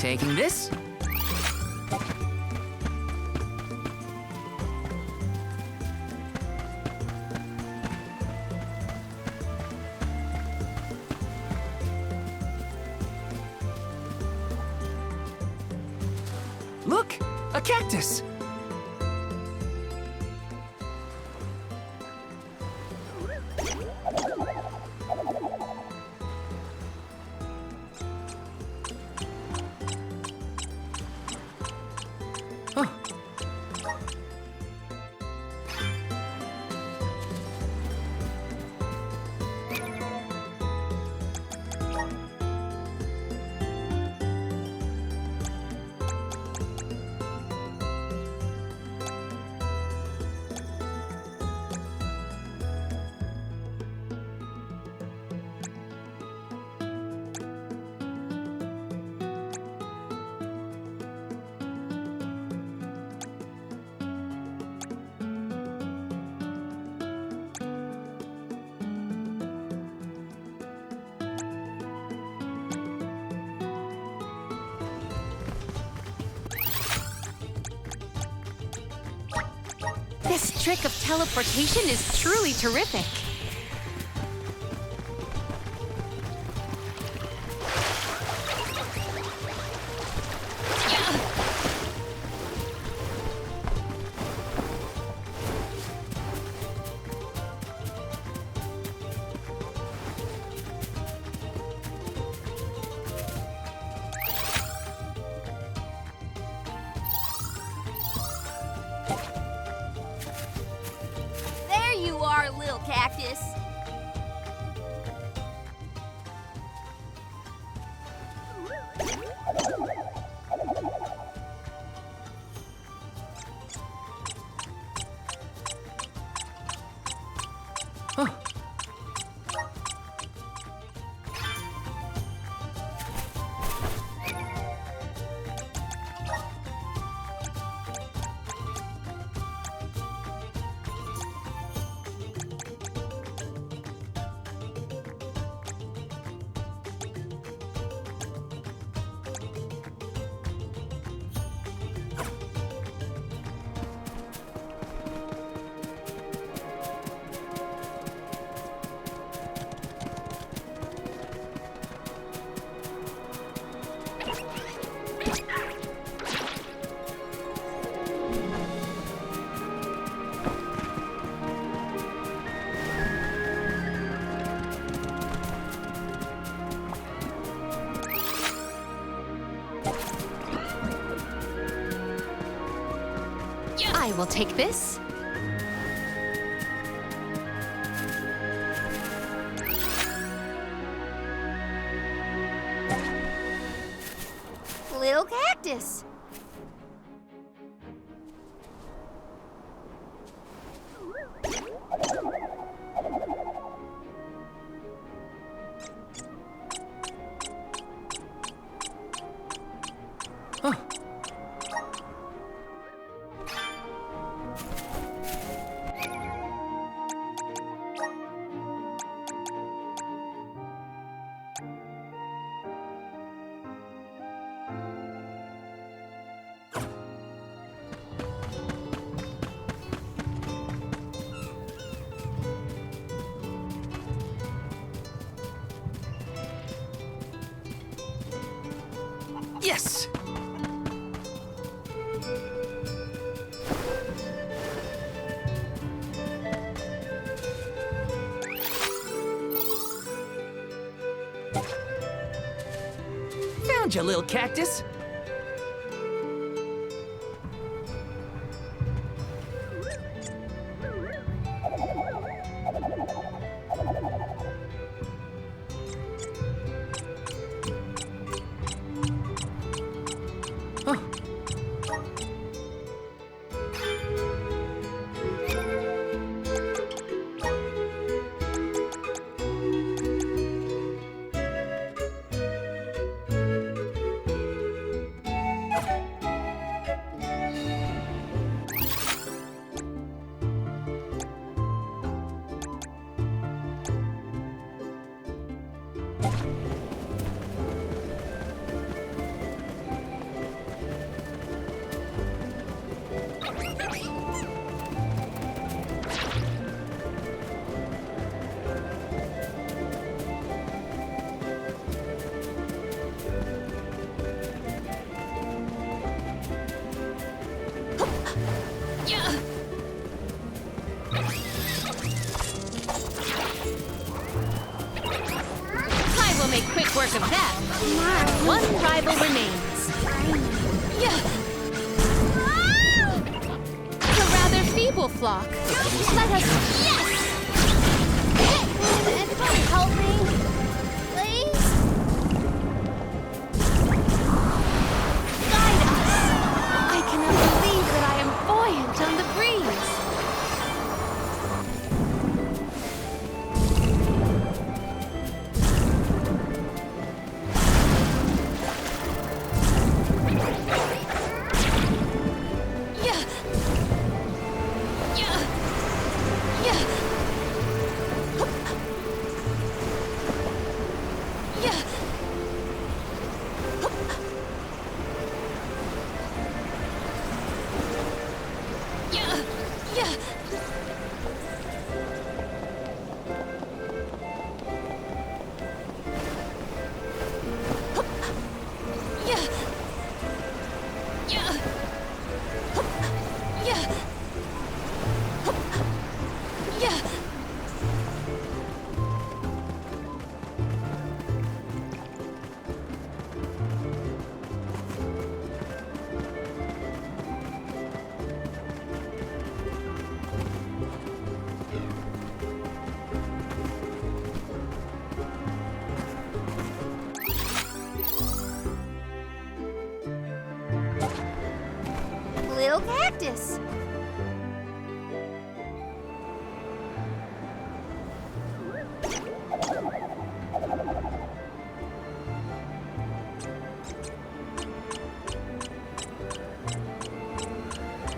Taking this. Look, a cactus. This trick of teleportation is truly terrific. There you are, little cactus. I will take this. Little cactus. Yes! Found you, little cactus. Yeah. I will make quick work of that. One rival remains. Yeah. A rather feeble flock. Let us... Yes! Anybody help me? Please? Guide us. I cannot believe that I am buoyant on the breeze. Yeah. Yeah. Yeah. Yeah. Yeah. Yeah. Yeah. Yeah. Yeah. Yeah. Little cactus.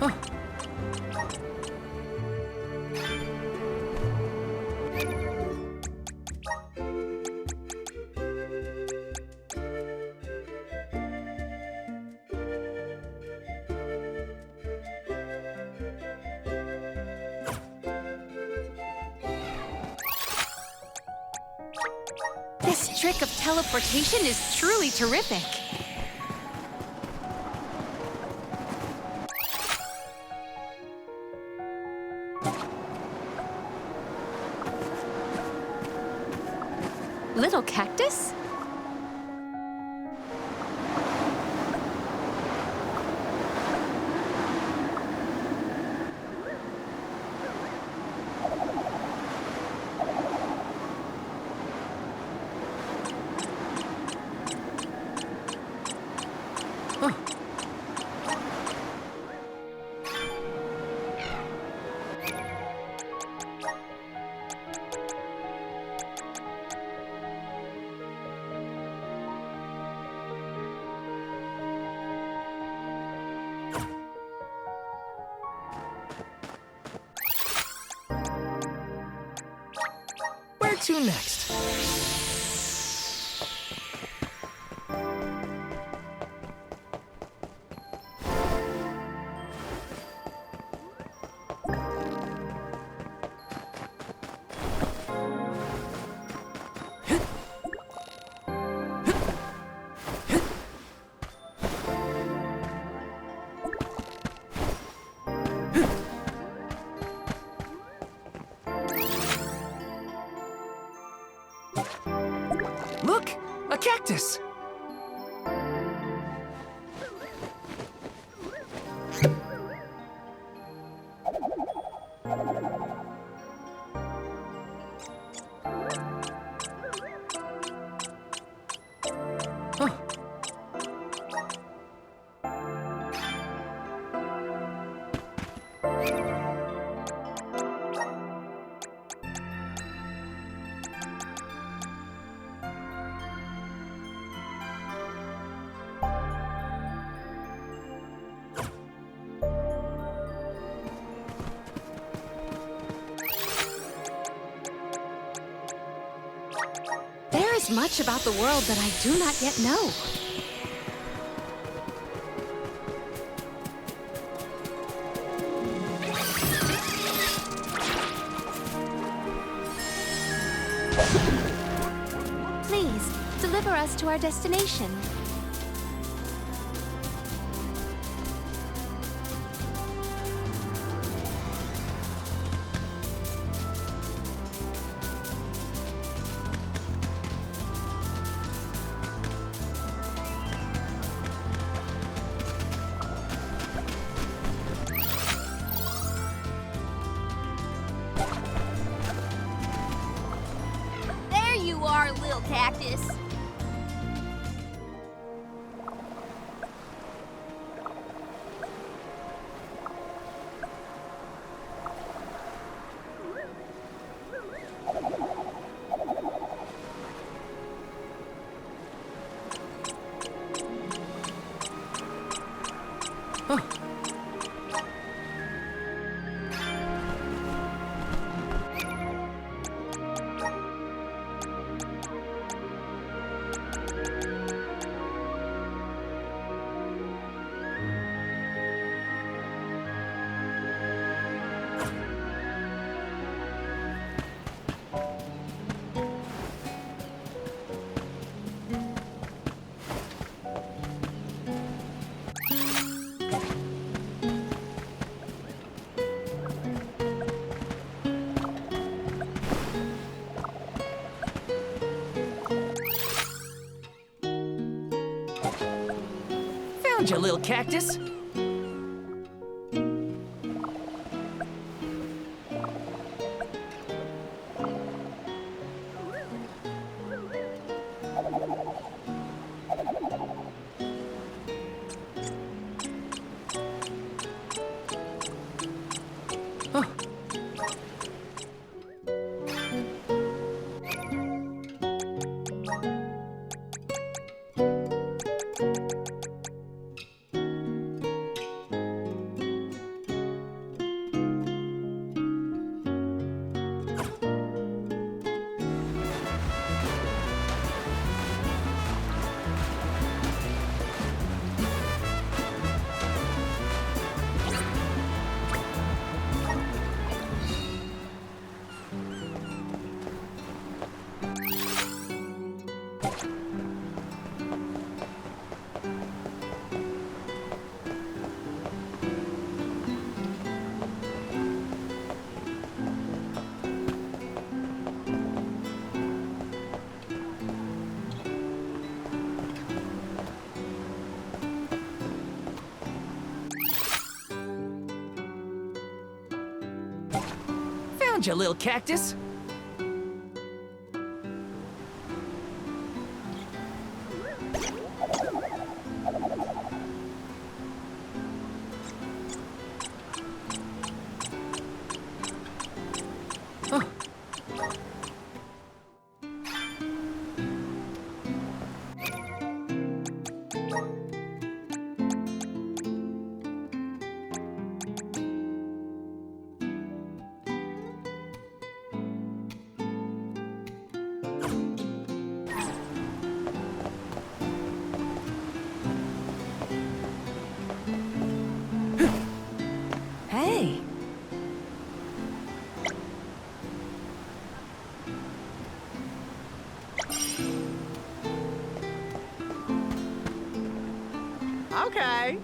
Huh. This trick of teleportation is truly terrific. Little cactus? Huh. Where to next? Look! A cactus! Huh. There is much about the world that I do not yet know. Please, deliver us to our destination. cactus. Found you, little cactus. Huh. Found you, little cactus. Huh. Hey. Okay.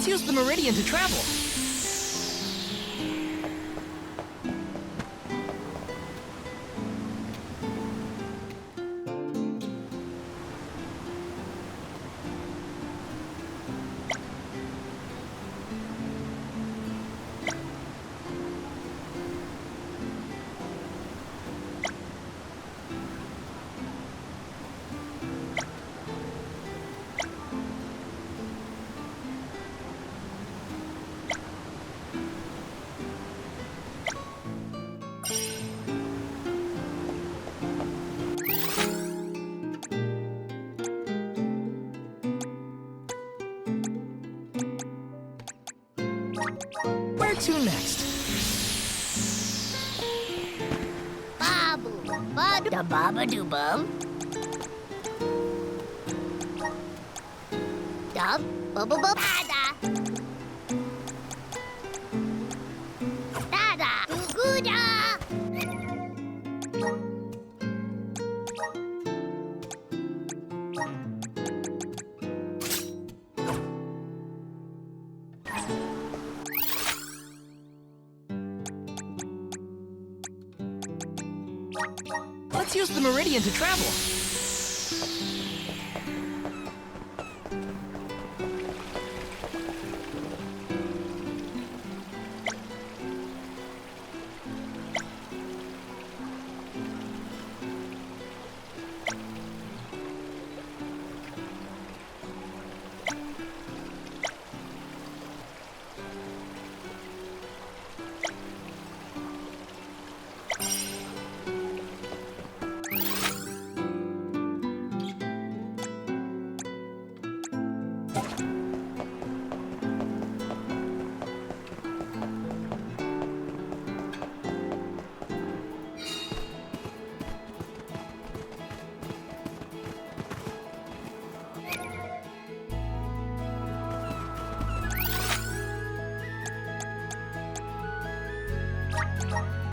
Let's use the meridian to travel. Where to next? Babu, badu, da baba do bum. Dub, bubble bub, da. Da da, goo da. Let's use the meridian to travel.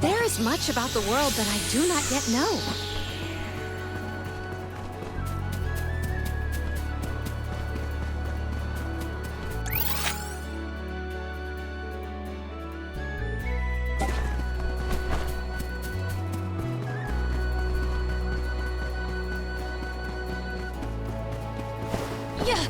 There is much about the world that I do not yet know. Yeah.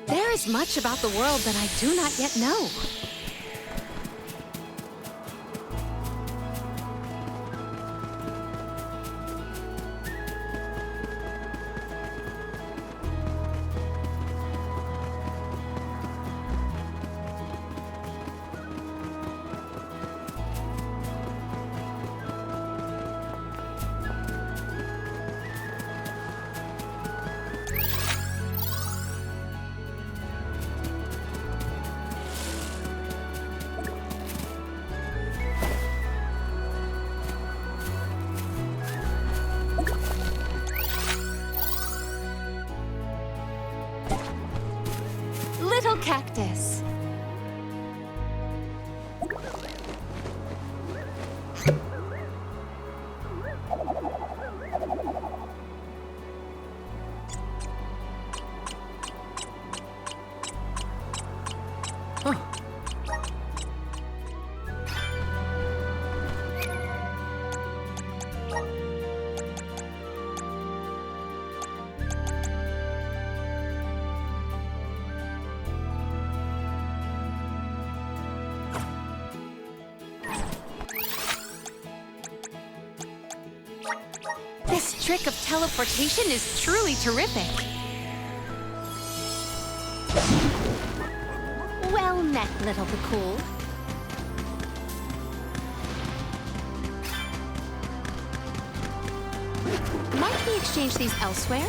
There is much about the world that I do not yet know. Little cactus. Huh. This trick of teleportation is truly terrific. Well met, little Bakul. Might we exchange these elsewhere?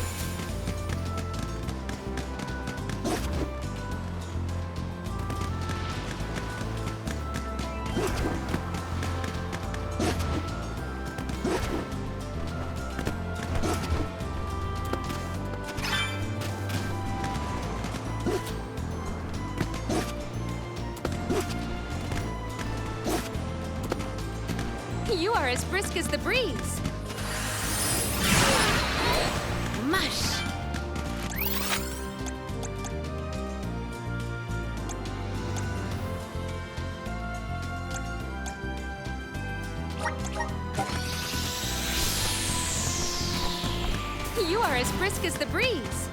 You are as brisk as the breeze. Mush. You are as brisk as the breeze.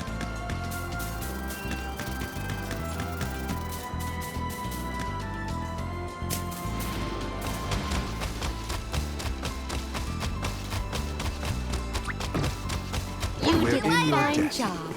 You did a fine job.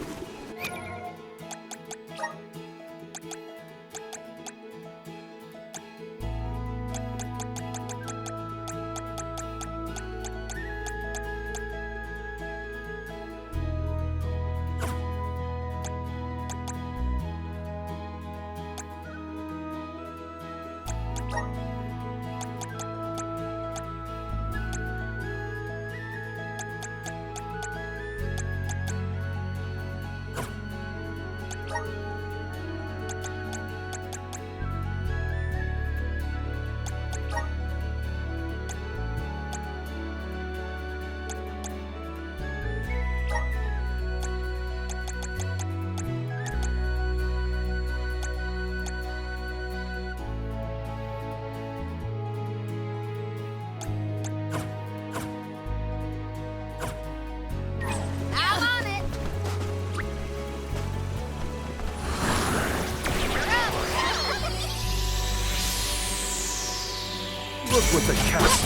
Look what the cat's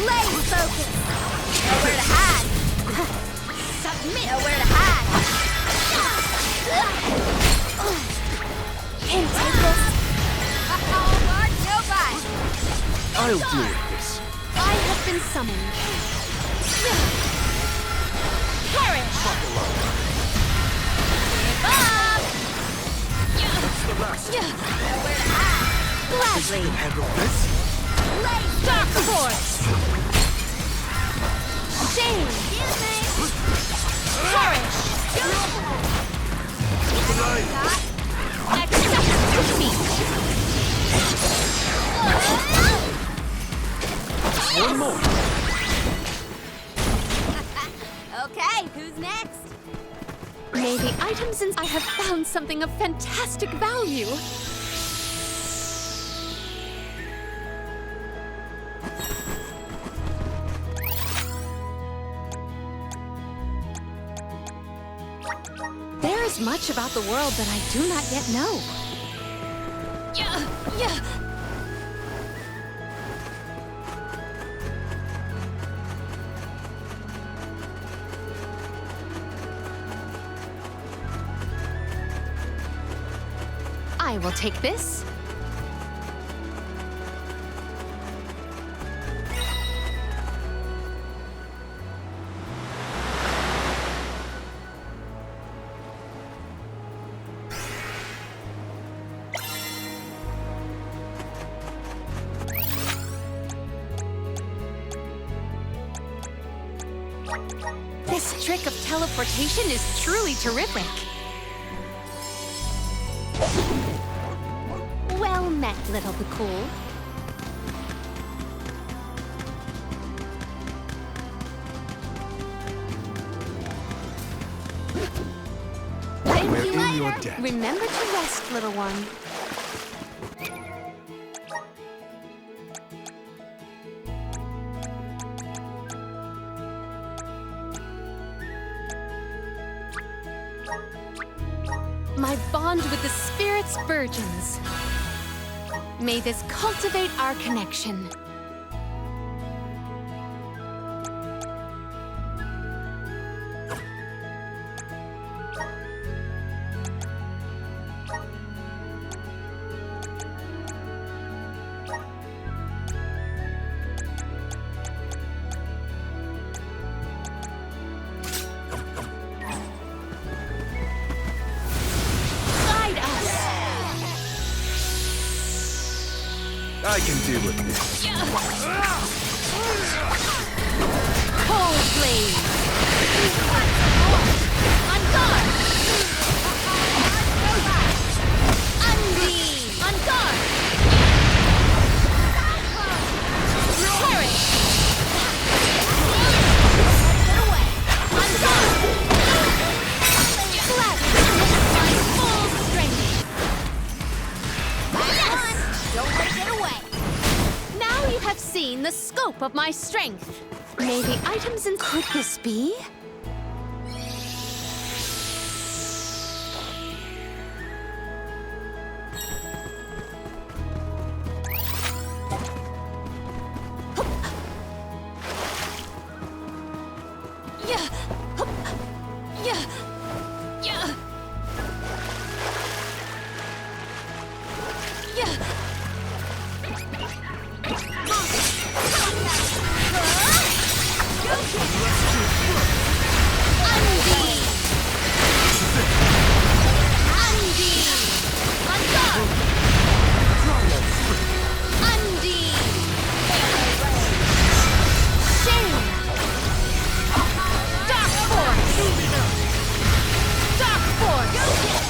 Blaze focus. Nowhere to hide. Submit. Nowhere to hide. Can't take this. Oh, Lord, nobody. I'll deal with this. I have been summoned. Perish! Buckle up. That's the last. Nowhere to hide. Gladly. You can handle this? Dark force! Shame! Excuse me. Perish! Tonight. Accept defeat! One more. Okay, who's next? May the items in I have found something of fantastic value. There is much about the world that I do not yet know. I will take this. This trick of teleportation is truly terrific. Well met, little Bakul. We're in your debt. Remember to rest, little one. My bond with the spirit's virgins. May this cultivate our connection. I can deal with this. Cold Blade! On guard! Unbeam! On guard! Perish! Get away! On guard! Flat! My full strength! Yes! Don't let it get away! Now you have seen the scope of my strength. May the items in... Could this be? Yeah. Yeah. Yeah. Yeah.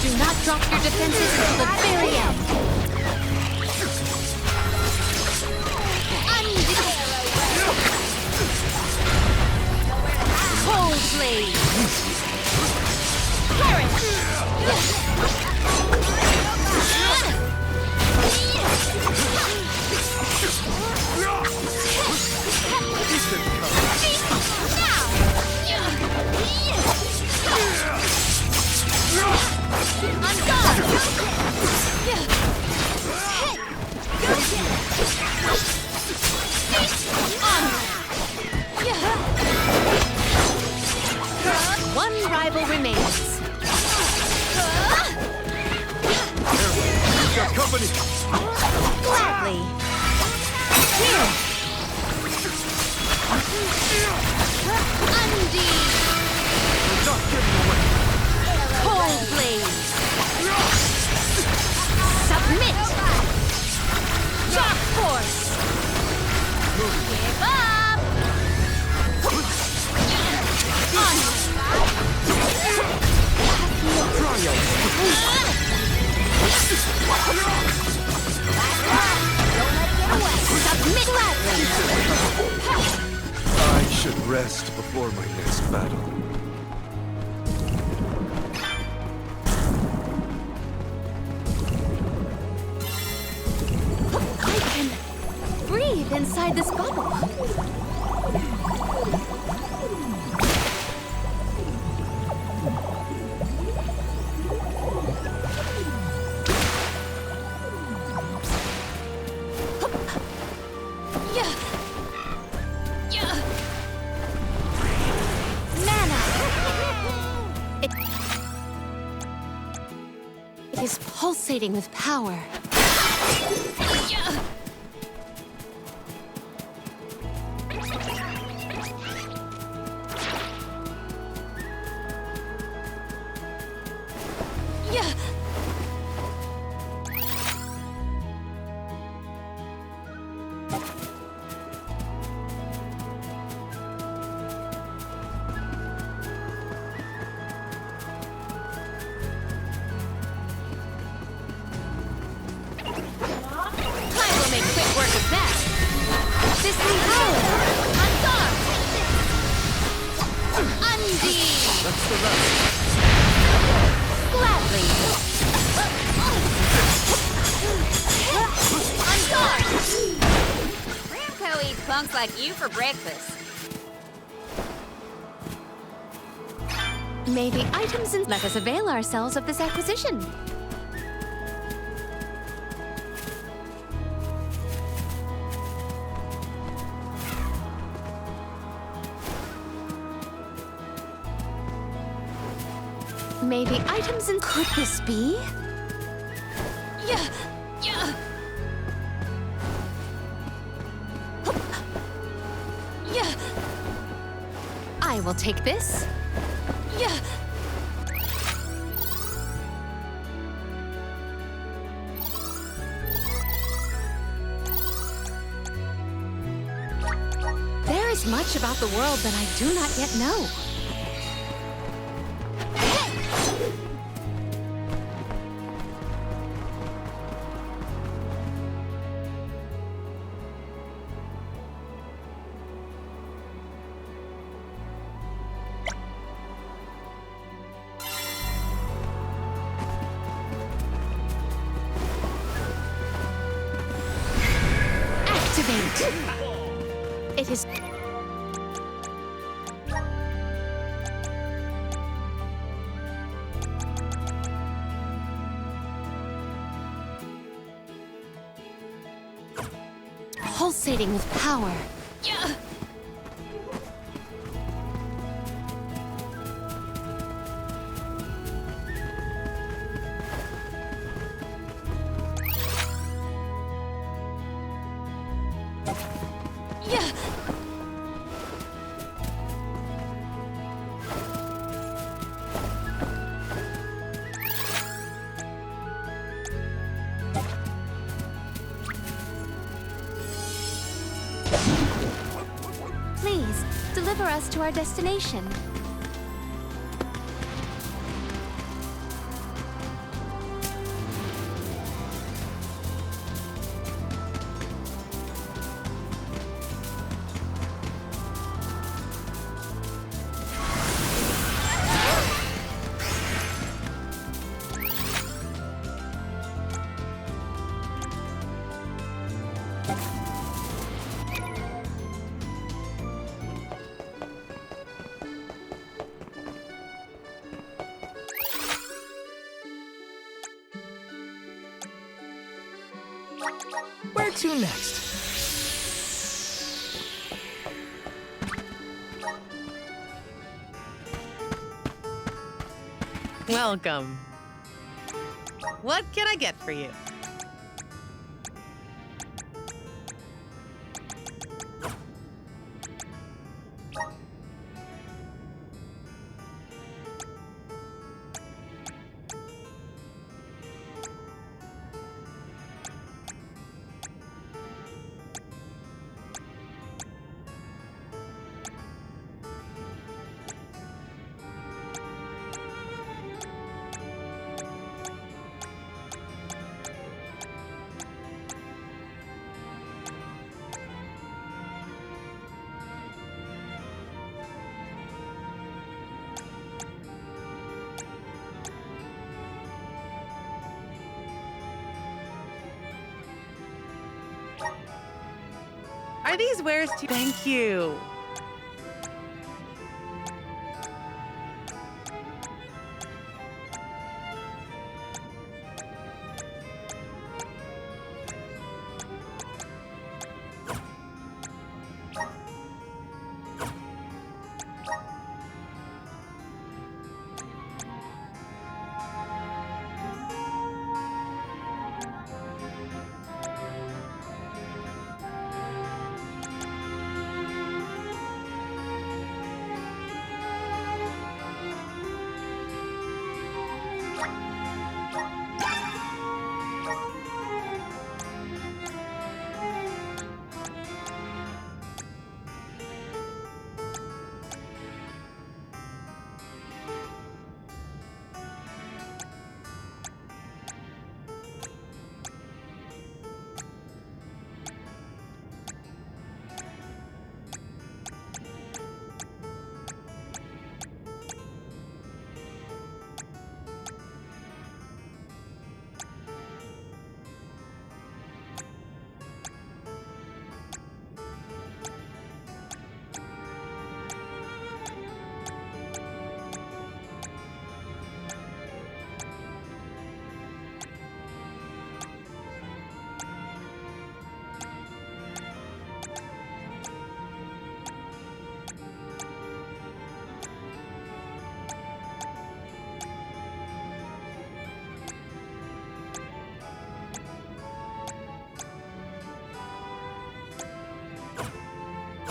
Do not drop your defenses until the very end. Cold Blade! Perish! On guard! One rival remains. You've got company. Gladly. Here. Undeed. Not giving away. Cold Blade. Submit. Dark Force. Give up. On. Submit gladly. I should rest before my next battle. I can breathe inside this bubble. It is pulsating with power. This new power! On guard! Undeed! That's the rest. Gladly! On guard! Ramco eats punks like you for breakfast. May the items in... Let us avail ourselves of this acquisition. May the items in... Could this be? Yeah! I will take this. is much about the world that I do not yet know. Activate! It is... pulsating with power. Yeah. Yeah. Please, deliver us to our destination. Where to next? Welcome. What can I get for you? Are these wares to... Thank you.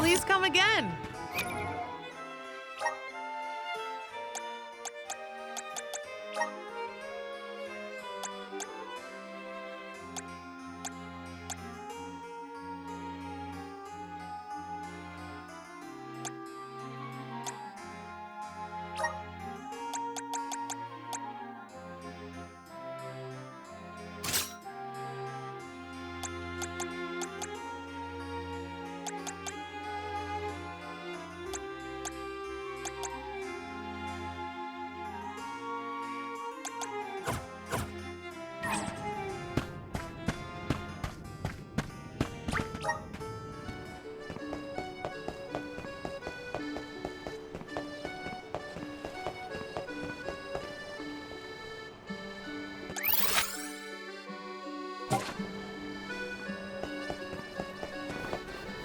Please come again.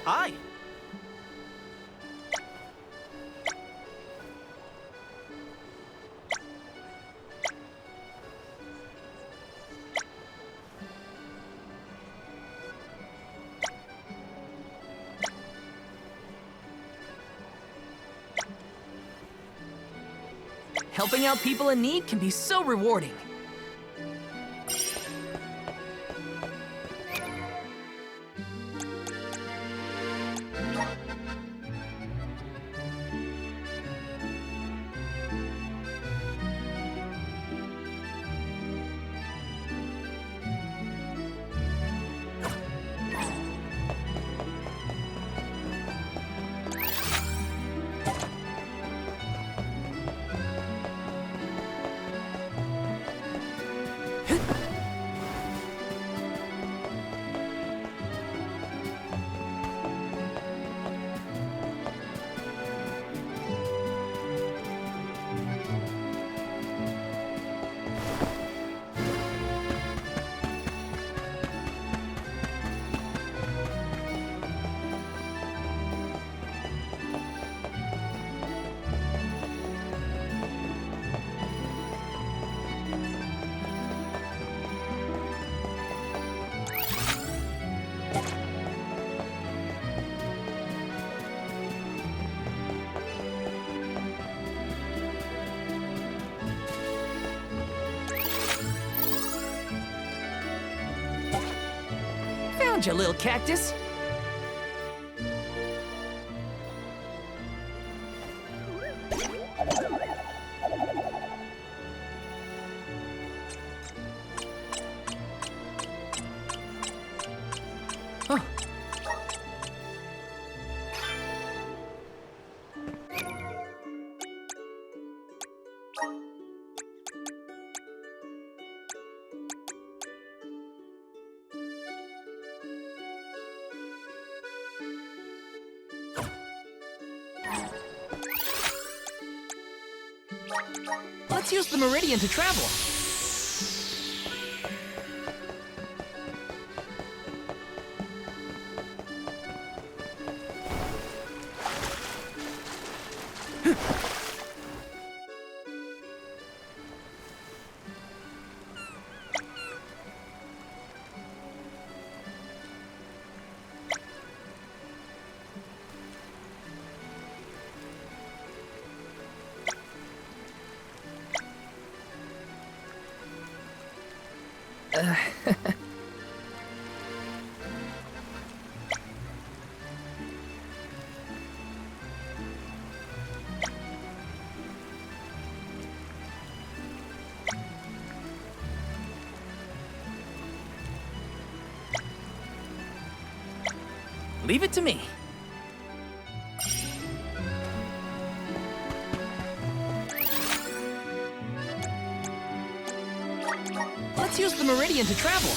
Hi. Helping out people in need can be so rewarding. Found you, little cactus. Huh. Let's use the meridian to travel. Leave it to me. Let's use the meridian to travel.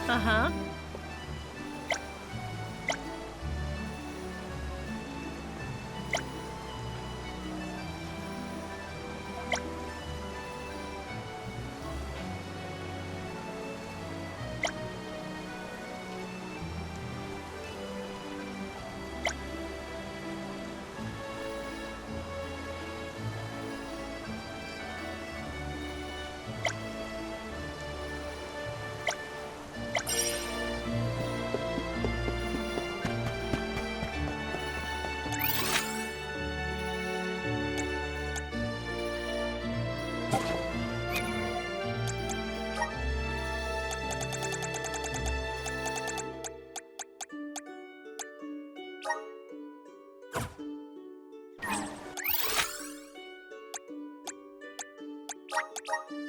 Uh-huh.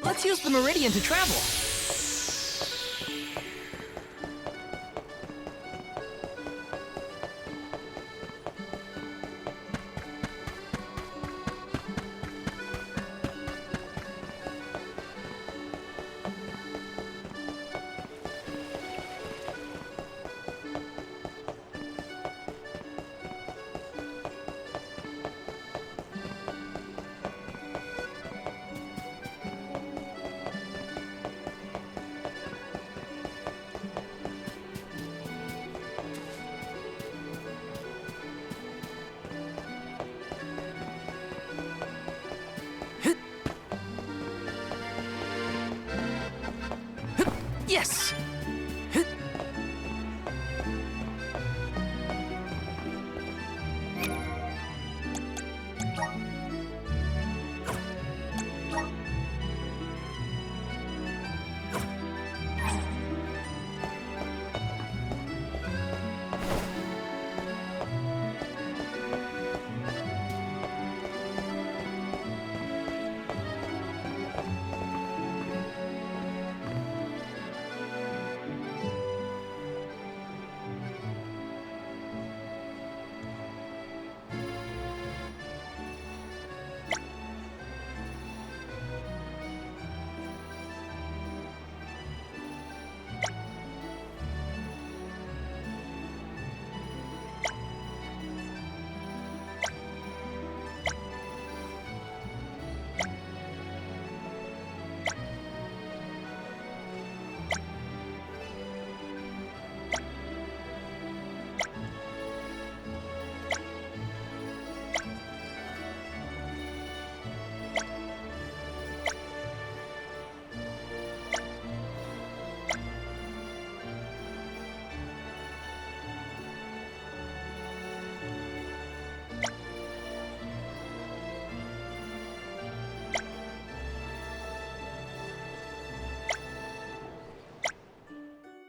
Let's use the meridian to travel. Yes!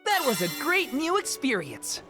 That was a great new experience.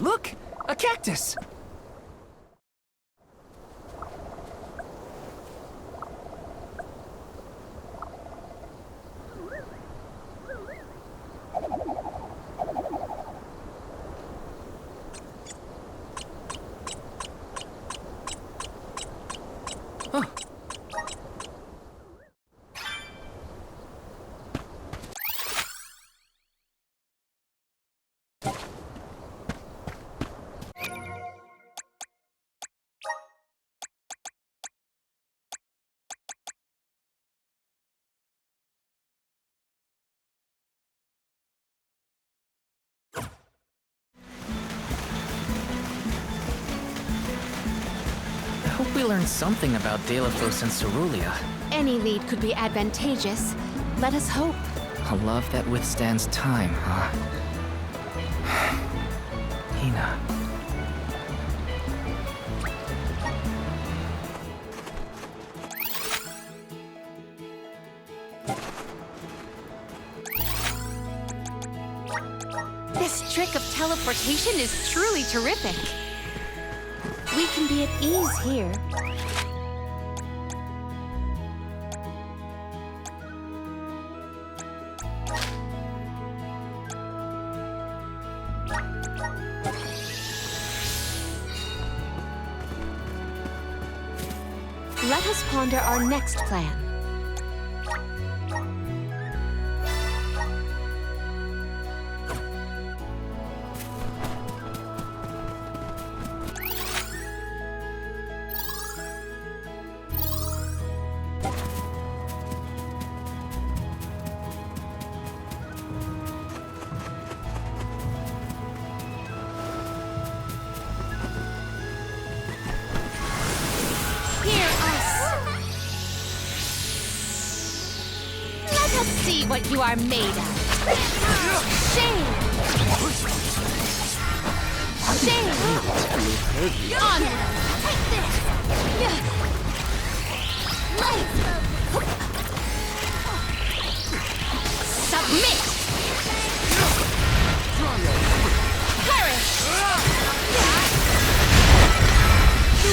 Look! A cactus! Huh. I hope we learned something about Delphos and Cerulean. Any lead could be advantageous. Let us hope. A love that withstands time, huh? Hinna. This trick of teleportation is truly terrific. We can be at ease here. Let us ponder our next plan. See what you are made of. Shame! Shame! Honor! Submit! Perish!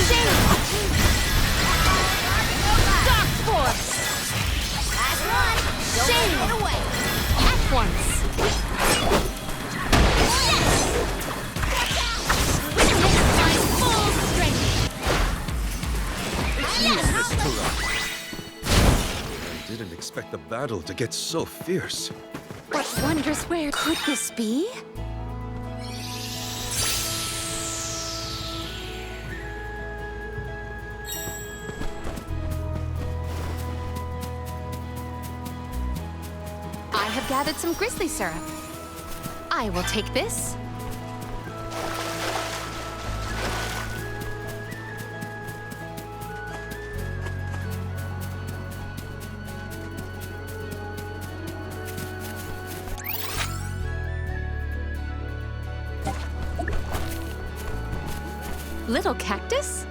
Shame! Dark force! didn't expect the battle to get so fierce. What wondrous where could this be? I have gathered some grizzly syrup. I will take this. Little cactus?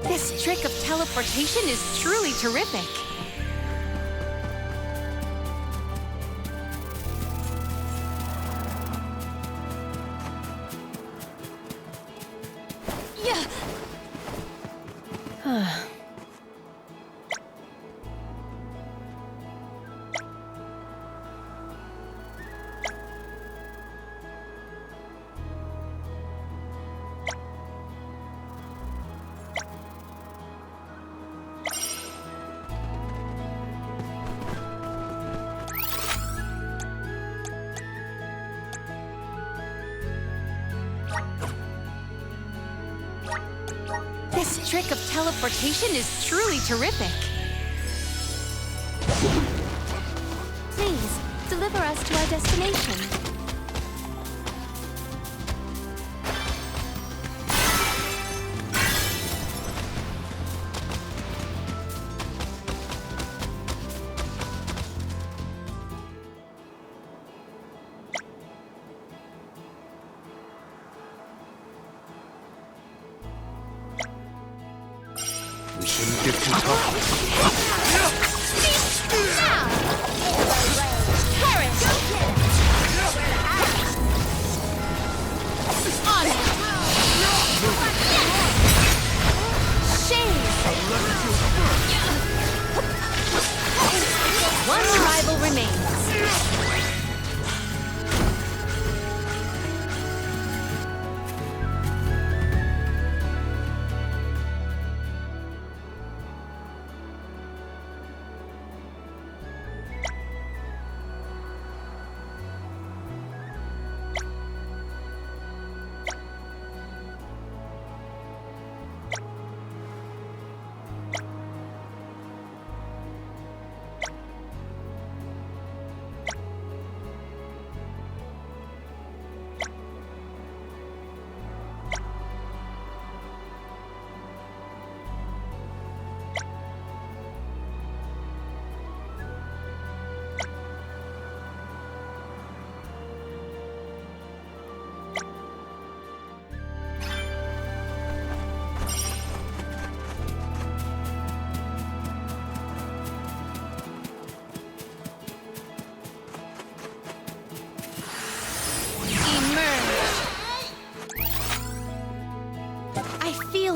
This trick of teleportation is truly terrific. Yeah. This trick of teleportation is truly terrific. Please, deliver us to our destination. We shouldn't get too tough. One rival remains.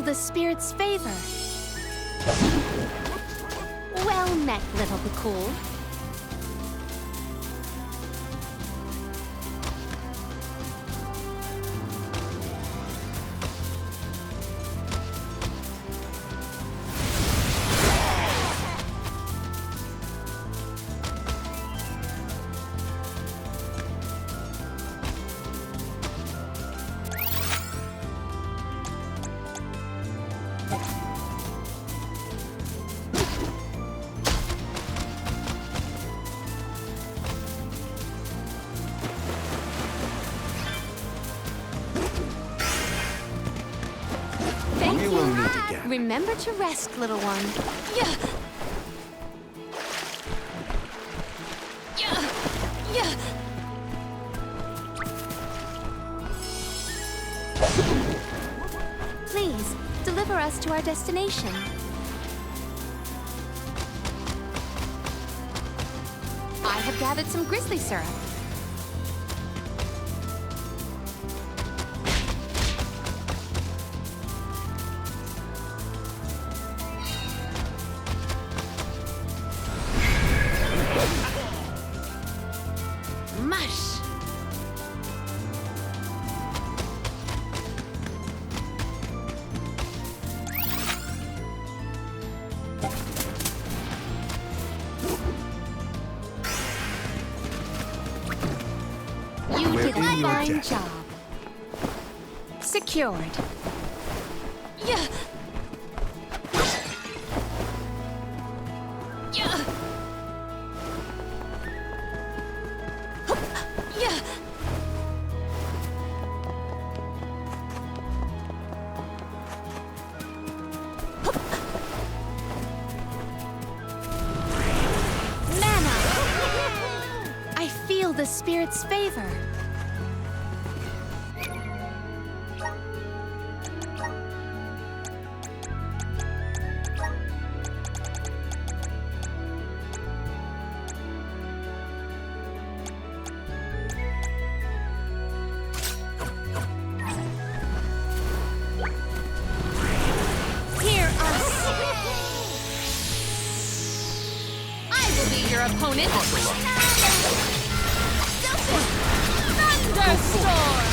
The spirit's favor. Well met, little Cool. We will meet again. Remember to rest, little one. Yeah. Please, deliver us to our destination. I have gathered some grizzly syrup. Mush! You did a fine job. Secured. Yeah. Yeah. Yeah. Mana. I feel the spirit's favor. Hear us. I will be your opponent. Thunderstorm!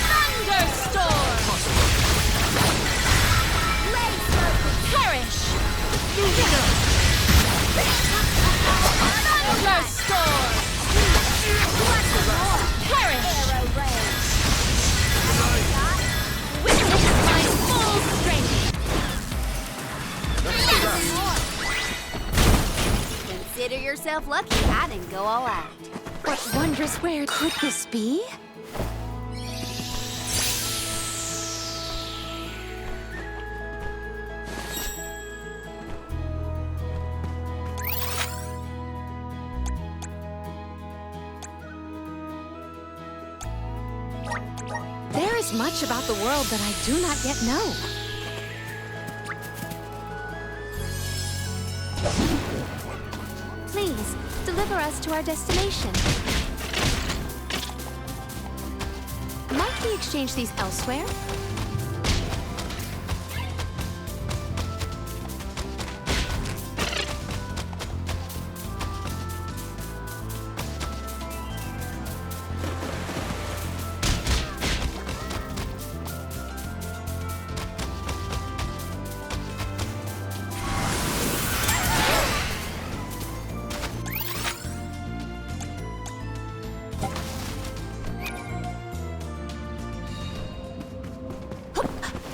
Thunderstorm! Perish! Thunderstorm! Perish! Witness my full strength! Consider yourself lucky I didn't go all out. What wondrous ware could this be? There is much about the world that I do not yet know. Please, deliver us to our destination. Might we exchange these elsewhere?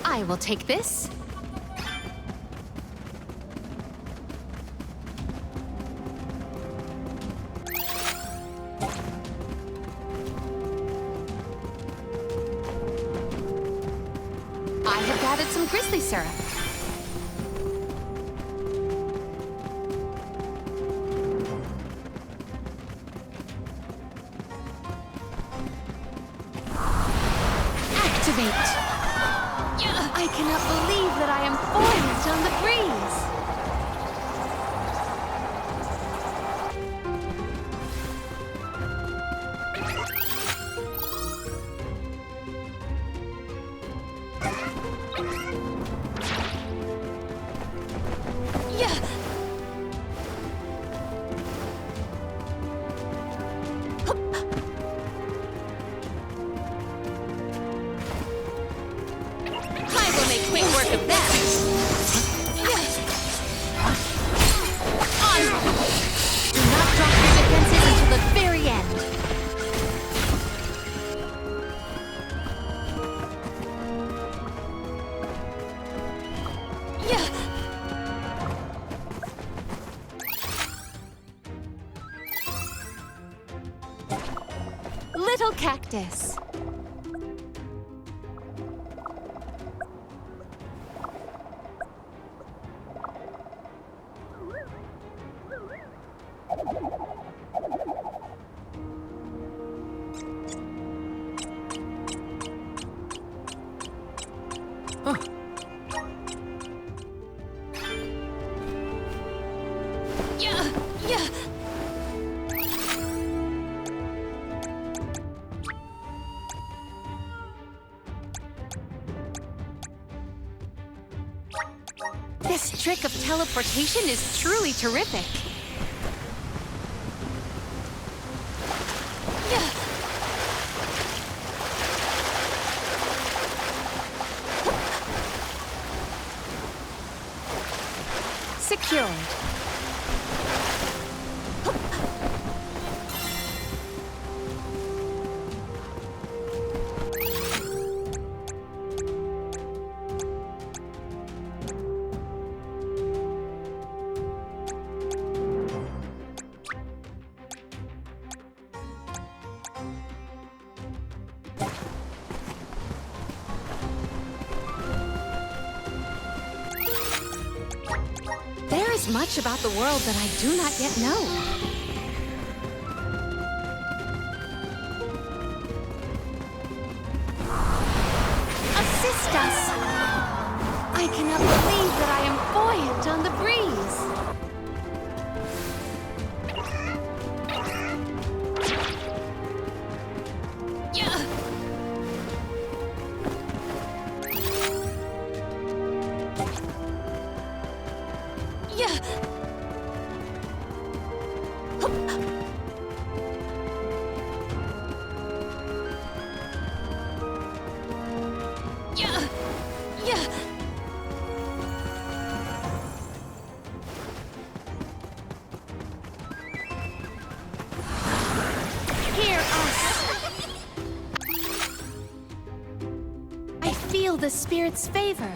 I will take this. I have gathered some grizzly syrup. Activate! I cannot believe that I am poised on the breeze. Yeah. Quick work of that. Onward. Do not drop your defenses until the very end. Yeah. Little cactus. Yeah, yeah. This trick of teleportation is truly terrific. Yeah. Secured. There is much about the world that I do not yet know. Assist us! I cannot believe that I am buoyant on the breeze. Yeah! Yeah! Yeah! Yeah! Hear us! I feel the spirit's favor.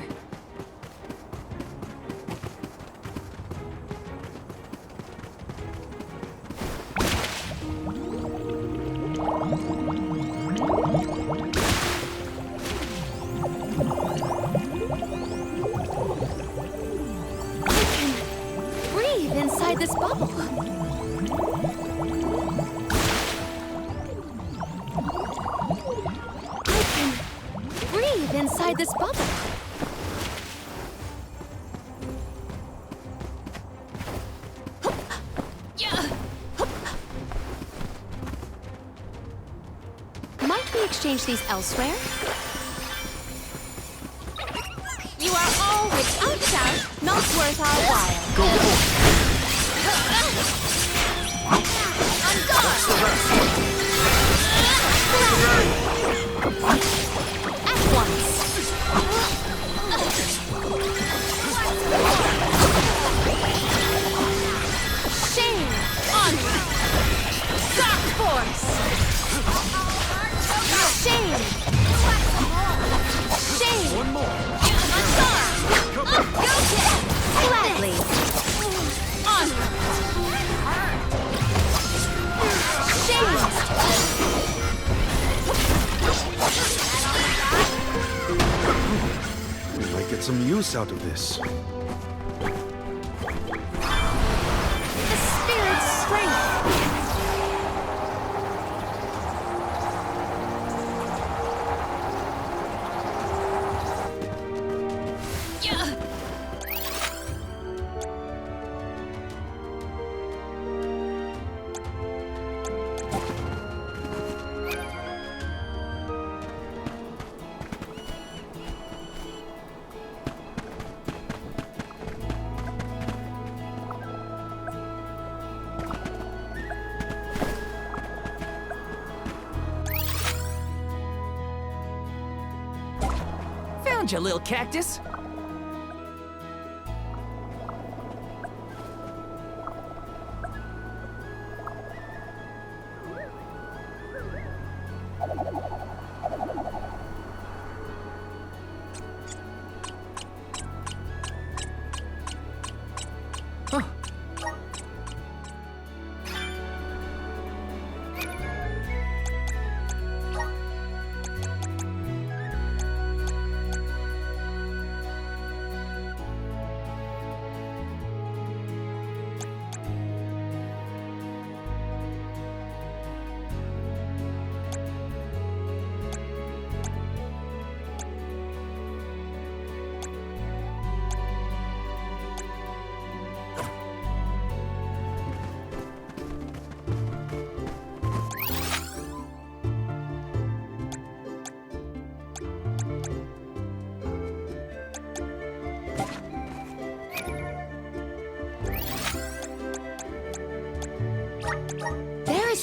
Inside this bubble. I can breathe inside this bubble. Yeah. Might we exchange these elsewhere? You are all without doubt not worth our while. Go forth. At once. Shame. Onward. Dark force. Shame. Shame. One more. Gladly. Onward. Shame. We might get some use out of this. The spirit's strength. Yeah. Found you, little cactus. Huh.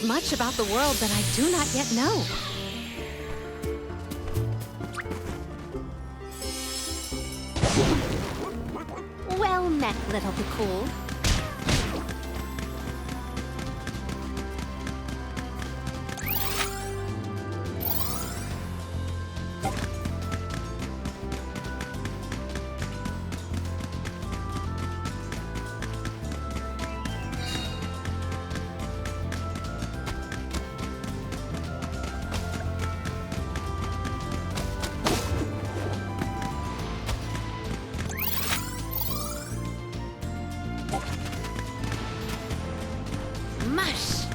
is much about the world that I do not yet know. Well met, little Cool. Mush!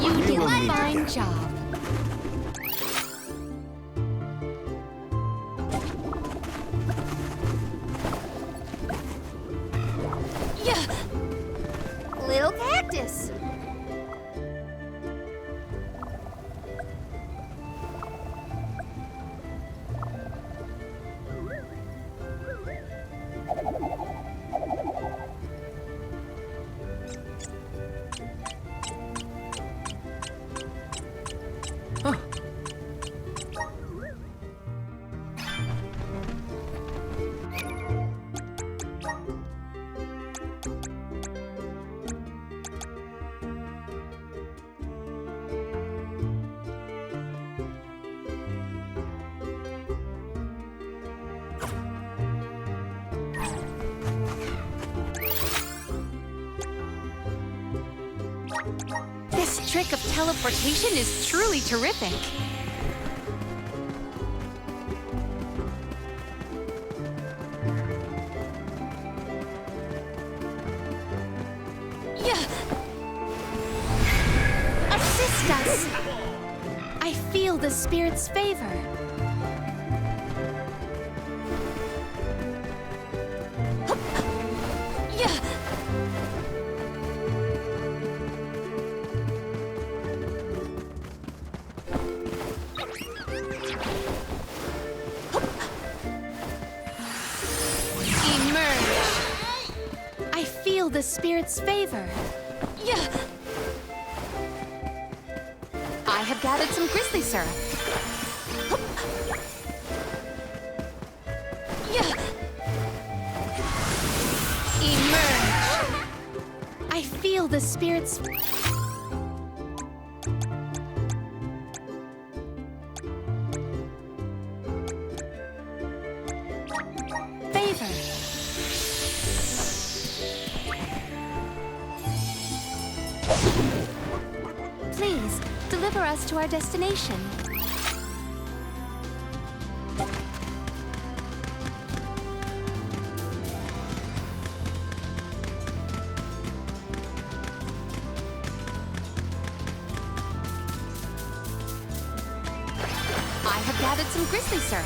You did a fine job. Yeah. Little cactus. This trick of teleportation is truly terrific. Yeah. Assist us! I feel the spirit's favor. Yeah. I feel the spirit's favor. Yeah. I have gathered some grizzly syrup. Yeah. Emerge! I feel the spirit's... favor. Please, deliver us to our destination. I have gathered some grizzly syrup.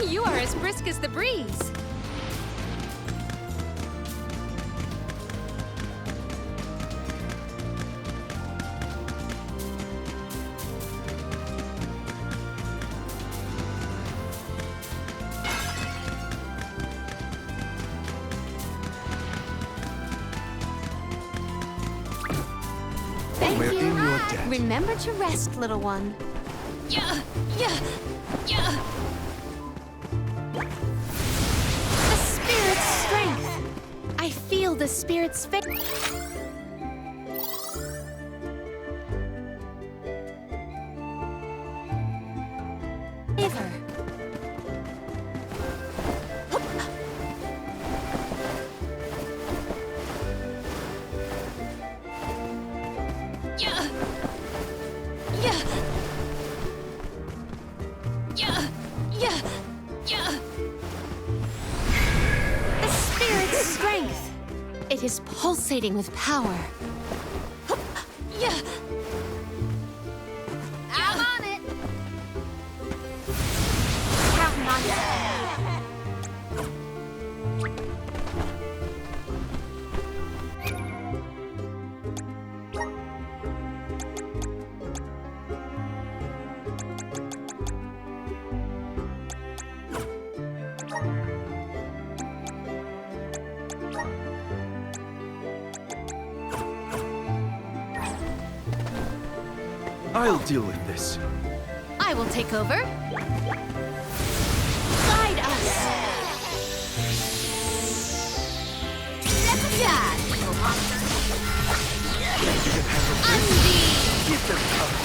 You are as brisk as the breeze. Thank We're you. in your debt. Remember to rest, little one. Yeah. Yeah. Yeah. The spirit's strength. I feel the spirit's favor. Yeah. Yeah. Yeah. Yeah. Yeah. The spirit's strength. It is pulsating with power. Yeah. I'm on it. Counting on you. I'll deal with this. I will take over. Guide us. Step aside, little monster. Undine! Give them cover.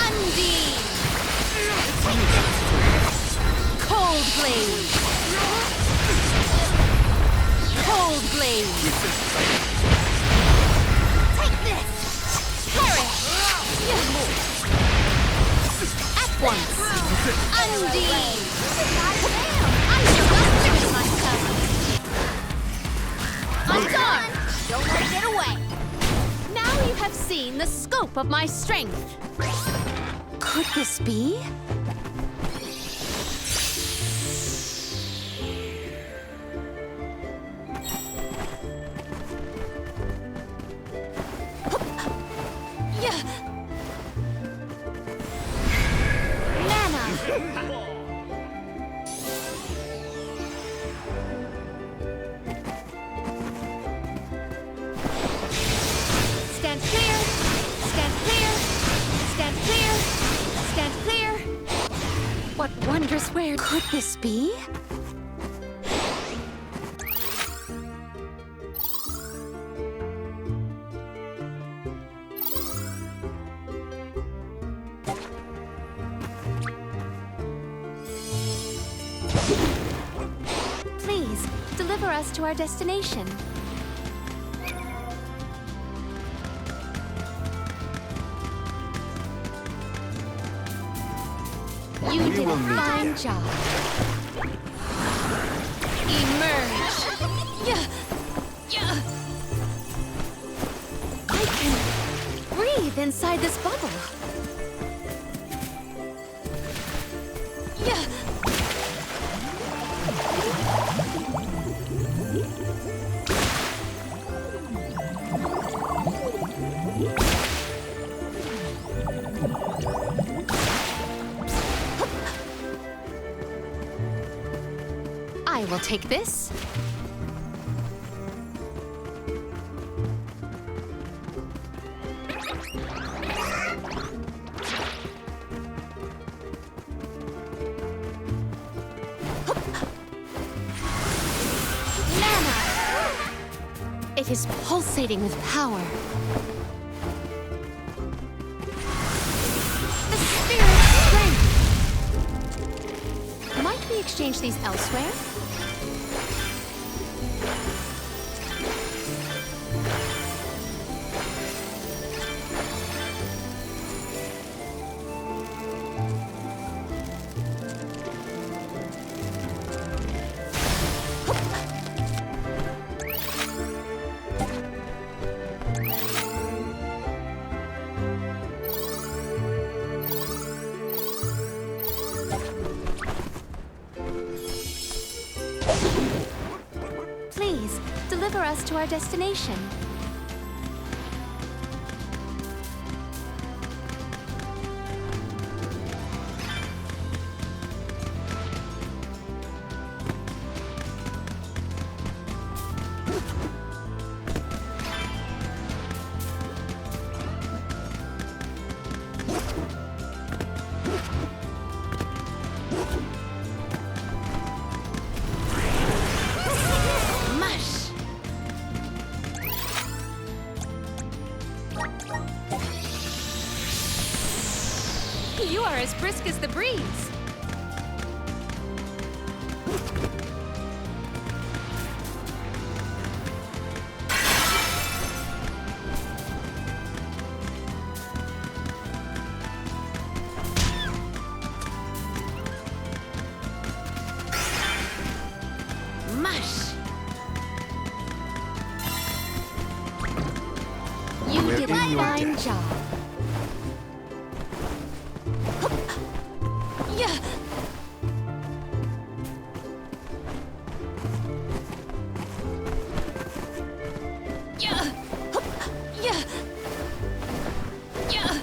Undine! Cold Blade! Cold Blade! Take this! Perish! At once! Undine! I shall not finish myself! I'm done! Don't let it get away. Now you have seen the scope of my strength. Could this be? Nana! Stand clear! Stand clear! Stand clear! Stand clear! What wondrous where could this be? Please, deliver us to our destination. You We did will a meet fine again. job. Emerge. I can breathe inside this bubble. I will take this. Nana! It is pulsating with power. The spirit's strength! Might we exchange these elsewhere? Please, deliver us to our destination. Mush! You are as brisk as the breeze. Mush! You We're did a in your fine debt. job. Yeah. Yeah. Yeah. Yeah.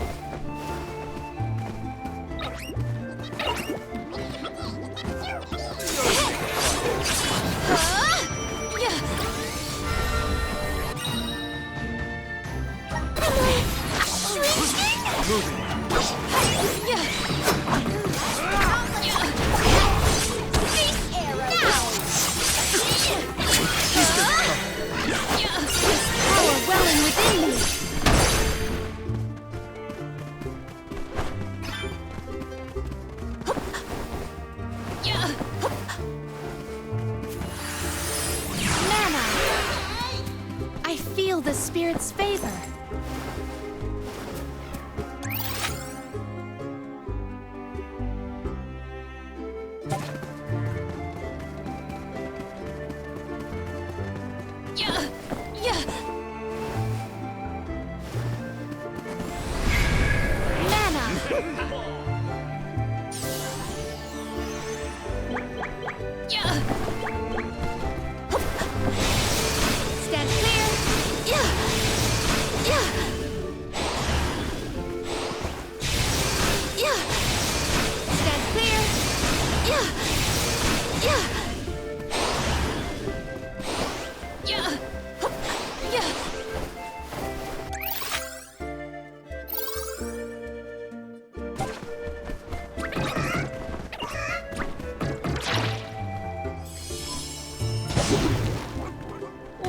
Yeah. the spirit's favor.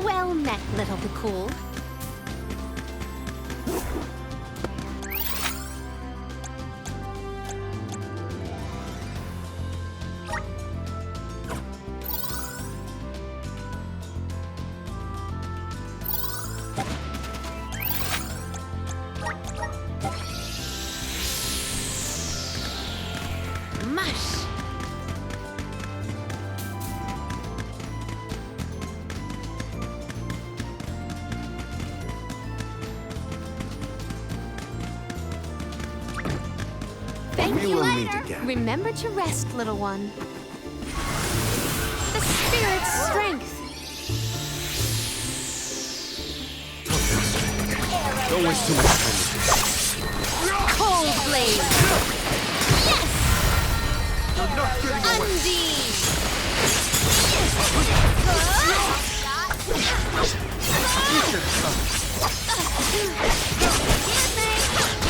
Well met, little Cool. Mush! Thank you later. Remember to rest, little one. The spirit's strength. Don't waste too much time with this. Cold blade. Yes! I'm not getting away. Undine.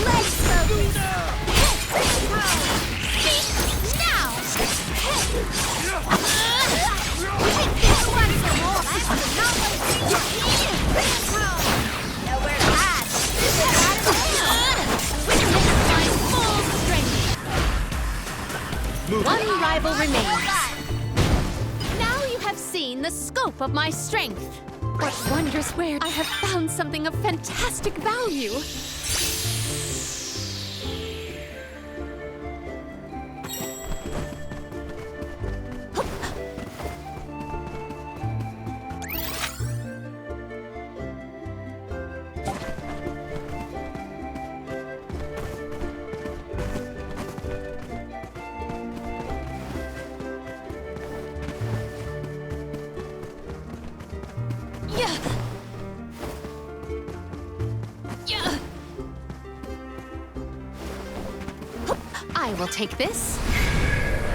Legs focus. Now. Nowhere to hide. Full strength. One rival remains. Now you have seen the scope of my strength. What wondrous where I have found something of fantastic value. I will take this.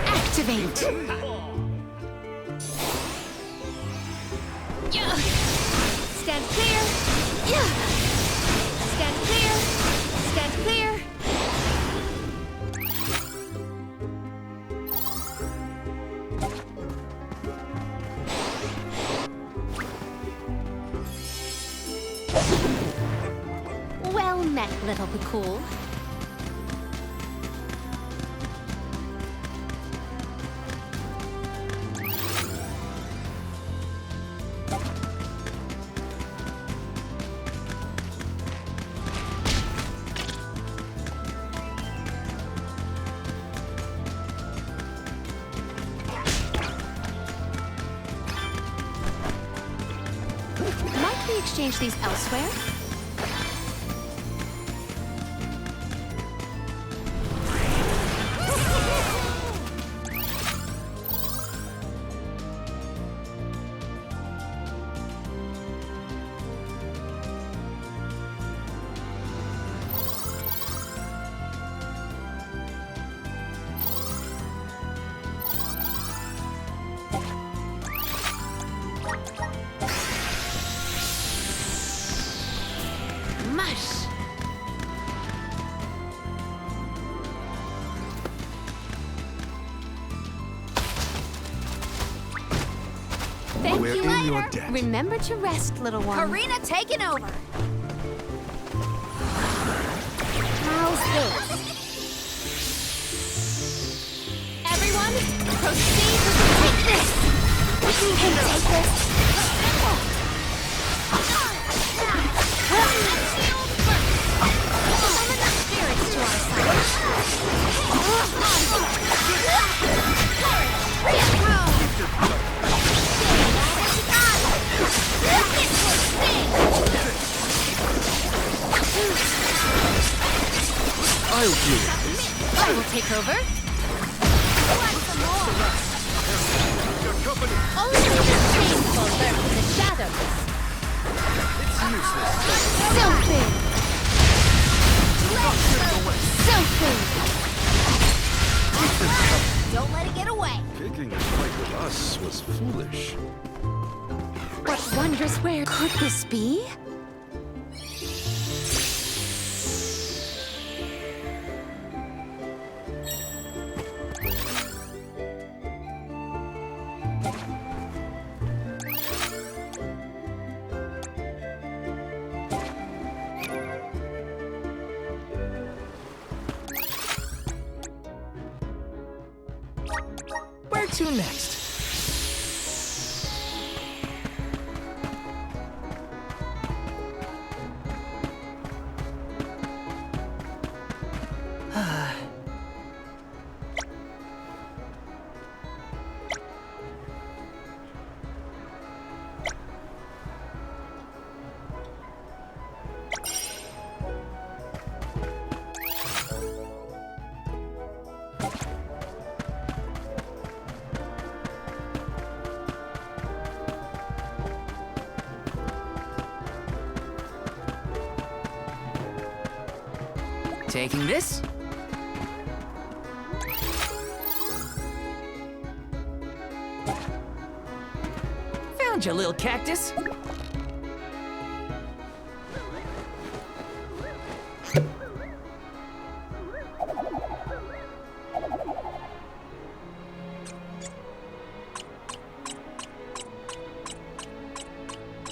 Activate. Stand clear. Stand clear. Stand clear. Well met, little Cool. Might we exchange these elsewhere? Mush! Thank We're you in later. your debt. Remember to rest, little one. Karina taking over. How's this? Everyone, proceed with the quickness. You can take this. I'll deal with this. I will take over. Your company. Only the painful lurk in the shadows. It's useless. So big. So big. Don't let it get away. Picking a fight with us was foolish. What wondrous where could this be? Where to next? Taking this? Found you, little cactus.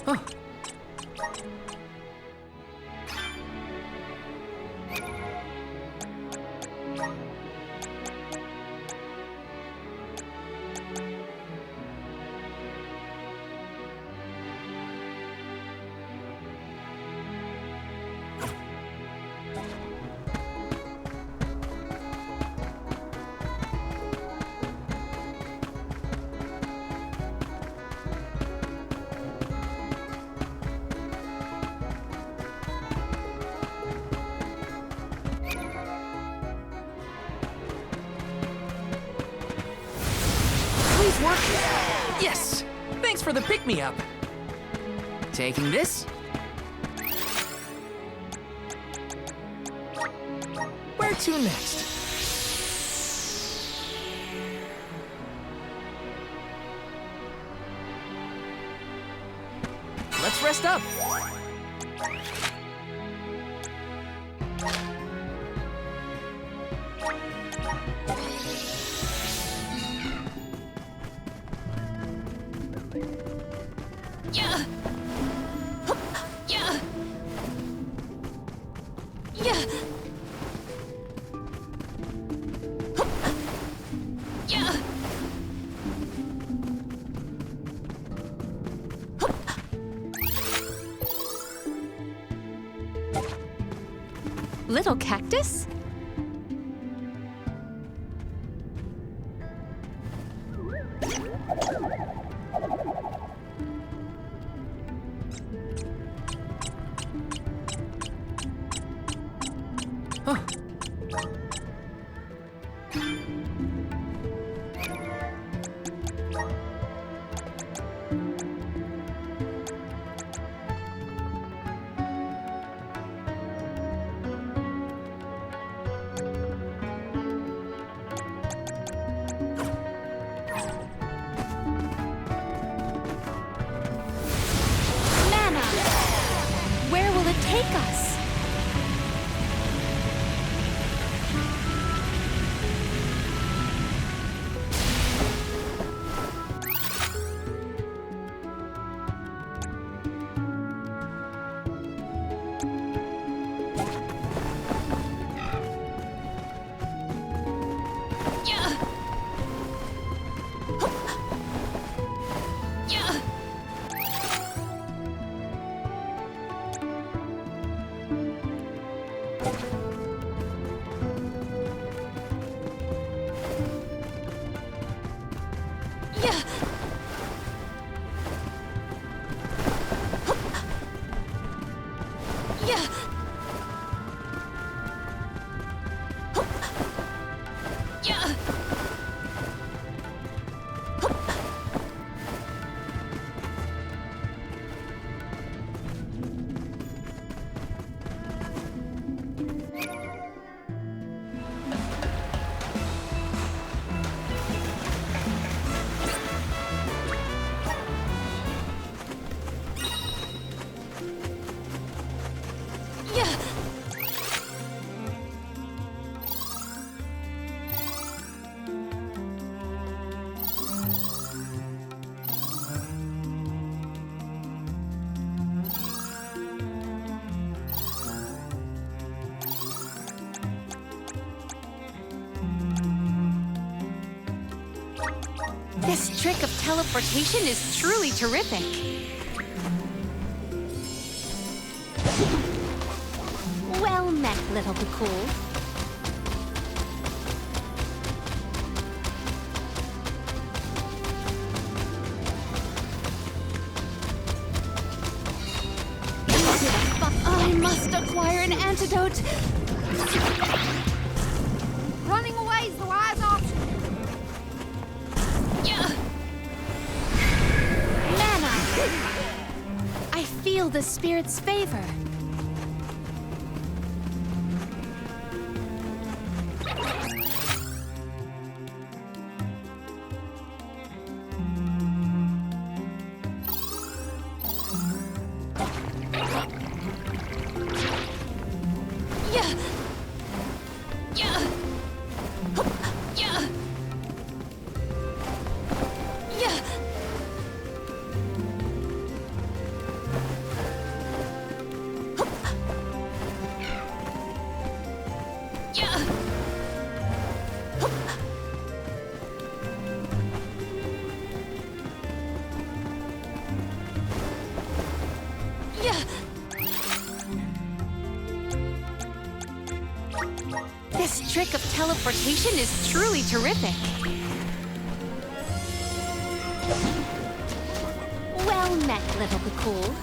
Huh. Please work. Yes! Thanks for the pick-me-up. Taking this? Where to next? Let's rest up. Yeah. Hup. Yeah. Yeah. Hup. Yeah. Hup. Little cactus? Huh. This trick of teleportation is truly terrific. Well met, little Cool. I must acquire an antidote. Running away is the wise option. Mana! I feel the spirit's favor. This trick of teleportation is truly terrific. Well met, little Cool.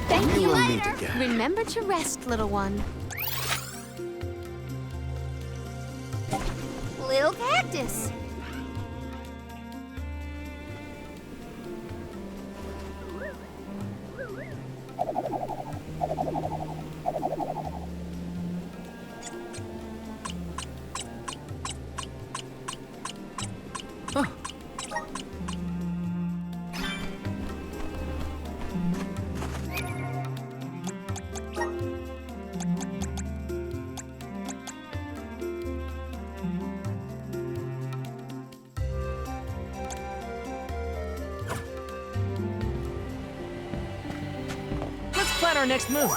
Thank you will later. meet again. Remember to rest, little one. Little cactus. Let's plan our next move.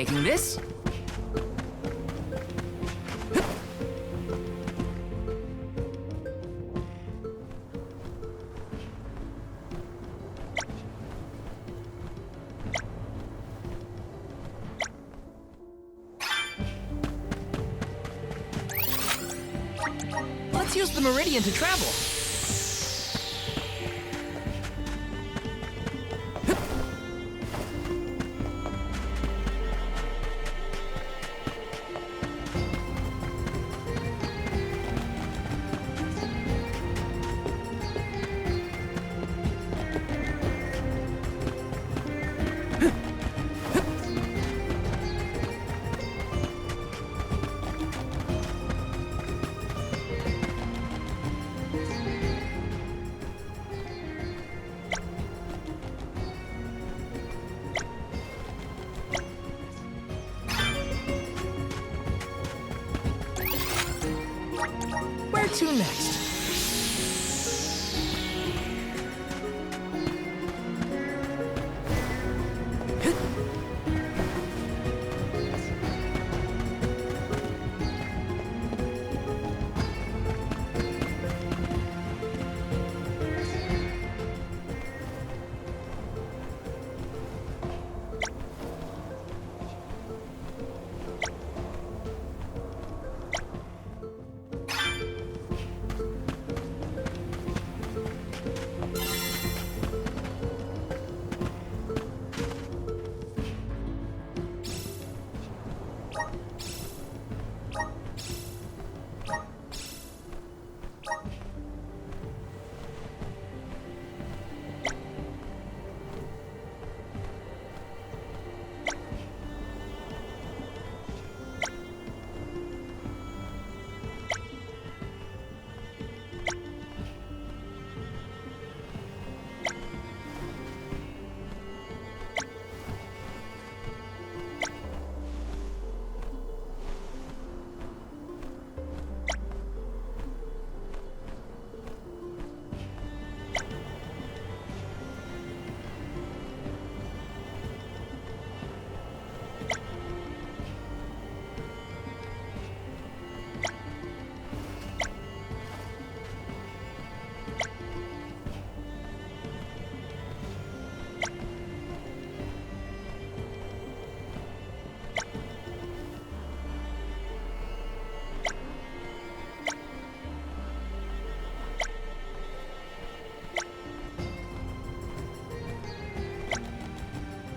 taking this. Let's use the meridian to travel. Where to next?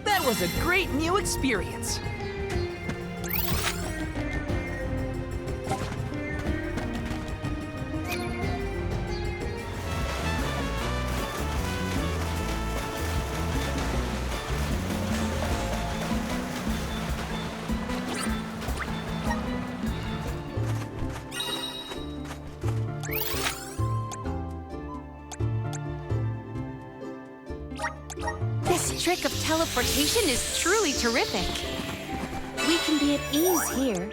That was a great new experience. This trick of teleportation is truly terrific. We can be at ease here.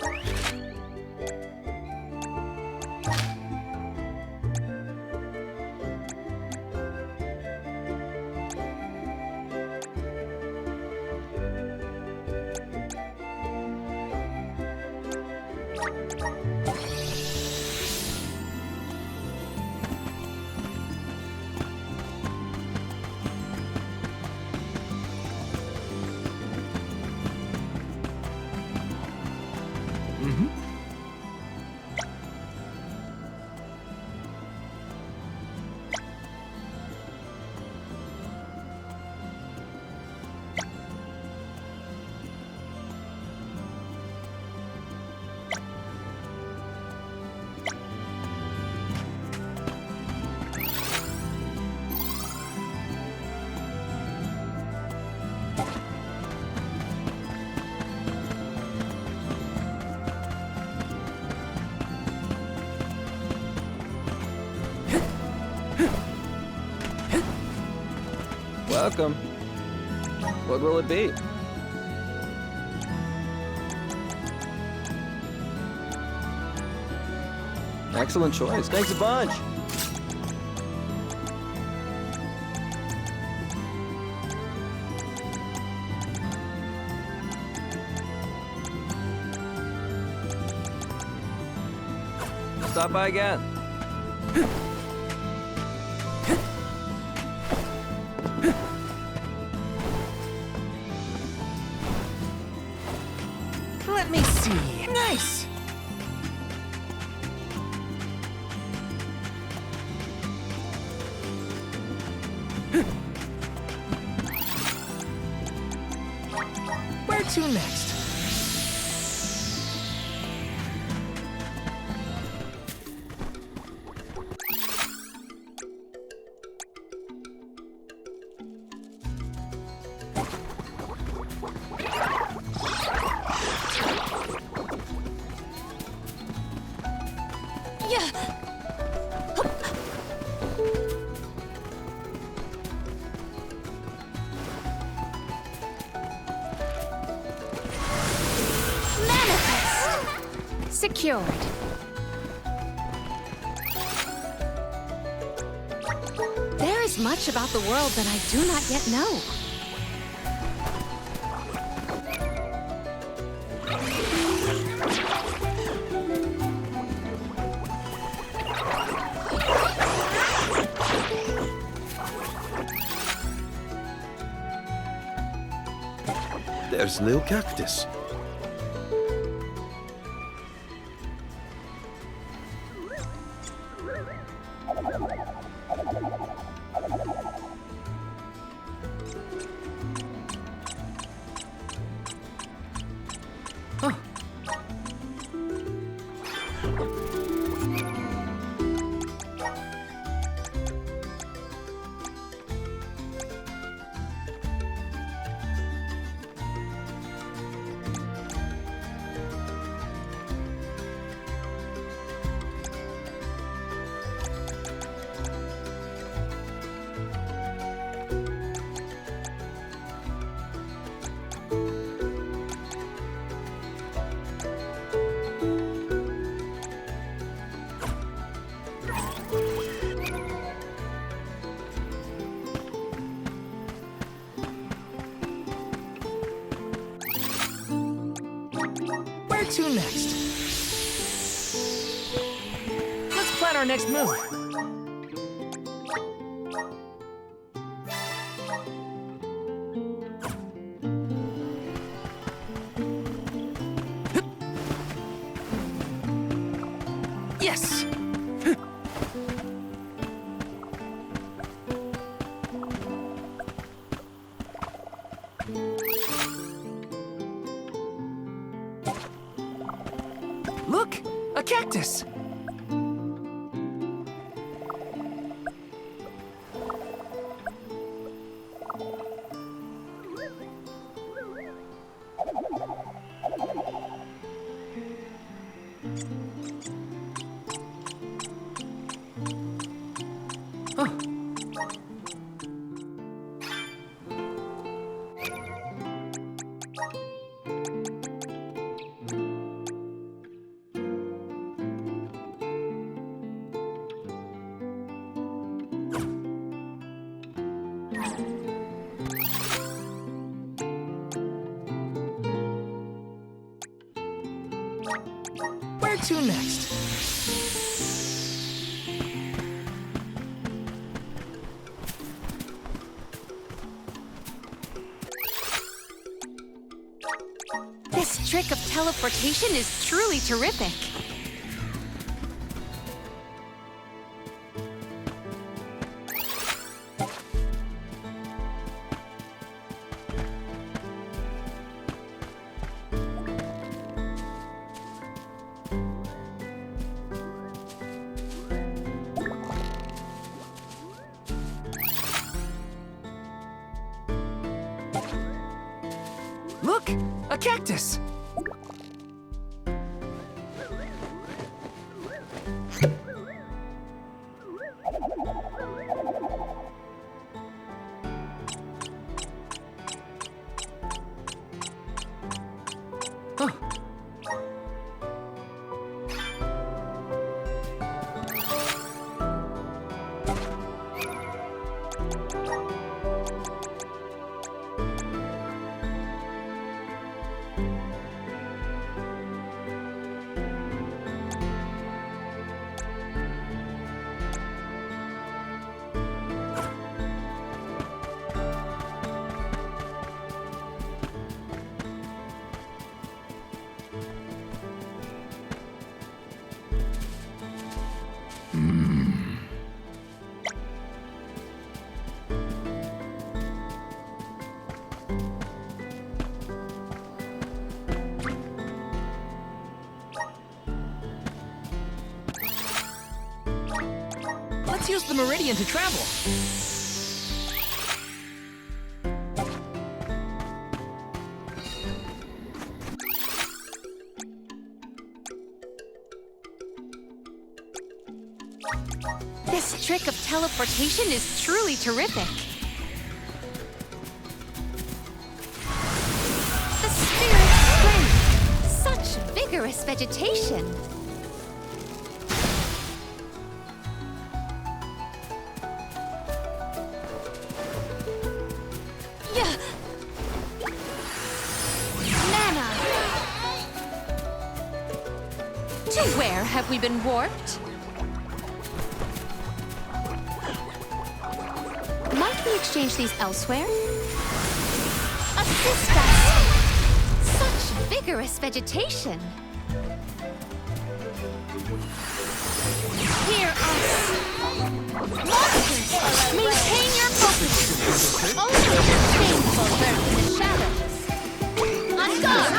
Welcome. What will it be? Excellent choice. Thanks a bunch. stop by again. Let me see. Nice! Where to next? Secured. There is much about the world that I do not yet know. There's little cactus. Where to next? Let's plan our next move. Yes! Look! A cactus! Huh. Where to next? This trick of teleportation is truly terrific. Look! A cactus! Huh. Let's use the meridian to travel. This trick of teleportation is truly terrific. The spirit's strength. Such vigorous vegetation. Yeah. Mana. To where have we been warped? Might we exchange these elsewhere? Assist us! Such vigorous vegetation! Hear us! Monsters! Maintain your focus! Only the shameful lurk in the shadows! I'm gone!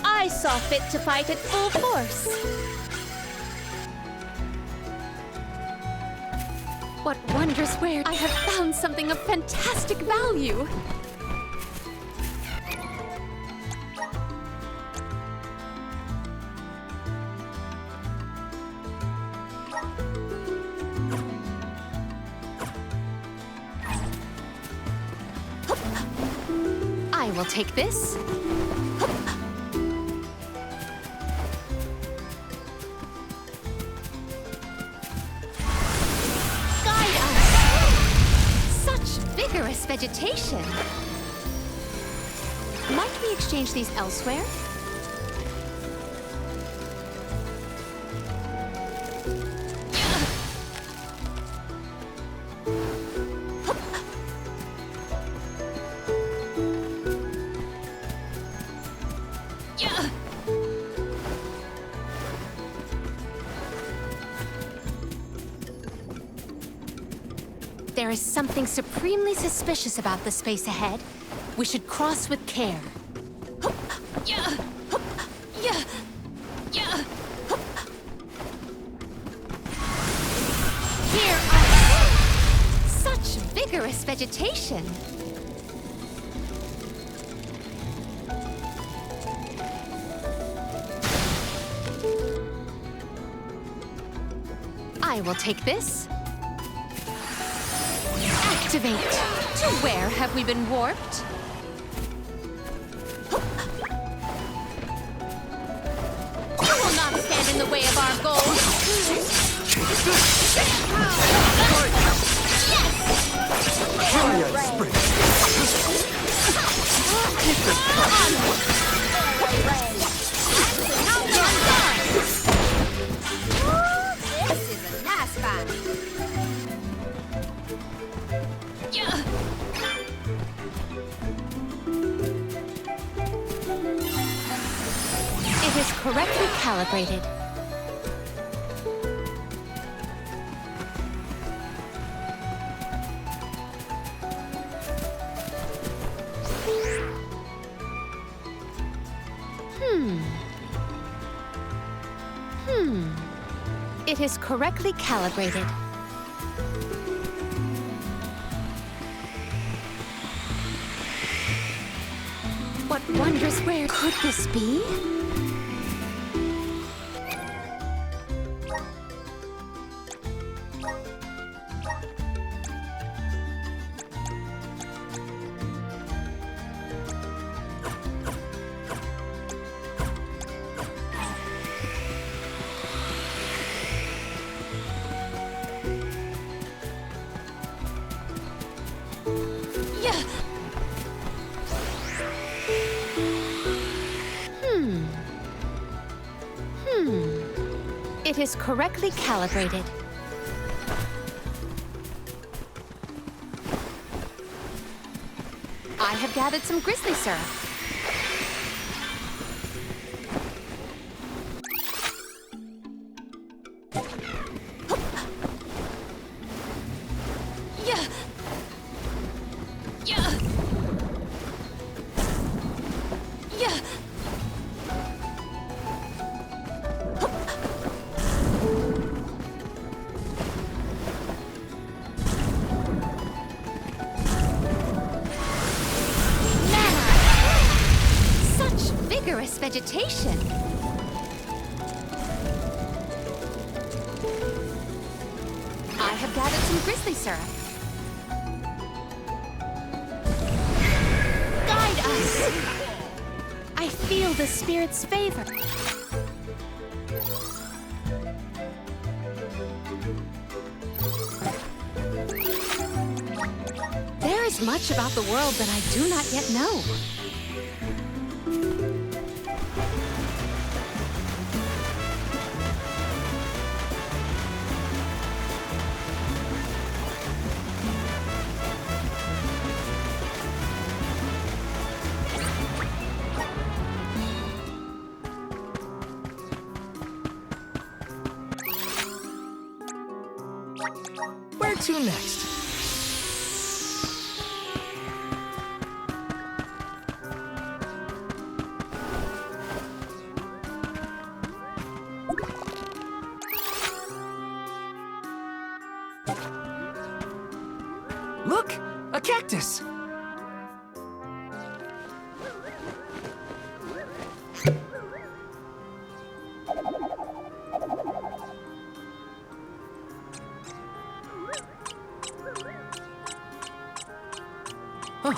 I saw fit to fight at full force! What wondrous wares! I have found something of fantastic value! I will take this. Vigorous vegetation. Might we exchange these elsewhere? There is something supremely suspicious about the space ahead. We should cross with care. Here are such vigorous vegetation. I will take this. Activate! To where have we been warped? You will not stand in the way of our goal! This is a nice fight. It is correctly calibrated. It is correctly calibrated. What wondrous where could this be? It is correctly calibrated. I have gathered some grizzly syrup. vegetation. I have gathered some grizzly syrup. Guide us. I feel the spirit's favor. There is much about the world that I do not yet know. Where to next? Look! A cactus! Huh.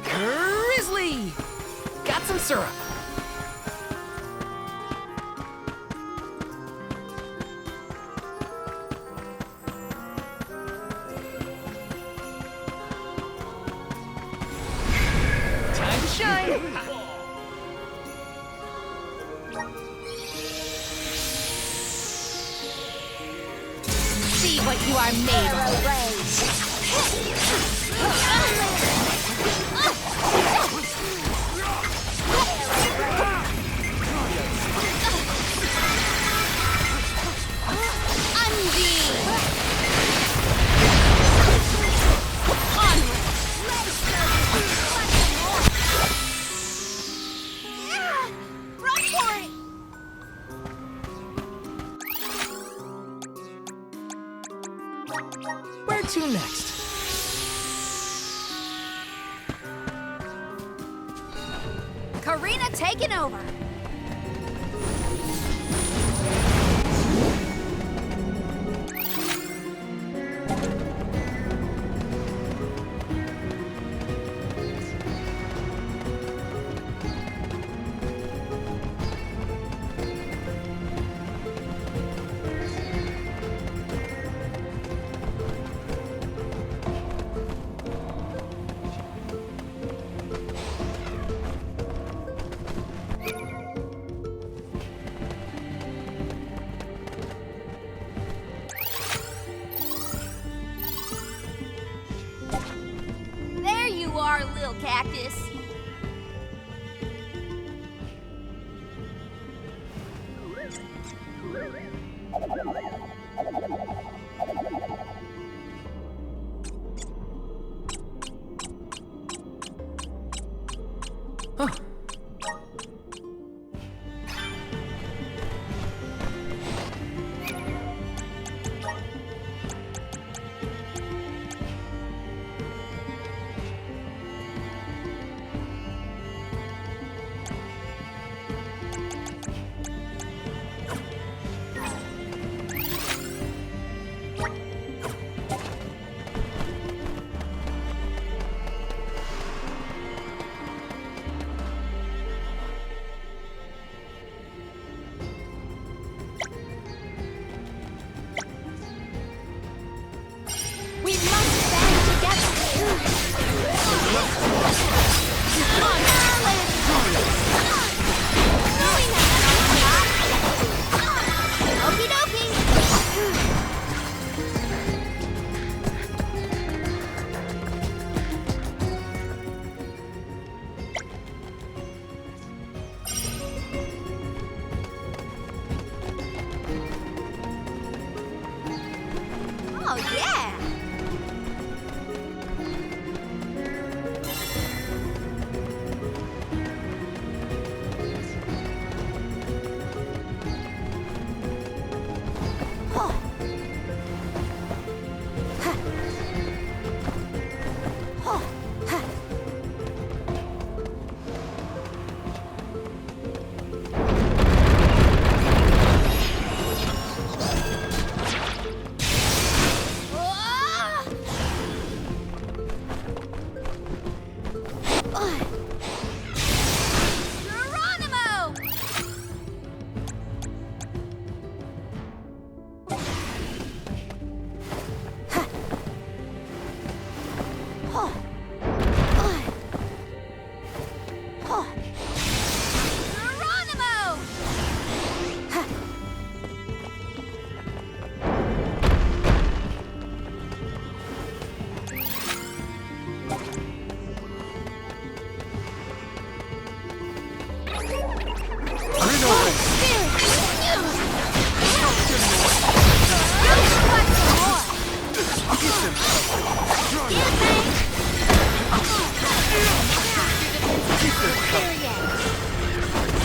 Grizzly! Got some syrup. Time to shine. See what you are made Where to next? Karina taking over. There you are, little cactus. Huh.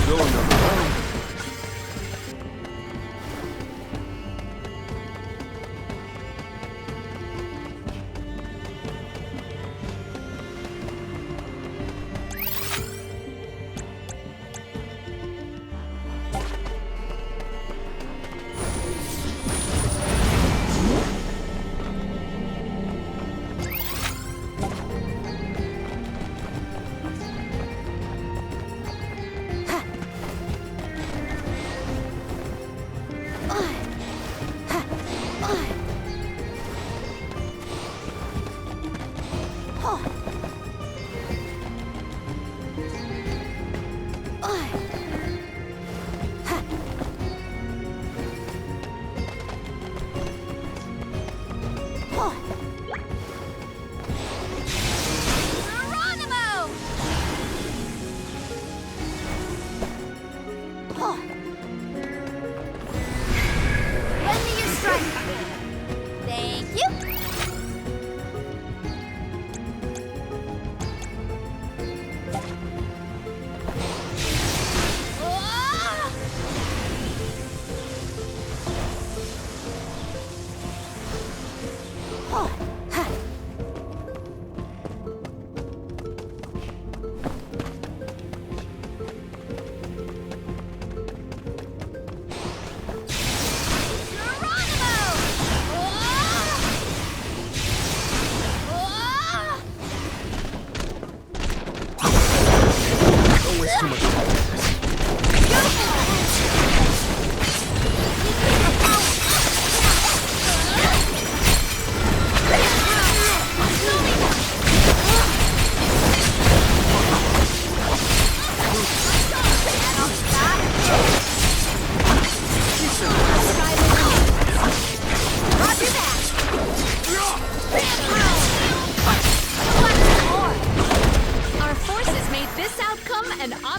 Go another round.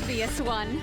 obvious one.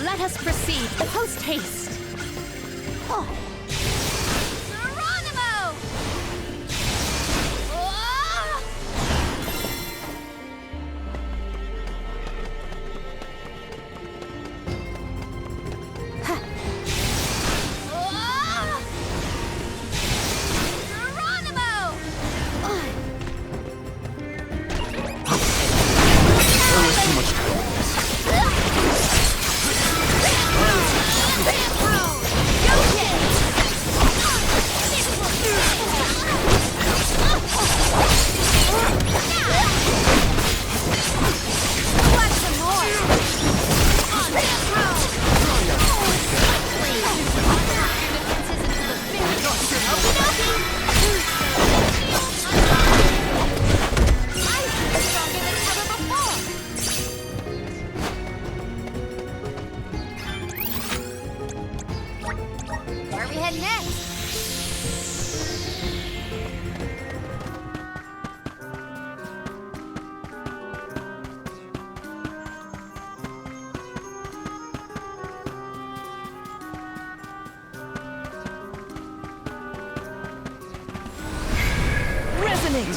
Let us proceed post haste. Where are we heading next? Dominate!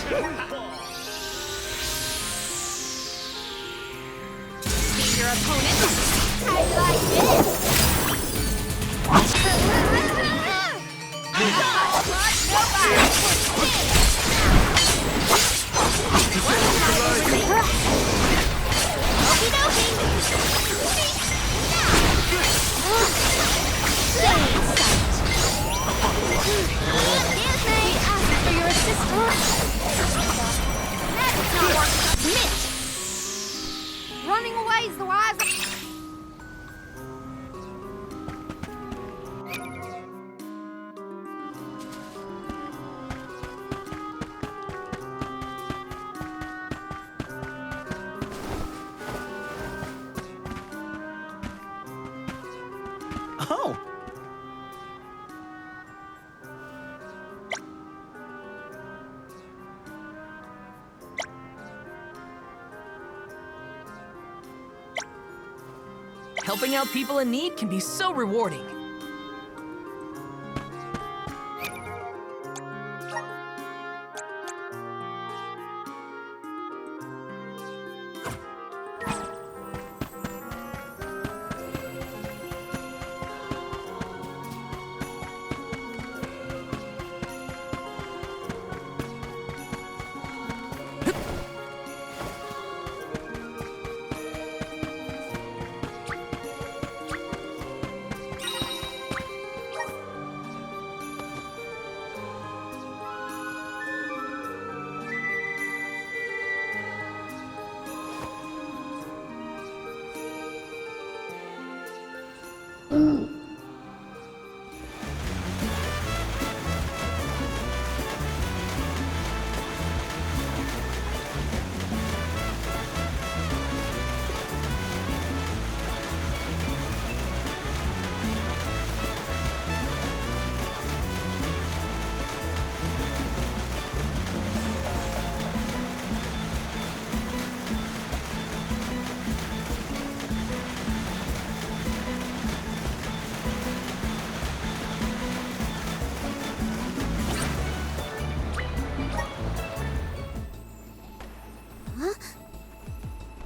See your opponent. I like this. Okie dokie. For your assistance. That's not working. Mitch. Running away is the wise. Oh! Helping out people in need can be so rewarding.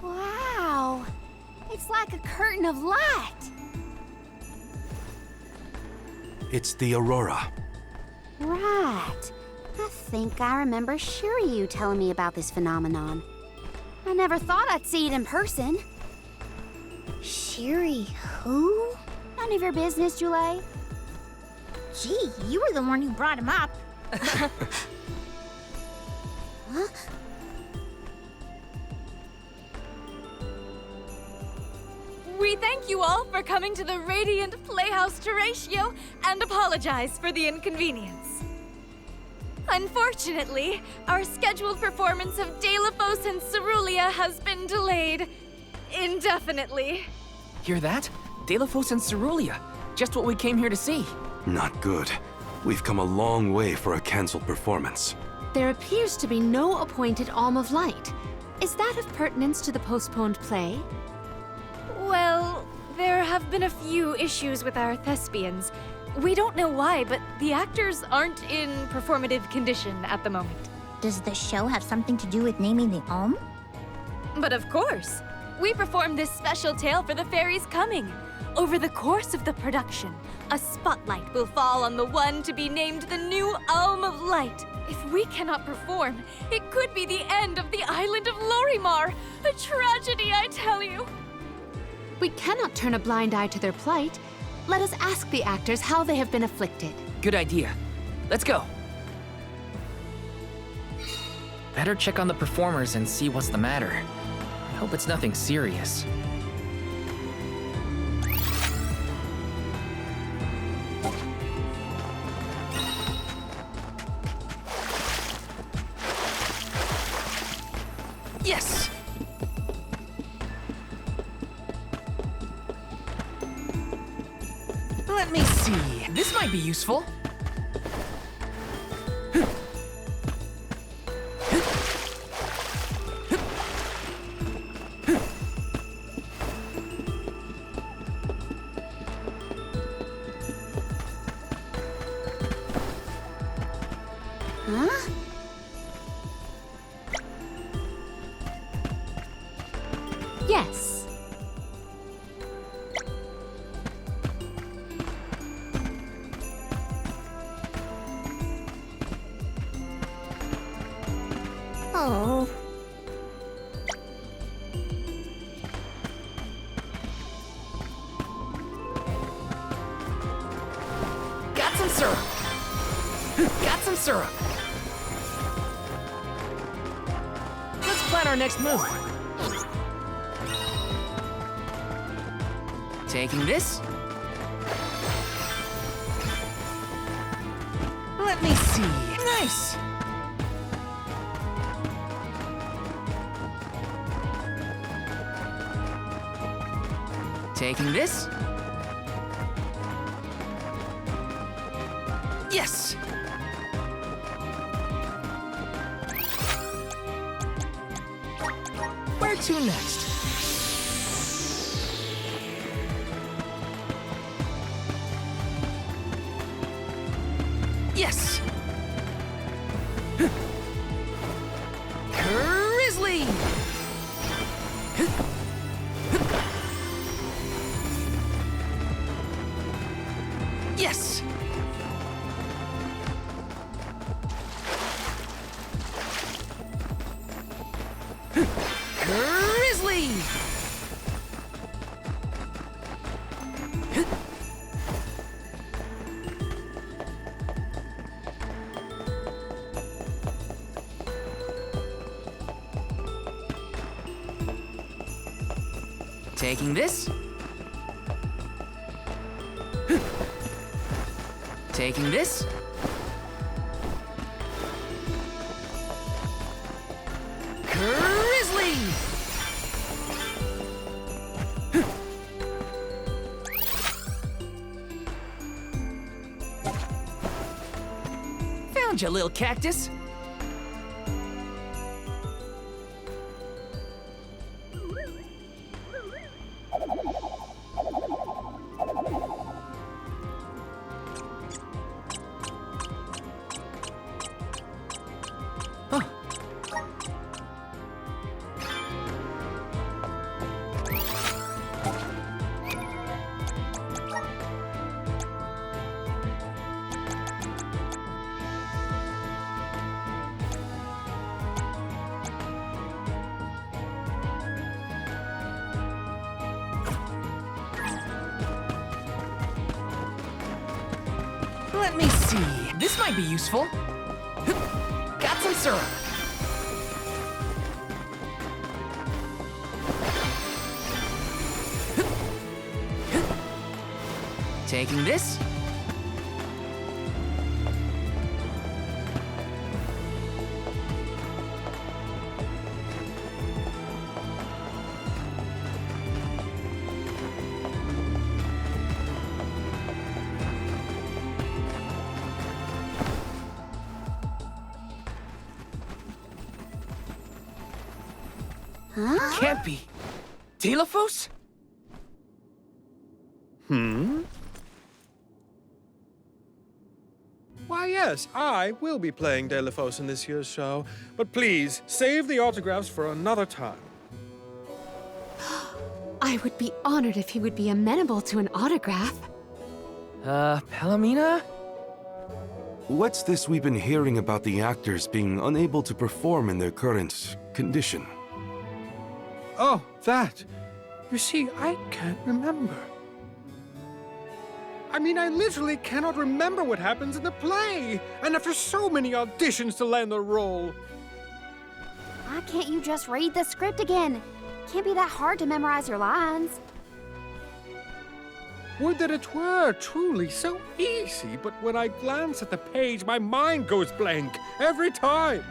Wow. It's like a curtain of light. It's the Aurora. Right. I think I remember Shiryu telling me about this phenomenon. I never thought I'd see it in person. Shiri, who? None of your business, Jule. Gee, you were the one who brought him up. Huh? We thank you all for coming to the Radiant Playhouse Terratio and apologize for the inconvenience. Unfortunately, our scheduled performance of Delphos and Cerulean has been delayed indefinitely. Hear that? Delphos and Cerulean. Just what we came here to see. Not good. We've come a long way for a cancelled performance. There appears to be no appointed Alm of Light. Is that of pertinence to the postponed play? Well, there have been a few issues with our thespians. We don't know why, but the actors aren't in performative condition at the moment. Does the show have something to do with naming the Alm? But of course, we performed this special tale for the fairies coming. Over the course of the production, a spotlight will fall on the one to be named the new Alm of Light. If we cannot perform, it could be the end of the island of Lorimar. A tragedy, I tell you. We cannot turn a blind eye to their plight. Let us ask the actors how they have been afflicted. Good idea. Let's go. Better check on the performers and see what's the matter. I hope it's nothing serious. Yes! Let me see. This might be useful. Huh? Oh. Got some syrup. Got some syrup. Let's plan our next move. Taking this. Let me see. Nice. Taking this. Yes. Where to next? Yes. Grizzly. Yes. Grizzly. Taking this. Taking this. Grizzly! Found you, little cactus. Let me see. This might be useful. Got some syrup. Taking this. Huh? Can't be. Telephos? Why, yes, I will be playing Delphos in this year's show, but please, save the autographs for another time. I would be honored if he would be amenable to an autograph. Palomina? What's this we've been hearing about the actors being unable to perform in their current condition? Oh, that. You see, I can't remember. I mean, I literally cannot remember what happens in the play, and after so many auditions to land the role. Why can't you just read the script again? Can't be that hard to memorize your lines. Would that it were truly so easy, but when I glance at the page, my mind goes blank every time.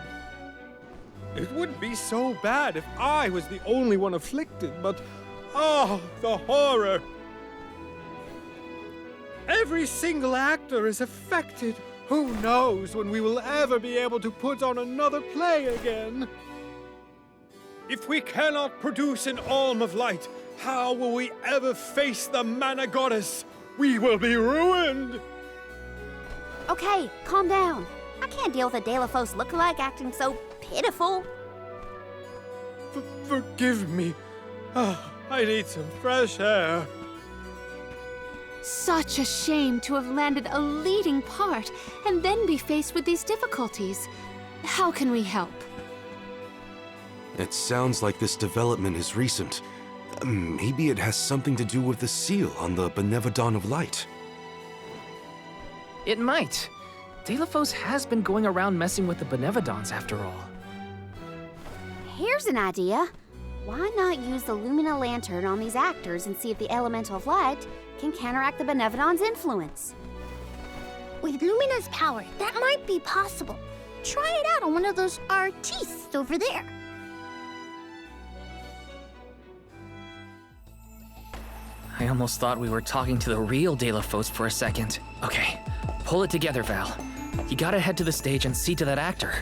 It wouldn't be so bad if I was the only one afflicted, but oh, the horror! Every single actor is affected. Who knows when we will ever be able to put on another play again? If we cannot produce an Alm of Light, how will we ever face the Mana Goddess? We will be ruined! Okay, calm down. I can't deal with a Delphos lookalike acting so pitiful. Forgive me. Oh, I need some fresh air. Such a shame to have landed a leading part and then be faced with these difficulties. How can we help? It sounds like this development is recent. Maybe it has something to do with the seal on the Benevodon of Light. It might. Delafos has been going around messing with the Benevodons after all. Here's an idea. Why not use the Lumina Lantern on these actors and see if the Elemental of Light can counteract the Benevodon's influence? With Lumina's power, that might be possible. Try it out on one of those artistes over there. I almost thought we were talking to the real Delafos for a second. Okay, pull it together, Val. You gotta head to the stage and see to that actor.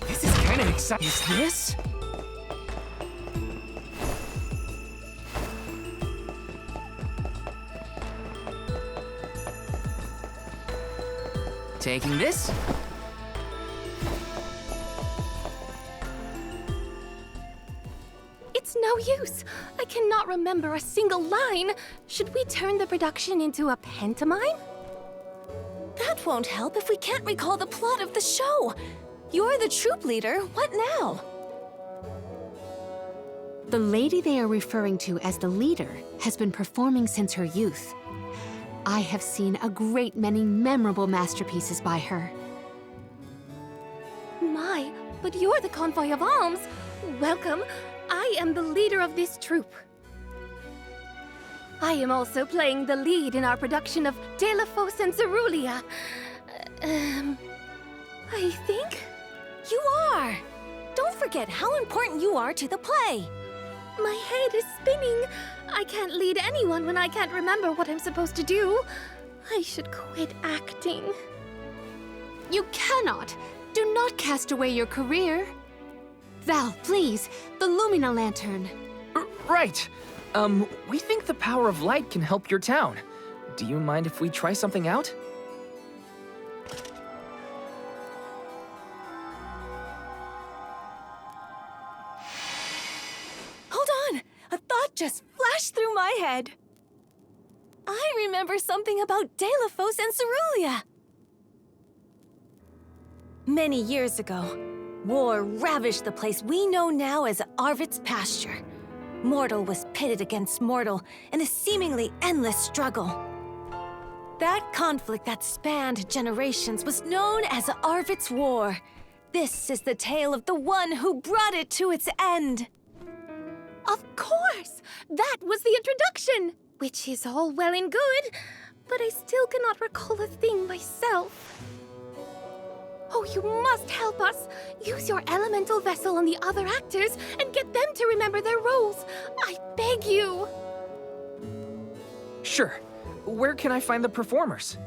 This is kinda exciting. Is this? Taking this? It's no use. I cannot remember a single line. Should we turn the production into a pantomime? That won't help if we can't recall the plot of the show. You're the troupe leader. What now? The lady they are referring to as the leader has been performing since her youth. I have seen a great many memorable masterpieces by her. My, but you're the convoy of alms. Welcome. I am the leader of this troupe. I am also playing the lead in our production of Delafos and Cerulean. I think? You are! Don't forget how important you are to the play. My head is spinning. I can't lead anyone when I can't remember what I'm supposed to do. I should quit acting. You cannot! Do not cast away your career. Val, please, the Lumina Lantern. Right. We think the power of light can help your town. Do you mind if we try something out? Hold on! A thought just flashed through my head. I remember something about Delafos and Cerulean. Many years ago, war ravaged the place we know now as Arvid's pasture. Mortal was pitted against mortal in a seemingly endless struggle. That conflict that spanned generations was known as Arvid's War. This is the tale of the one who brought it to its end. Of course! That was the introduction! Which is all well and good, but I still cannot recall a thing myself. Oh, you must help us! Use your elemental vessel on the other actors and get them to remember their roles! I beg you! Sure. Where can I find the performers?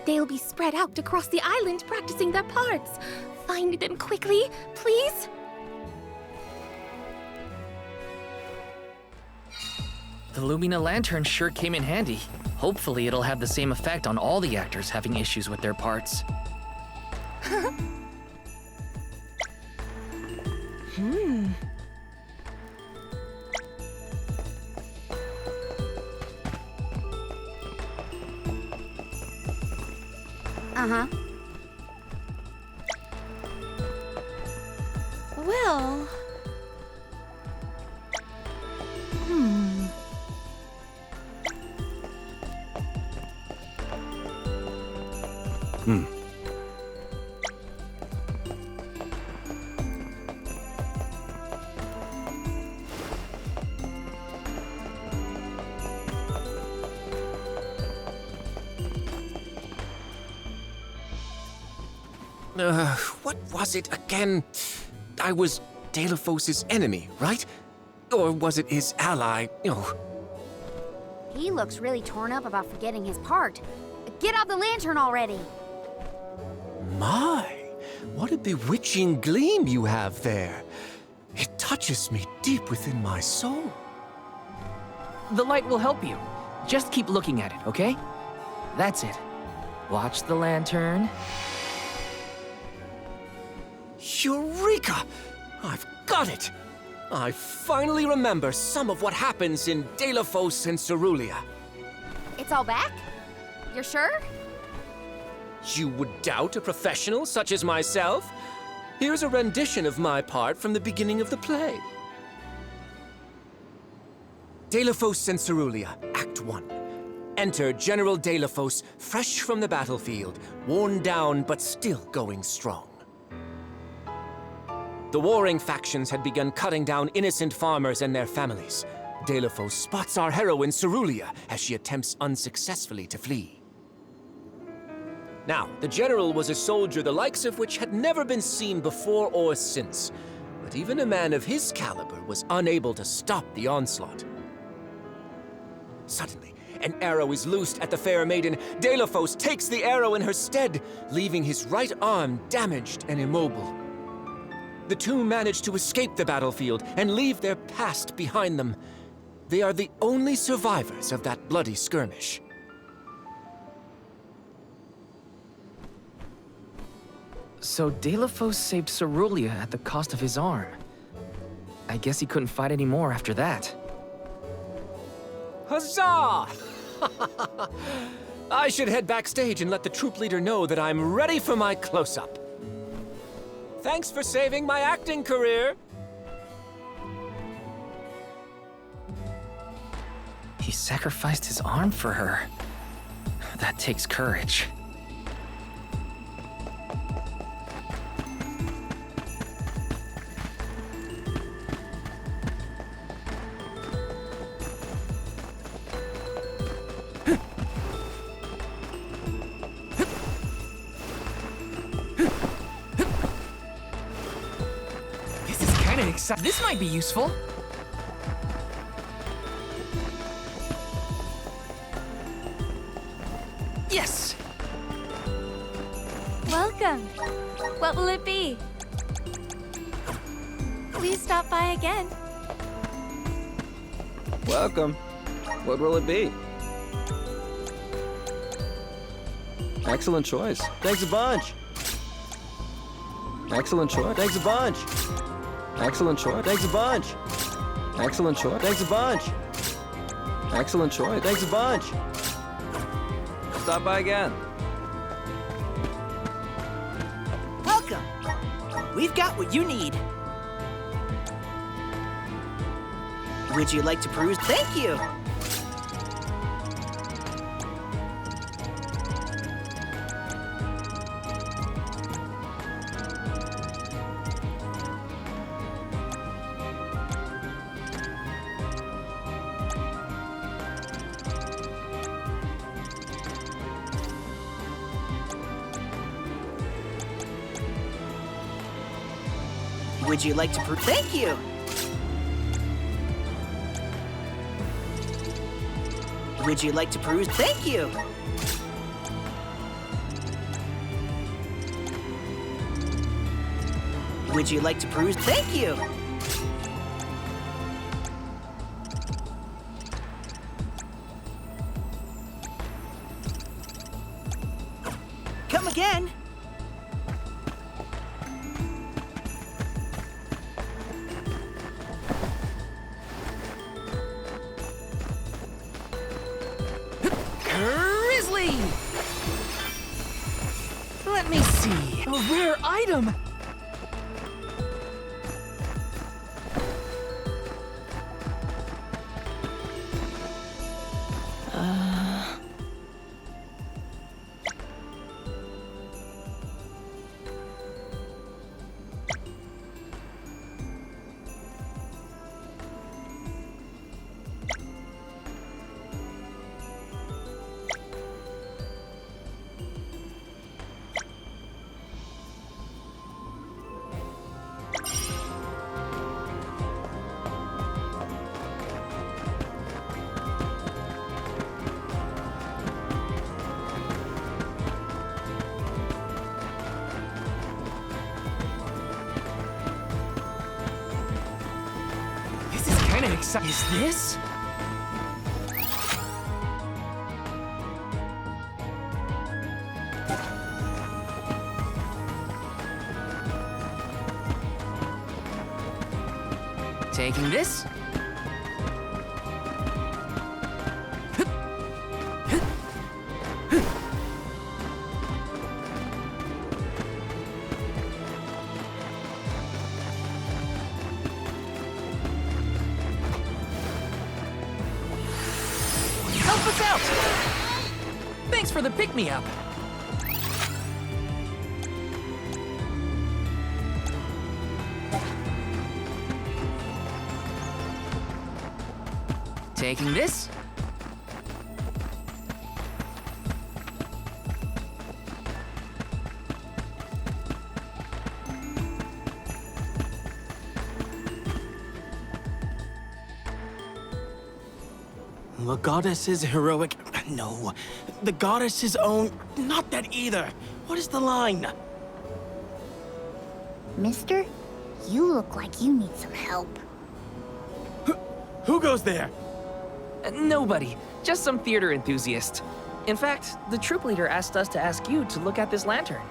They'll be spread out across the island practicing their parts. Find them quickly, please! The Lumina Lantern sure came in handy. Hopefully it'll have the same effect on all the actors having issues with their parts. Uh-huh. Well... What was it again? I was Delafos' enemy, right? Or was it his ally? Oh, He looks really torn up about forgetting his part. Get out the lantern already! my! What a bewitching gleam you have there. It touches me deep within my soul. The light will help you. Just keep looking at it, okay? That's it. Watch the lantern. Eureka! I've got it! I finally remember some of what happens in Delafos and Cerulean. It's all back? You're sure? You would doubt a professional such as myself? Here's a rendition of my part from the beginning of the play. Deilophos and Cerulia, Act 1. Enter General Deilophos, fresh from the battlefield, worn down but still going strong. The warring factions had begun cutting down innocent farmers and their families. Deilophos spots our heroine Cerulia as she attempts unsuccessfully to flee. Now, the general was a soldier the likes of which had never been seen before or since, but even a man of his caliber was unable to stop the onslaught. Suddenly, an arrow is loosed at the fair maiden. Deilophos takes the arrow in her stead, leaving his right arm damaged and immobile. The two manage to escape the battlefield and leave their past behind them. They are the only survivors of that bloody skirmish. So Deilophos saved Cerulia at the cost of his arm. I guess he couldn't fight anymore after that. Huzzah! I should head backstage and let the troop leader know that I'm ready for my close-up. Thanks for saving my acting career. He sacrificed his arm for her. That takes courage. This might be useful. Yes! Welcome. What will it be? Please stop by again. Welcome. What will it be? Excellent choice. Thanks a bunch. Excellent choice. Thanks a bunch. Excellent choice. Thanks a bunch. Excellent choice. Thanks a bunch. Excellent choice. Thanks a bunch. Stop by again. Welcome. We've got what you need. Would you like to peruse? Thank you. Would you like to peruse? Thank you. Would you like to peruse? Thank you. Would you like to peruse? Thank you. Come again. Let me see. A rare item! Is this? Taking this? Thanks for the pick-me-up. Taking this. The goddess's heroic... No. The goddess's own... Not that either. What is the line? Mister, you look like you need some help. Who goes there? Nobody. Just some theater enthusiast. In fact, the troop leader asked us to ask you to look at this lantern.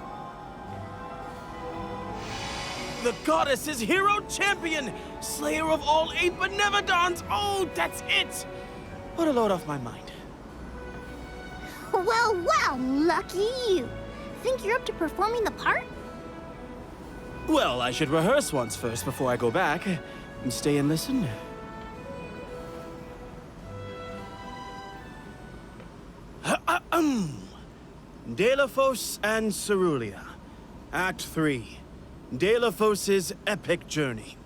The goddess's hero champion! Slayer of all 8 Benevodons! Oh, that's it! What a load off my mind. Well, lucky you. Think you're up to performing the part? Well, I should rehearse once first before I go back. And stay and listen. Delafos and Cerulia. Act 3. Delafos' epic journey.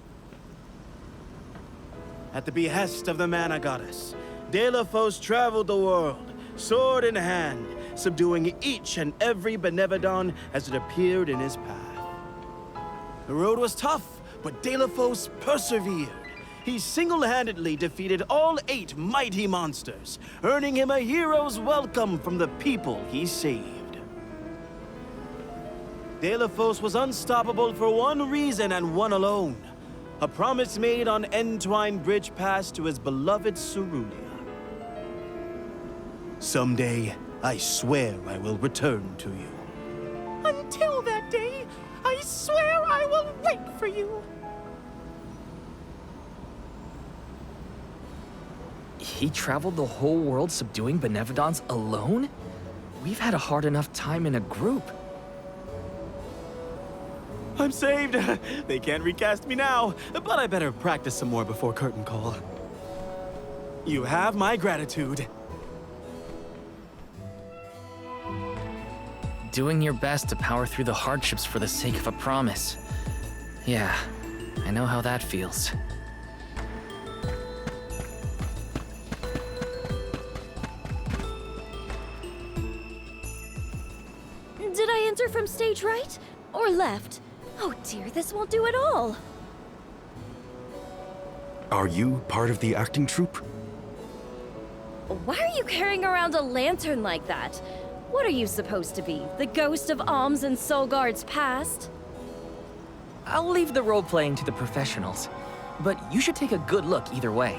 At the behest of the mana goddess, Delafos traveled the world, sword in hand, subduing each and every Benevodon as it appeared in his path. The road was tough, but Delafos persevered. He single-handedly defeated all 8 mighty monsters, earning him a hero's welcome from the people he saved. Delafos was unstoppable for one reason and one alone. A promise made on Entwine Bridge Pass to his beloved Cerulia. Someday, I swear I will return to you. Until that day, I swear I will wait for you. He traveled the whole world subduing Benevodons alone? We've had a hard enough time in a group. I'm saved. They can't recast me now, but I better practice some more before curtain call. You have my gratitude. Doing your best to power through the hardships for the sake of a promise. Yeah, I know how that feels. Did I enter from stage right or left? Oh dear, this won't do at all. Are you part of the acting troupe? Why are you carrying around a lantern like that? What are you supposed to be? The ghost of Alms and Solgard's past? I'll leave the role-playing to the professionals, but you should take a good look either way.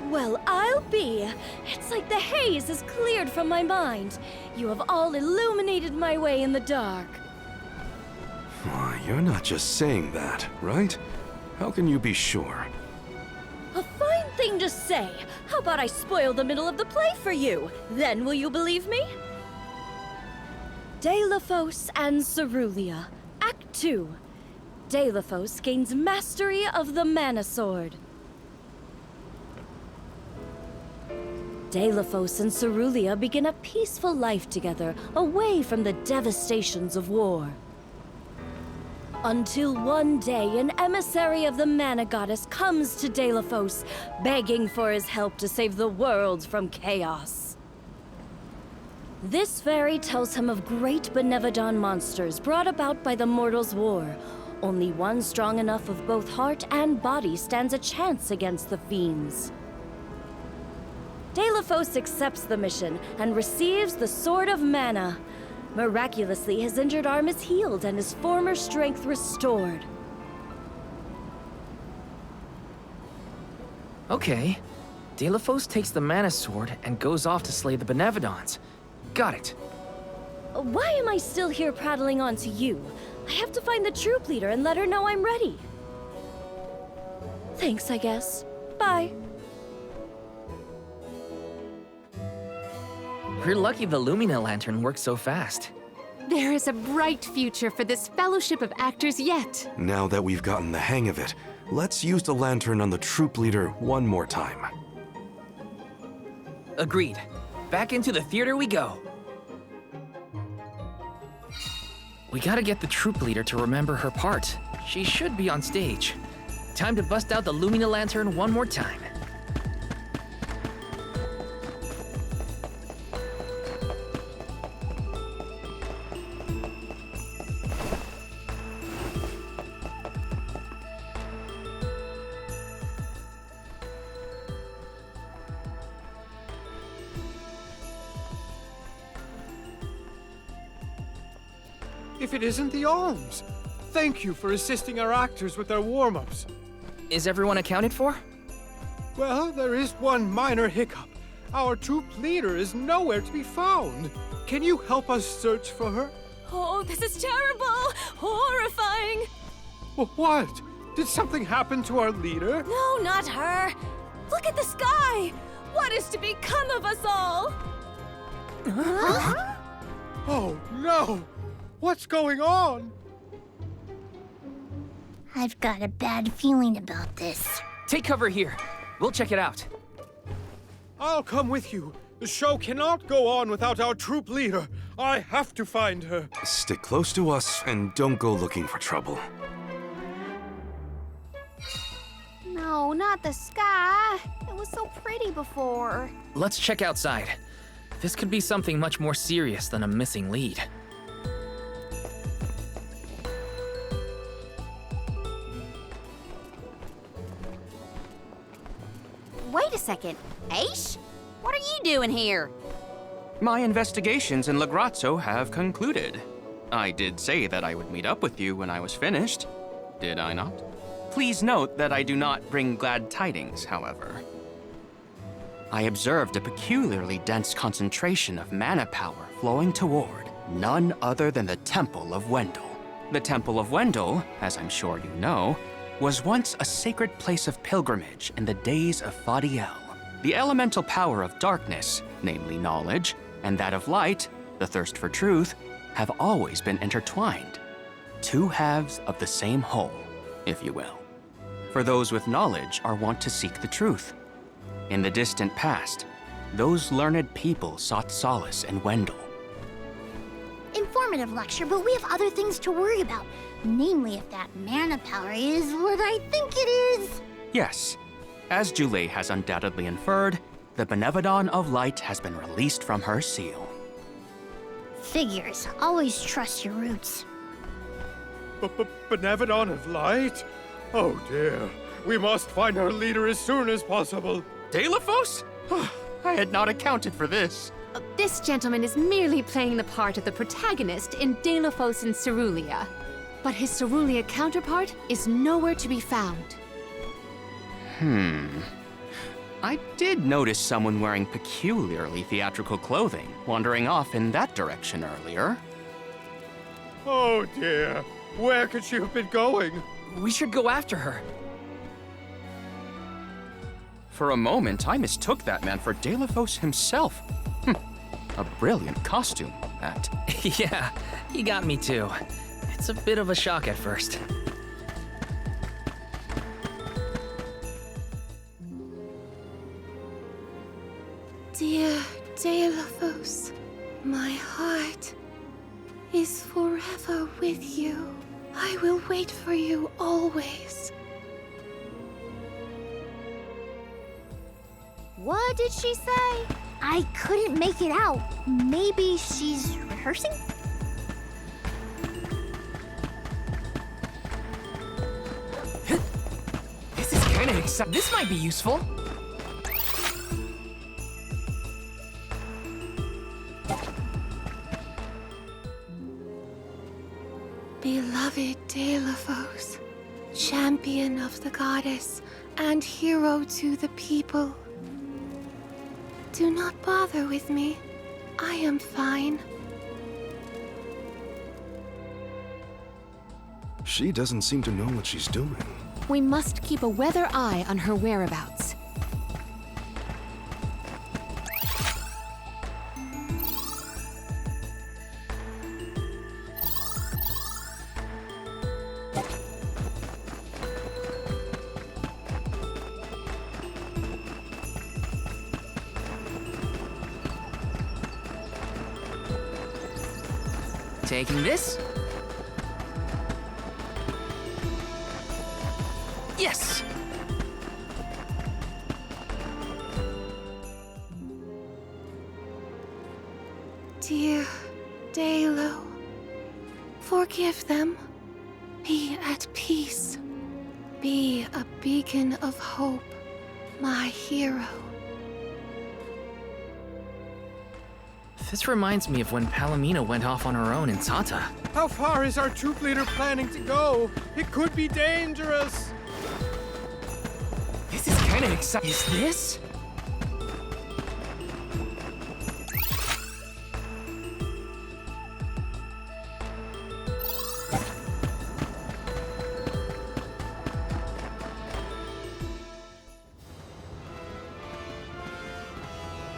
Well, I'll be. It's like the haze is cleared from my mind. You have all illuminated my way in the dark. You're not just saying that, right? How can you be sure? A fine thing to say. How about I spoil the middle of the play for you? Then will you believe me? Delafos and Cerulia. Act 2. Delafos gains mastery of the Mana Sword. Delafos and Cerulia begin a peaceful life together, away from the devastations of war. Until one day, an emissary of the Mana Goddess comes to Delafos, begging for his help to save the world from chaos. This fairy tells him of great Benevodon monsters brought about by the Mortals' War. Only one strong enough of both heart and body stands a chance against the fiends. Delafos accepts the mission and receives the Sword of Mana. Miraculously, his injured arm is healed and his former strength restored. Okay. Delafos takes the Mana Sword and goes off to slay the Benevodons. Got it. Why am I still here prattling on to you? I have to find the troop leader and let her know I'm ready. Thanks, I guess. Bye. We're lucky the Lumina lantern works so fast. There is a bright future for this fellowship of actors yet. Now that we've gotten the hang of it, let's use the lantern on the troop leader one more time. Agreed. Back into the theater we go. We gotta get the troop leader to remember her part. She should be on stage. Time to bust out the Lumina Lantern one more time. If it isn't the Alms! Thank you for assisting our actors with their warm-ups. Is everyone accounted for? Well, there is one minor hiccup. Our troop leader is nowhere to be found. Can you help us search for her? Oh, this is terrible! Horrifying! What? Did something happen to our leader? No, not her! Look at the sky! What is to become of us all? Huh? Oh, no! What's going on? I've got a bad feeling about this. Take cover here. We'll check it out. I'll come with you. The show cannot go on without our troop leader. I have to find her. Stick close to us and don't go looking for trouble. No, not the sky. It was so pretty before. Let's check outside. This could be something much more serious than a missing lead. Wait a second. Aish? What are you doing here? My investigations in Lagrazzo have concluded. I did say that I would meet up with you when I was finished. Did I not? Please note that I do not bring glad tidings, however. I observed a peculiarly dense concentration of mana power flowing toward none other than the Temple of Wendell. The Temple of Wendell, as I'm sure you know, was once a sacred place of pilgrimage in the days of Fadiel. The elemental power of darkness, namely knowledge, and that of light, the thirst for truth, have always been intertwined. Two halves of the same whole, if you will. For those with knowledge are wont to seek the truth. In the distant past, those learned people sought solace in Wendell. Informative lecture, but we have other things to worry about. Namely, if that mana power is what I think it is. Yes, as Julie has undoubtedly inferred, the Benevodon of Light has been released from her seal. Figures. Always trust your roots. Benevodon of Light? Oh dear. We must find our leader as soon as possible. Delafos? I had not accounted for this. This gentleman is merely playing the part of the protagonist in Delafos and Cerulia. But his Cerulia counterpart is nowhere to be found. I did notice someone wearing peculiarly theatrical clothing wandering off in that direction earlier. Oh dear. Where could she have been going? We should go after her. For a moment, I mistook that man for Delafos himself. A brilliant costume, that. Yeah, he got me too. It's a bit of a shock at first. Dear Delafos, my heart is forever with you. I will wait for you always. What did she say? I couldn't make it out. Maybe she's rehearsing? This is kinda exciting. This might be useful. Beloved Delafos, champion of the goddess and hero to the people. Do not bother with me. I am fine. She doesn't seem to know what she's doing. We must keep a weather eye on her whereabouts. Taking this. Yes! Dear Dalo, forgive them. Be at peace. Be a beacon of hope, my hero. This reminds me of when Palomino went off on her own in Tata. How far is our troop leader planning to go? It could be dangerous. This is kind of exciting. Is this?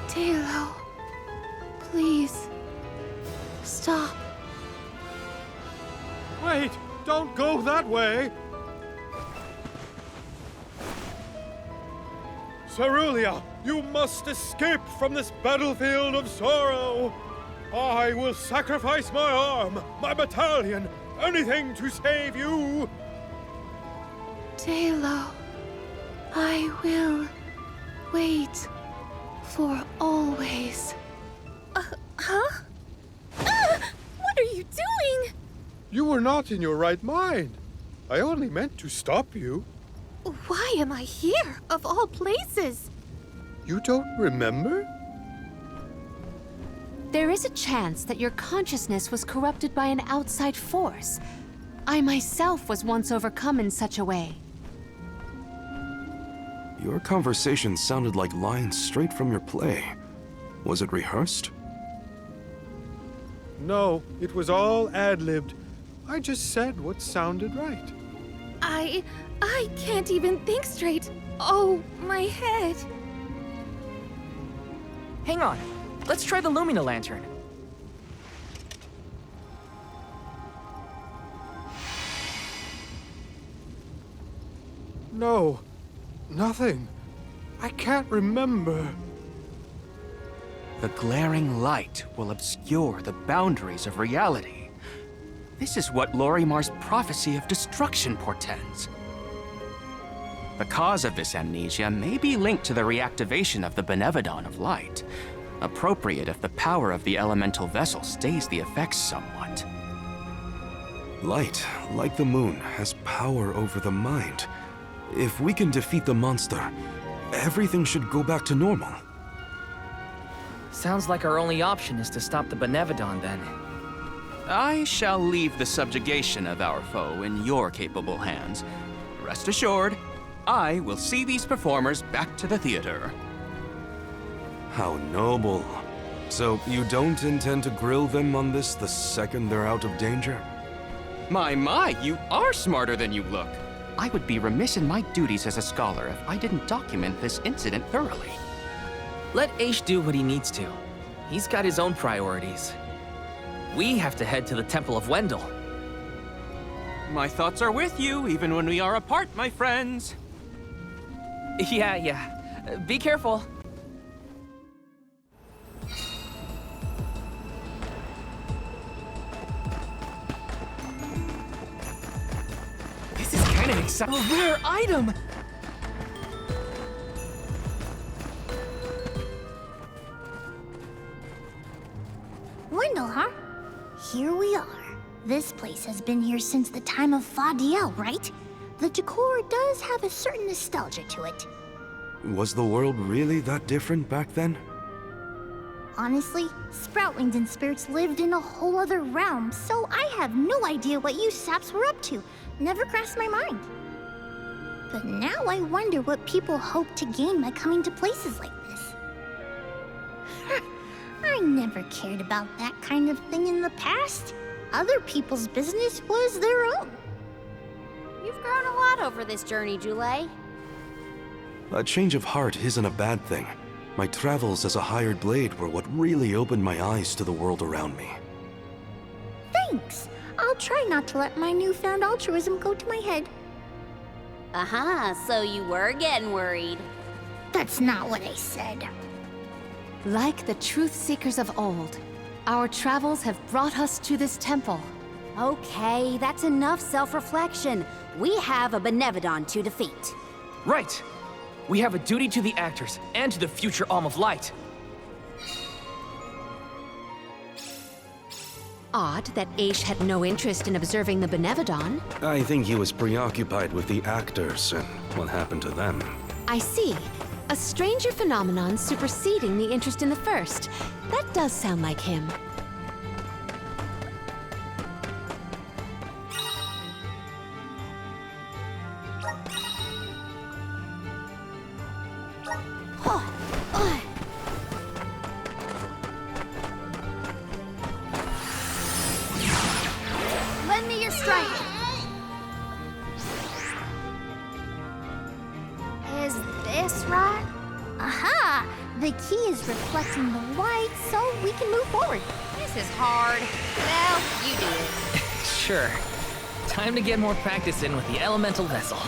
Dalo, please, stop. Wait, don't go that way. Cerulia, you must escape from this battlefield of sorrow. I will sacrifice my arm, my battalion, anything to save you. Dalo, I will wait for always. Huh? What are you doing? You were not in your right mind. I only meant to stop you. Why am I here, of all places? You don't remember? There is a chance that your consciousness was corrupted by an outside force. I myself was once overcome in such a way. Your conversation sounded like lines straight from your play. Was it rehearsed? No, it was all ad-libbed. I just said what sounded right. I can't even think straight. Oh, my head. Hang on. Let's try the Lumina Lantern. No, nothing. I can't remember. The glaring light will obscure the boundaries of reality. This is what Lorimar's prophecy of destruction portends. The cause of this amnesia may be linked to the reactivation of the Benevodon of Light, appropriate if the power of the elemental vessel stays the effects somewhat. Light, like the moon, has power over the mind. If we can defeat the monster, everything should go back to normal. Sounds like our only option is to stop the Benevodon then. I shall leave the subjugation of our foe in your capable hands. Rest assured, I will see these performers back to the theater. How noble. So you don't intend to grill them on this the second they're out of danger? My, you are smarter than you look. I would be remiss in my duties as a scholar if I didn't document this incident thoroughly. Let Aish do what he needs to. He's got his own priorities. We have to head to the Temple of Wendell. My thoughts are with you, even when we are apart, my friends. Yeah. Be careful. This is kind of exciting. A rare item! Wendell, huh? Here we are. This place has been here since the time of Fadiel, right? The decor does have a certain nostalgia to it. Was the world really that different back then? Honestly, Sproutlings and spirits lived in a whole other realm, so I have no idea what you saps were up to. Never crossed my mind. But now I wonder what people hope to gain by coming to places like this. I never cared about that kind of thing in the past. Other people's business was their own. You've grown a lot over this journey, Jule. A change of heart isn't a bad thing. My travels as a hired blade were what really opened my eyes to the world around me. Thanks. I'll try not to let my newfound altruism go to my head. So you were getting worried. That's not what I said. Like the truth seekers of old, Our travels have brought us to this temple. Okay, that's enough self-reflection. We have a Benevodon to defeat. Right! We have a duty to the actors and to the future Alm of Light. Odd that Aish had no interest in observing the Benevodon. I think he was preoccupied with the actors and what happened to them. I see. A stranger phenomenon superseding the interest in the first. That does sound like him. Lend me your strength. Is this right? Aha! The key is reflecting the light, so we can move forward. This is hard. Well, you do it. Sure. Time to get more practice in with the elemental vessel.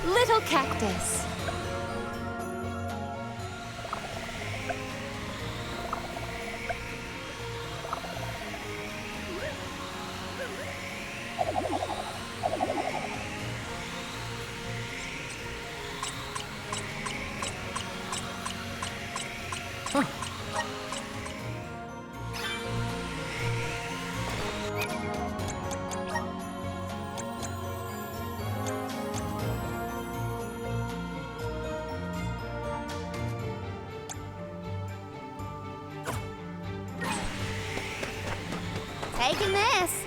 Little cactus. Taking this.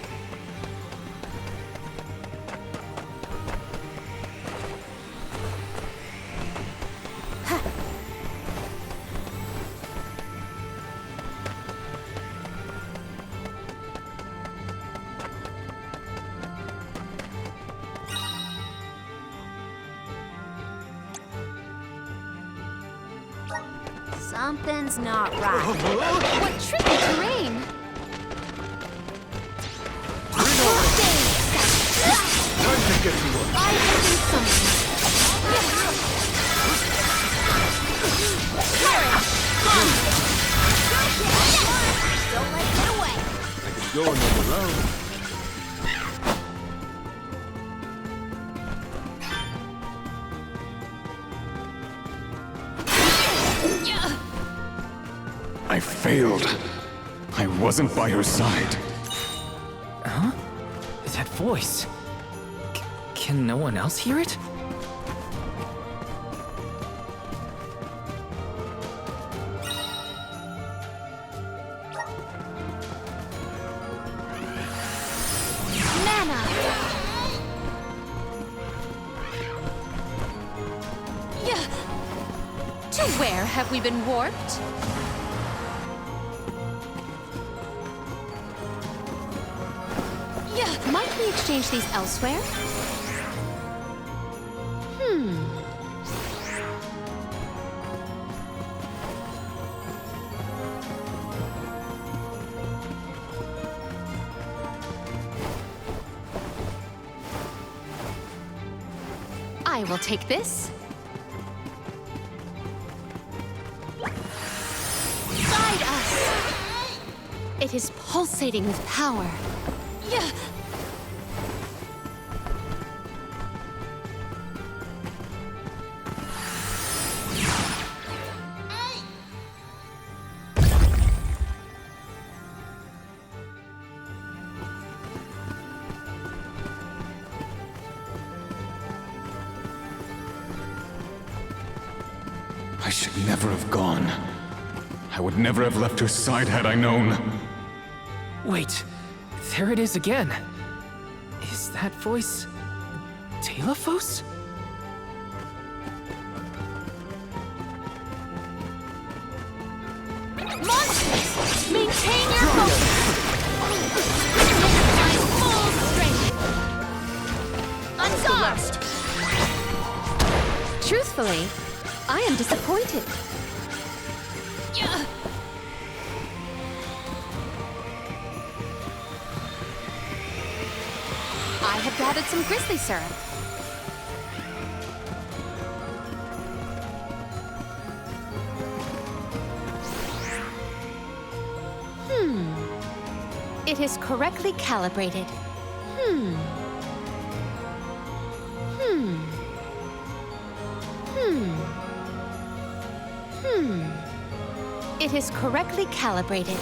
Something's not right. What tricky terrain! Time to get to work. I have been summoned. Don't let it get away. I could go another round. I failed. I wasn't by her side. Huh? That voice. Can no one else hear it? Mana! Yeah. To where have we been warped? Yeah. Might we exchange these elsewhere? I will take this. Guide us! It is pulsating with power. Yeah. I should never have gone. I would never have left her side had I known. Wait, there it is again. Is that voice Telephos? Monsters! Maintain your focus! Full strength! On guard! Truthfully, I am disappointed. I have gathered some grizzly syrup. It is correctly calibrated. It is correctly calibrated.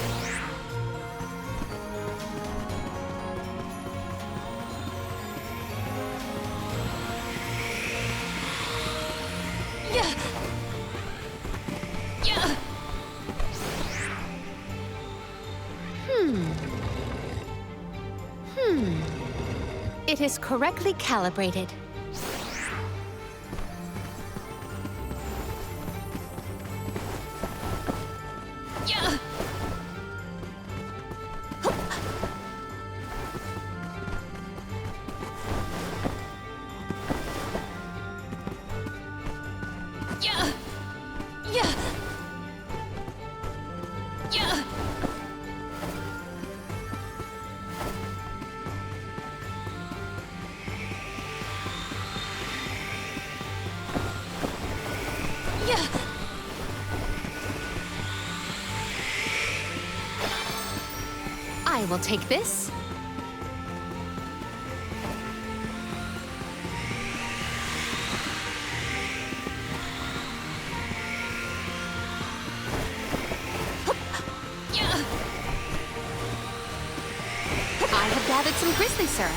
It is correctly calibrated. I will take this. I have gathered some grizzly syrup.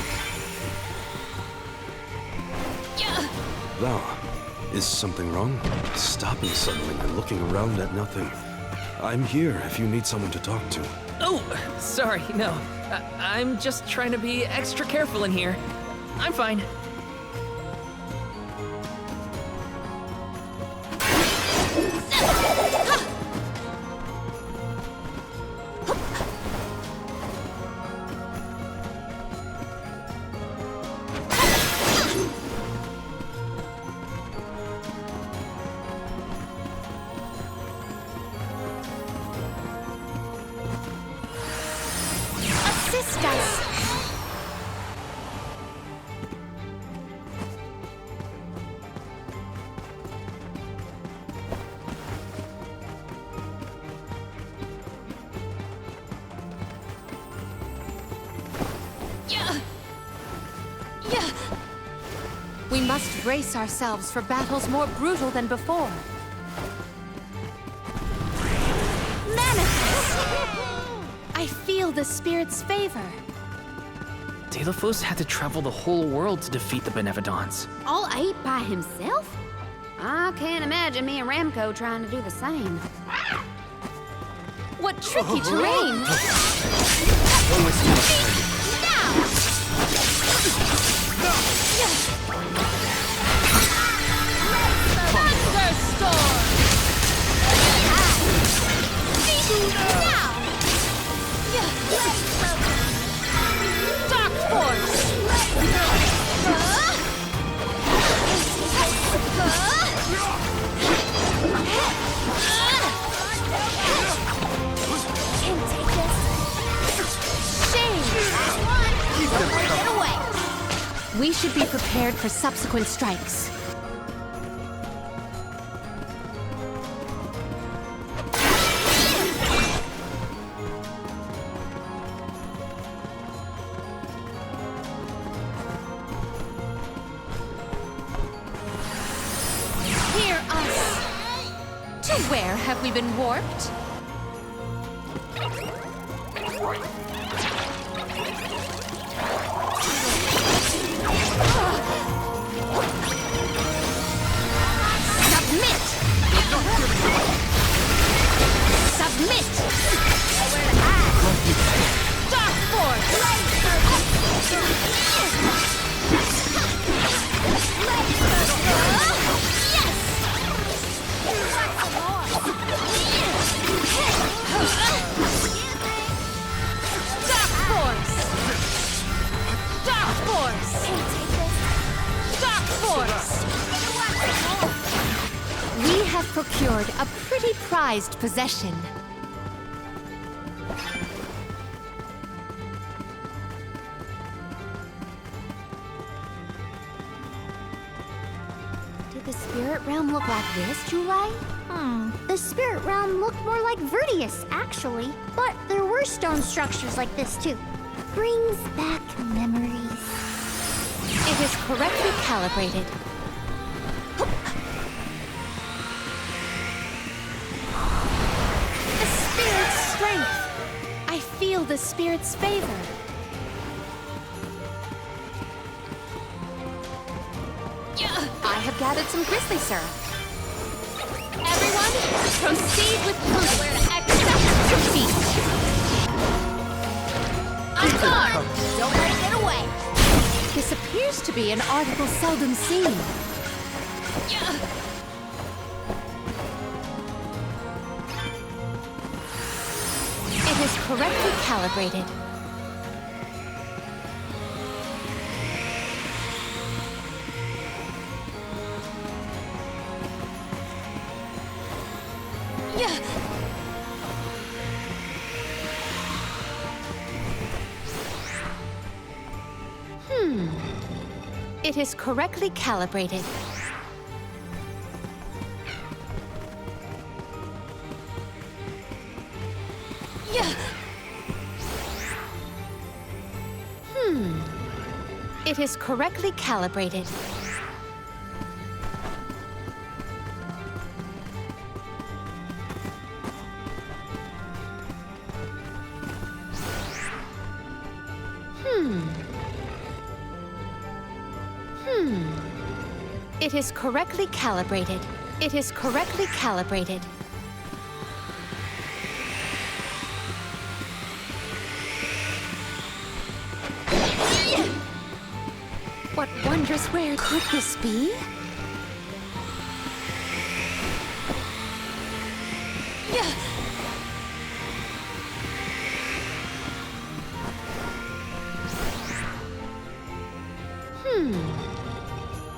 Thou, is something wrong? Stopping suddenly and looking around at nothing. I'm here if you need someone to talk to. Oh, sorry, no. I'm just trying to be extra careful in here. I'm fine. Assist us! We must brace ourselves for battles more brutal than before. I feel the spirit's favor. Delafos had to travel the whole world to defeat the Benevodons. All 8 by himself? I can't imagine me and Ramco trying to do the same. What tricky terrain! Dark Force! We should be prepared for subsequent strikes. Hear us! To where have we been warped? Submit! Submit! Dark Force! Dark Force! Dark Force! Dark Force! We have procured a pretty prized possession. Did the spirit realm look like this, Julai? The spirit realm looked more like Vertius, actually. But there were stone structures like this, too. Brings back memories. It is correctly calibrated. The spirit's strength. I feel the spirit's favor. I have gathered some grizzly syrup. Everyone, proceed with caution. Accept defeat. On guard! Don't let it get away. This appears to be an article seldom seen. It is correctly calibrated. It is correctly calibrated. It is correctly calibrated. It is correctly calibrated. It is correctly calibrated. What wondrous rare could this be?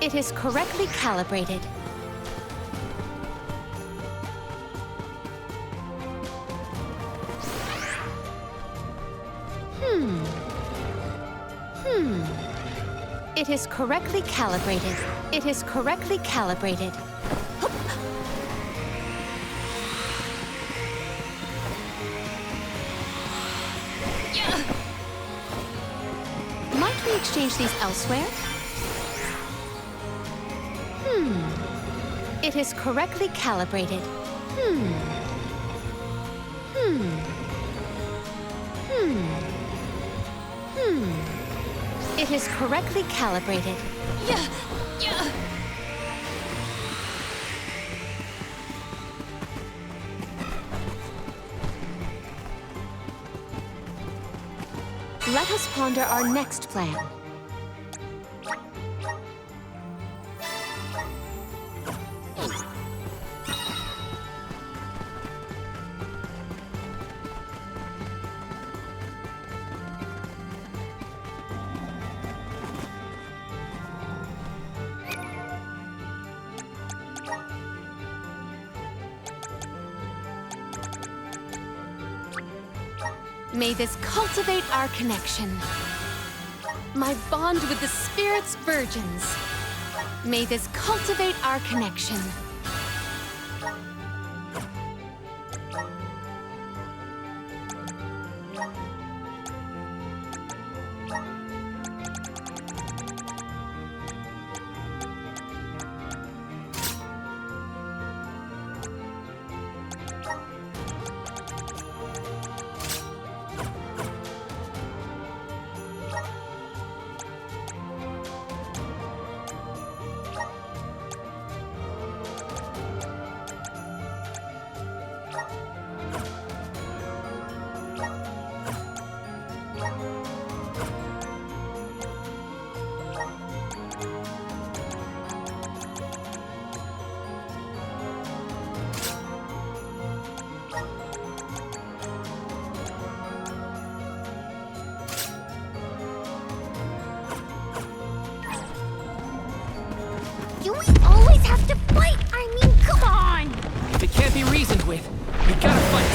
It is correctly calibrated. It is correctly calibrated. It is correctly calibrated. Might we exchange these elsewhere? It is correctly calibrated. It is correctly calibrated. Let us ponder our next plan. May this cultivate our connection. My bond with the spirit's virgins. May this cultivate our connection. Do we always have to fight? I mean, come on! If it can't be reasoned with, we gotta fight.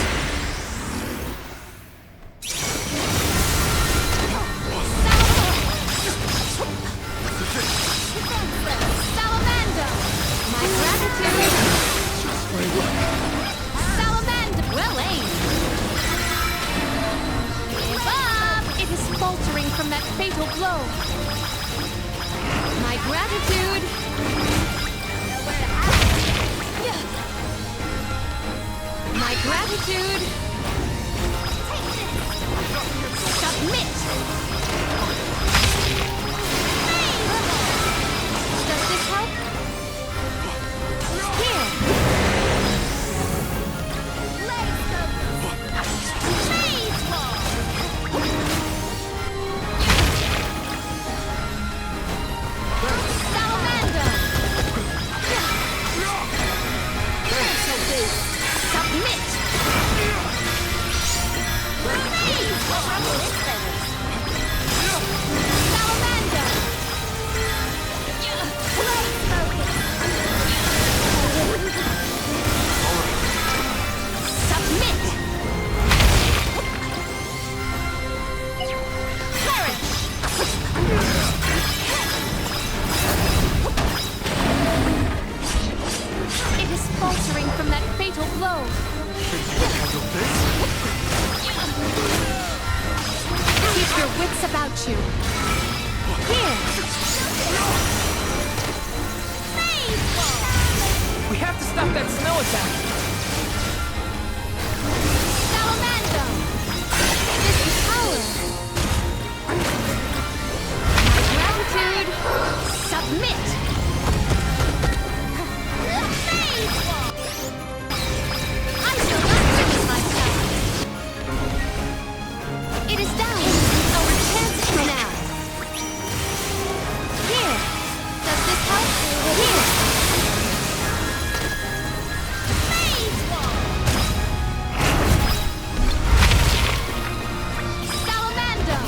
Salamander! My gratitude! Just very well. blow. My gratitude. My gratitude. Submit. Does this help? Here. Salamander. Submit. Salamander. Submit. Perish. It is faltering from that fatal blow. Keep your wits about you. Here. We have to stop that snow attack. Salamander. This is power. My gratitude. Submit. I shall not finish myself. It is down. Our chance is now. Here. Does this help? Here. Salamander.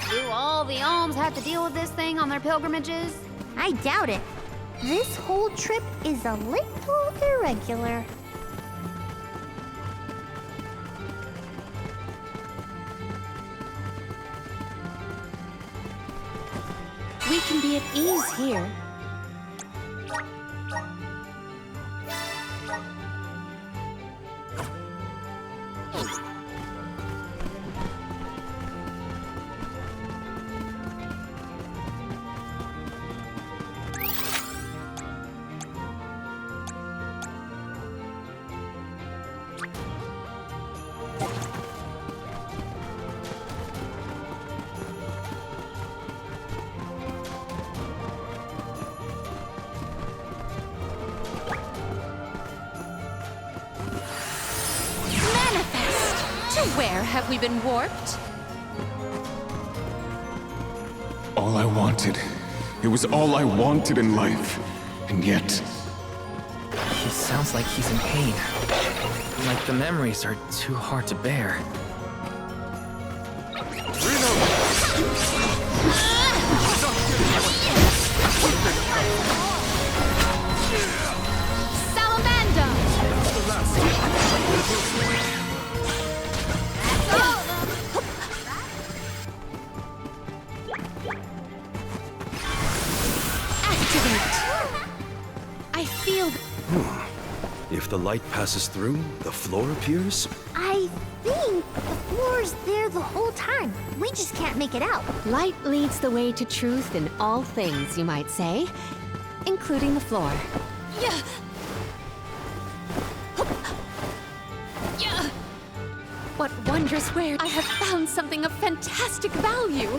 Do all the Alms have to deal with this thing on their pilgrimages? I doubt it. This whole trip is a little irregular. We can be at ease here. Where have we been warped? All I wanted. It was all I wanted in life. And yet... He sounds like he's in pain. Like the memories are too hard to bear. Salamander! I feel... If the light passes through, the floor appears? I think the floor's there the whole time. We just can't make it out. Light leads the way to truth in all things, you might say. Including the floor. Yeah. What wondrous wares! I have found something of fantastic value!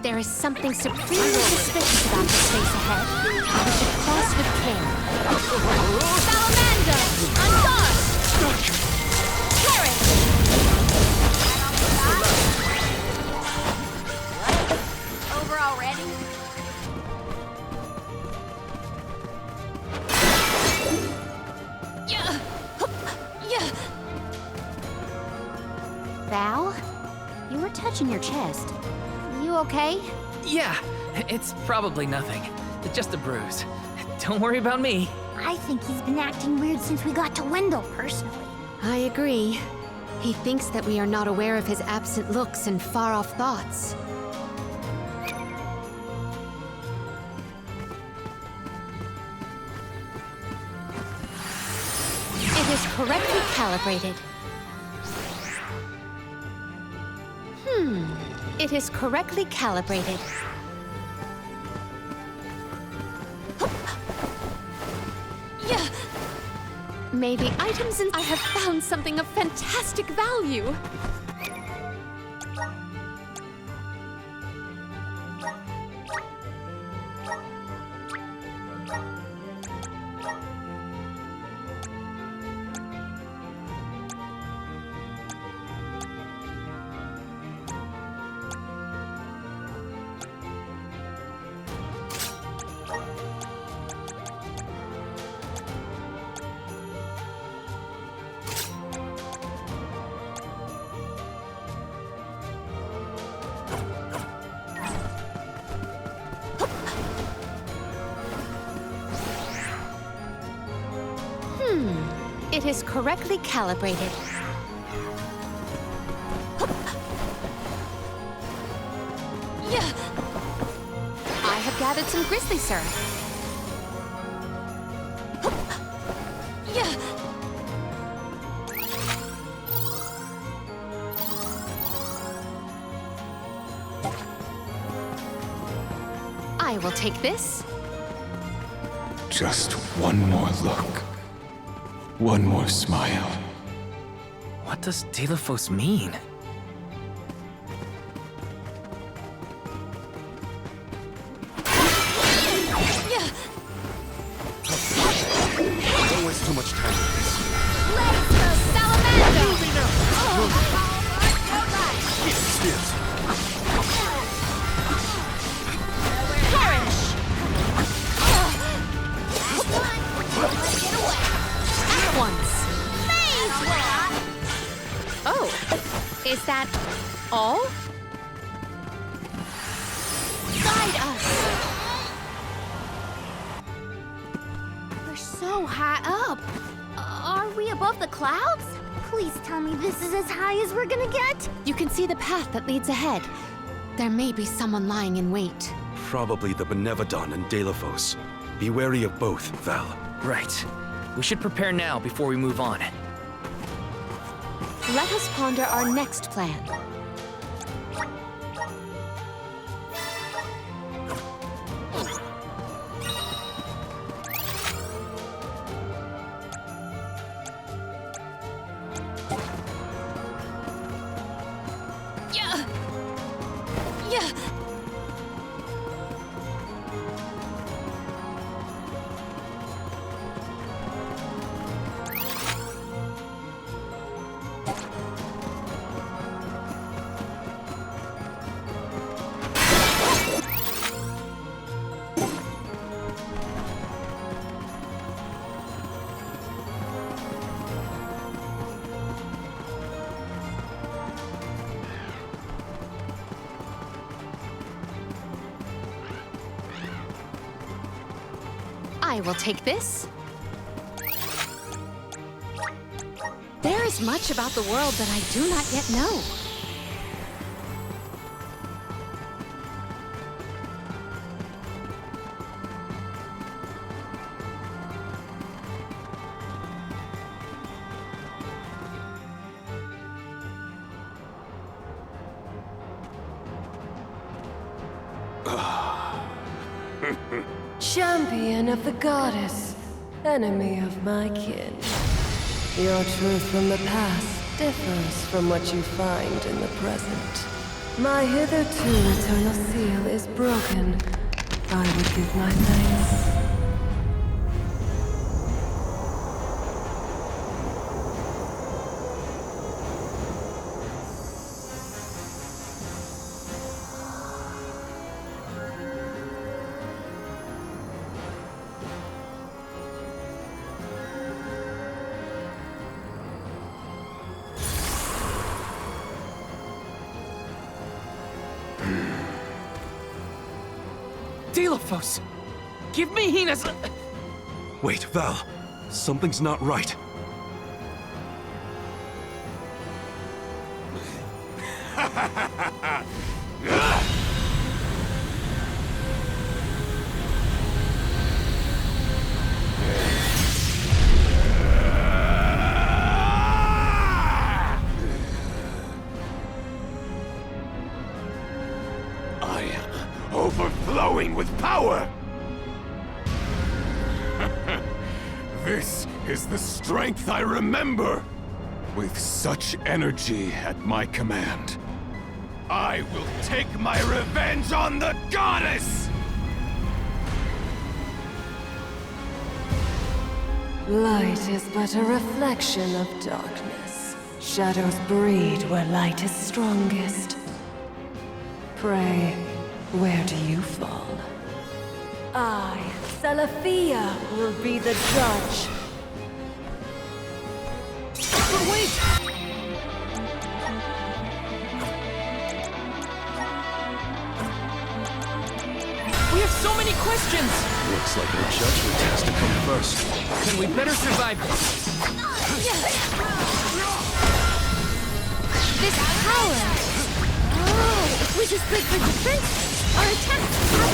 There is something supremely suspicious about the space ahead. We should cross with care. Salamander! On guard! Perish! Over already? Val? You were touching your chest. You okay? Yeah, it's probably nothing. Just a bruise. Don't worry about me. I think he's been acting weird since we got to Wendell, personally. I agree. He thinks that we are not aware of his absent looks and far-off thoughts. It is correctly calibrated. It is correctly calibrated. Maybe items in... I have found something of fantastic value. It is correctly calibrated. I have gathered some grizzly syrup. I will take this. Just one more look. One more smile. What does Delafos mean? Don't waste too much time with this. Let's go, Salamander! Perish! At once. Oh, is that all? Guide us. We're so high up. Are we above the clouds? Please tell me this is as high as we're gonna get. You can see the path that leads ahead. There may be someone lying in wait. Probably the Benevodon and Delafos. Be wary of both, Val. Right. We should prepare now before we move on. Let us ponder our next plan. I will take this. There is much about the world that I do not yet know. Champion of the goddess, enemy of my kin. Your truth from the past differs from what you find in the present. My hitherto eternal seal is broken. I would give my thanks. Delafos! Give me Hinna's... Wait, Val. Something's not right. I am overflowing with power! This is the strength I remember! With such energy at my command, I will take my revenge on the goddess! Light is but a reflection of darkness. Shadows breed where light is strongest. Pray, where do you fall? I, Salafia, will be the judge. But wait! We have so many questions! Looks like our judgment has to come first. Then we better survive this. This power! Oh, if we just break for defense, our attacks have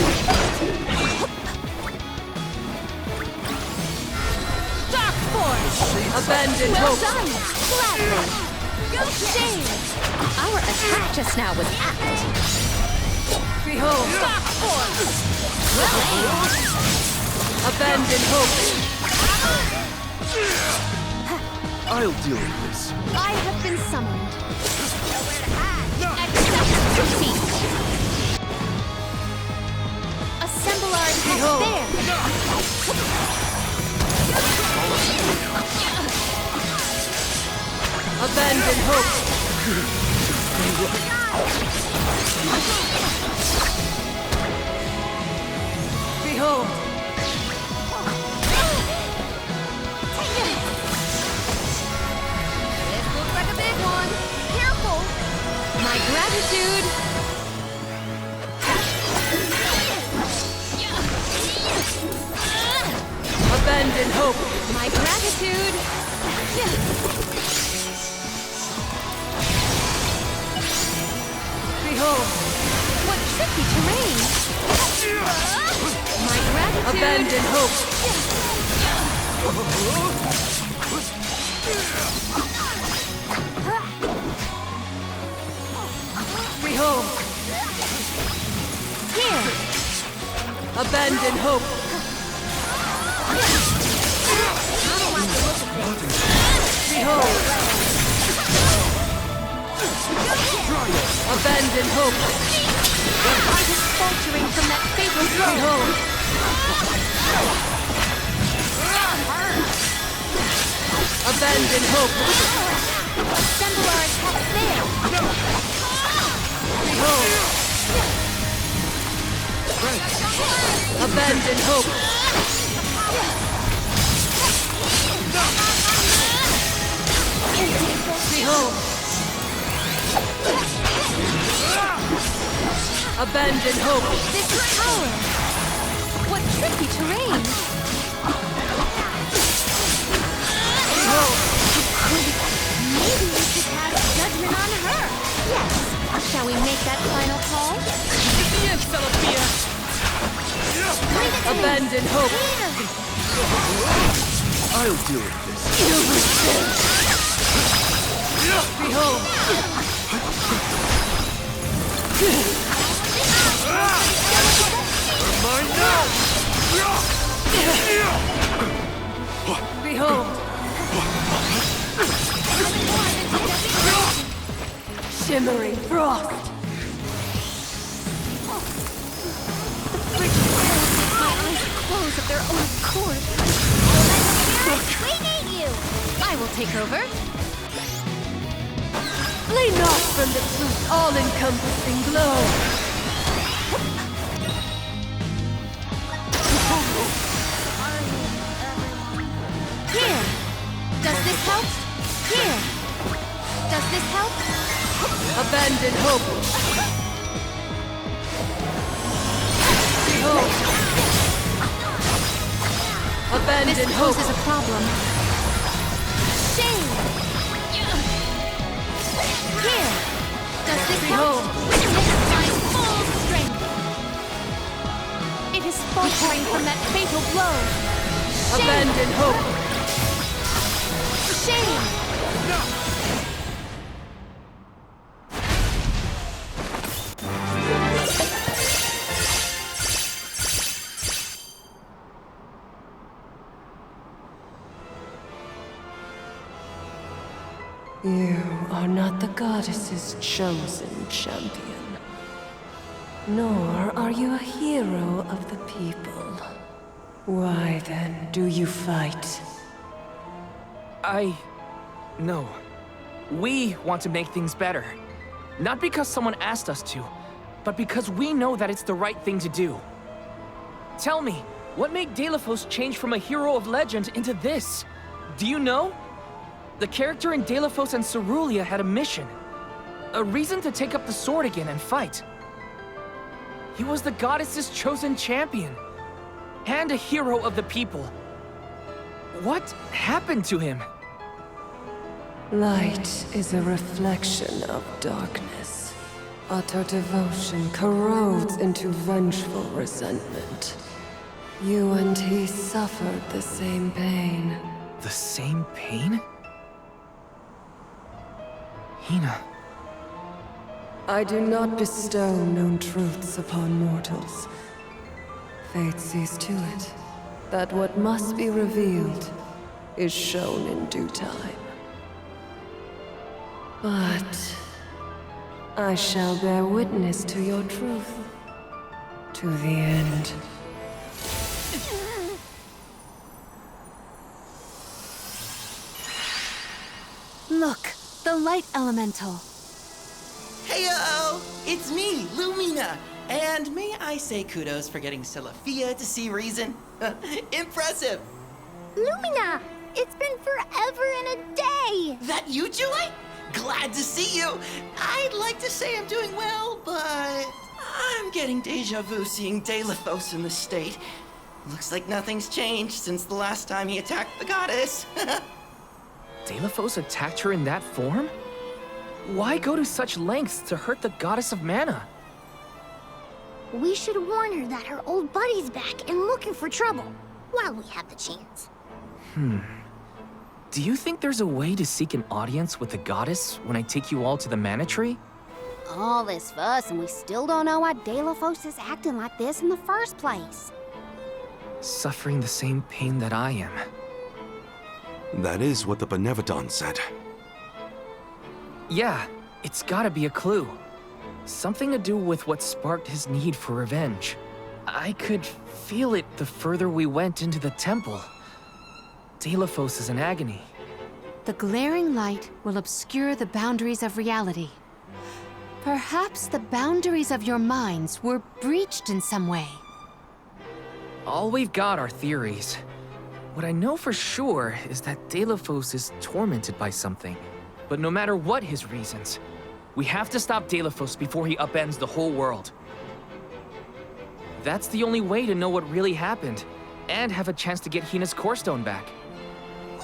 Dark Force! Abandon Well hope. done! Gladly! Go shame! Our attack just now was apt. Behold! Dark Force! Abandon hope. I'll deal with this. I have been summoned. Accept defeat! Assemble our attack there! Abandon hope. Behold. This looks like a big one. Careful! My gratitude! Abandon hope. My gratitude! Behold. What tricky terrain! My gratitude! Abandon hope. Behold. Here! Abandon hope. Behold. Abandon hope. I was faltering from that fatal throw. Behold. Abandon hope. Assemble our attack there. Behold. Abandon hope. Behold. Abandon hope. This power! What tricky terrain! Behold. Maybe we should cast judgment on her. Yes. Shall we make that final call? Yes, Salafia! Bring it to me. Abandon hope. I'll deal with this. Behold. Mine now! Behold. Shimmering frost. bridge fails makes my eyes close of their own accord. We need you! I will take over. Flee not from the truth's all-encompassing glow. Here. Does this help? Here. Does this help? Abandon hope. Behold. Abandon This hope. poses a problem. Shame. Here. Does this help? Witness my full strength. It is faltering from that fatal blow. Shame. Abandon hope. Shame. You are not the goddess's chosen champion. Nor are you a hero of the people. Why then do you fight? No. We want to make things better. Not because someone asked us to, but because we know that it's the right thing to do. Tell me, what made Delafos change from a hero of legend into this? Do you know? The character in Delafos and Cerulia had a mission. A reason to take up the sword again and fight. He was the goddess's chosen champion. And a hero of the people. What happened to him? Light is a reflection of darkness. Utter devotion corrodes into vengeful resentment. You and he suffered the same pain. The same pain? Hinna. I do not bestow known truths upon mortals. Fate sees to it that what must be revealed is shown in due time. But I shall bear witness to your truth. To the end. Look, the light elemental. Heyo! It's me, Lumina! And may I say kudos for getting Celafia to see reason? Impressive! Lumina! It's been forever and a day! That you, Julie? Glad to see you! I'd like to say I'm doing well, but I'm getting deja vu seeing Delafos in the state. Looks like nothing's changed since the last time he attacked the goddess. Delafos attacked her in that form? Why go to such lengths to hurt the goddess of mana? We should warn her that her old buddy's back and looking for trouble, while we have the chance. Do you think there's a way to seek an audience with the goddess when I take you all to the mana tree? All this fuss and we still don't know why Delafos is acting like this in the first place. Suffering the same pain that I am. That is what the Benevodon said. Yeah, it's gotta be a clue. Something to do with what sparked his need for revenge. I could feel it the further we went into the temple. Delafos is in agony. The glaring light will obscure the boundaries of reality. Perhaps the boundaries of your minds were breached in some way. All we've got are theories. What I know for sure is that Delafos is tormented by something. But no matter what his reasons, we have to stop Delafos before he upends the whole world. That's the only way to know what really happened, and have a chance to get Hinna's core stone back.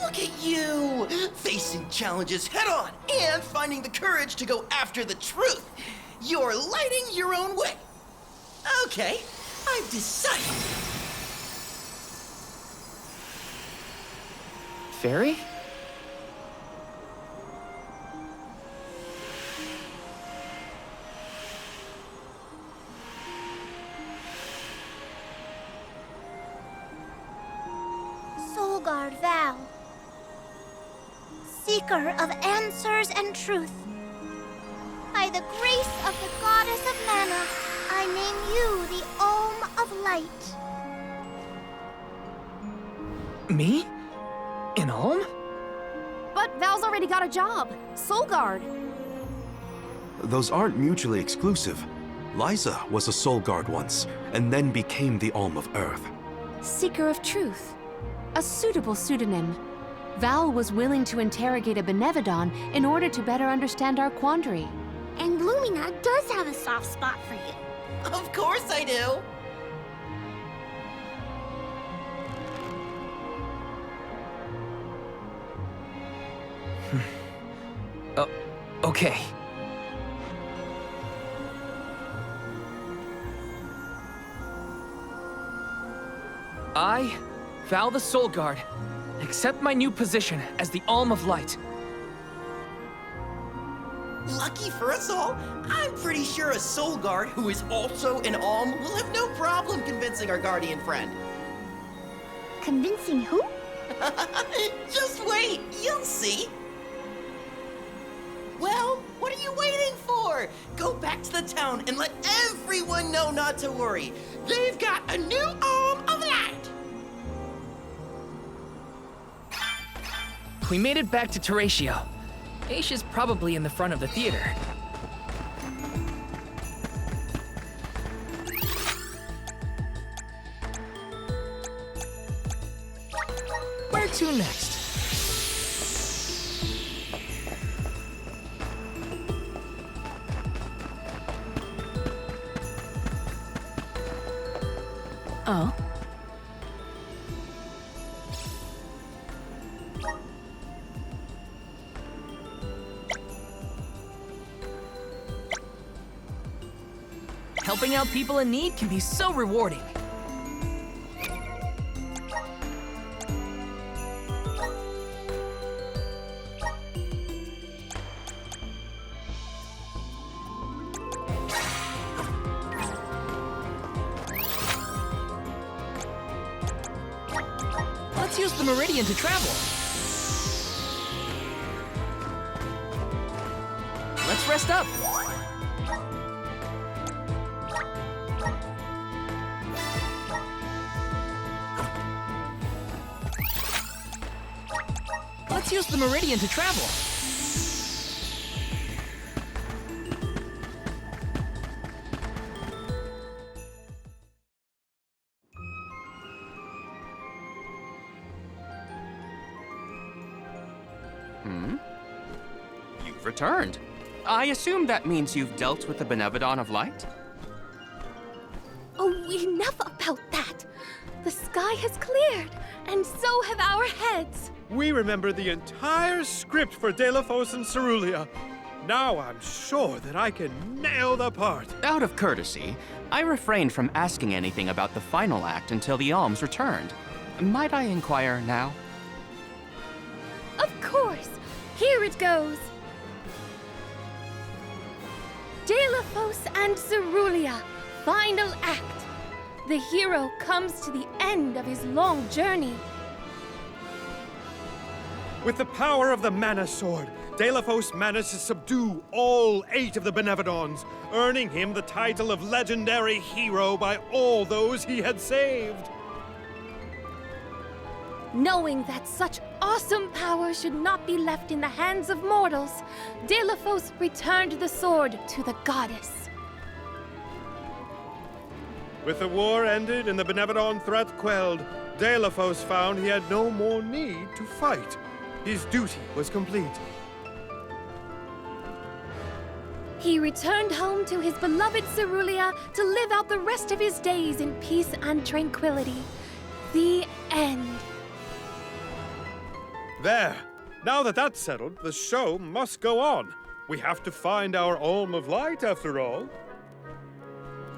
Look at you! Facing challenges head on and finding the courage to go after the truth. You're lighting your own way. Okay, I've decided. Fairy? Soulguard Val. Seeker of answers and truth. By the grace of the goddess of mana, I name you the Alm of Light. Me? In Alm? But Val's already got a job. Soul Guard. Those aren't mutually exclusive. Liza was a Soul Guard once, and then became the Alm of Earth. Seeker of Truth. A suitable pseudonym. Val was willing to interrogate a Benevodon in order to better understand our quandary. And Lumina does have a soft spot for you. Of course I do. Okay. I, Val the Soul Guard, accept my new position as the Alm of Light. Lucky for us all, I'm pretty sure a Soul Guard who is also an Alm will have no problem convincing our guardian friend. Convincing who? Just wait, you'll see. Well, what are you waiting for? Go back to the town and let everyone know not to worry. They've got a new Alm of Light. We made it back to Teratio. Aisha's probably in the front of the theater. Where to next? Oh? Helping out people in need can be so rewarding. Let's use the Meridian to travel. Let's rest up. Let's use the Meridian to travel. You've returned. I assume that means you've dealt with the Benevodon of Light? Oh, enough about that. The sky has cleared, and so have our heads. We remember the entire script for Delafos and Cerulia. Now I'm sure that I can nail the part. Out of courtesy, I refrained from asking anything about the final act until the alms returned. Might I inquire now? Of course. Here it goes. Delafos and Cerulia, final act. The hero comes to the end of his long journey. With the power of the Mana Sword, Delafos managed to subdue all 8 of the Benevodons, earning him the title of legendary hero by all those he had saved. Knowing that such awesome power should not be left in the hands of mortals, Delafos returned the sword to the goddess. With the war ended and the Benevodon threat quelled, Delafos found he had no more need to fight. His duty was complete. He returned home to his beloved Cerulia to live out the rest of his days in peace and tranquility. The end. There. Now that that's settled, the show must go on. We have to find our Alm of Light, after all.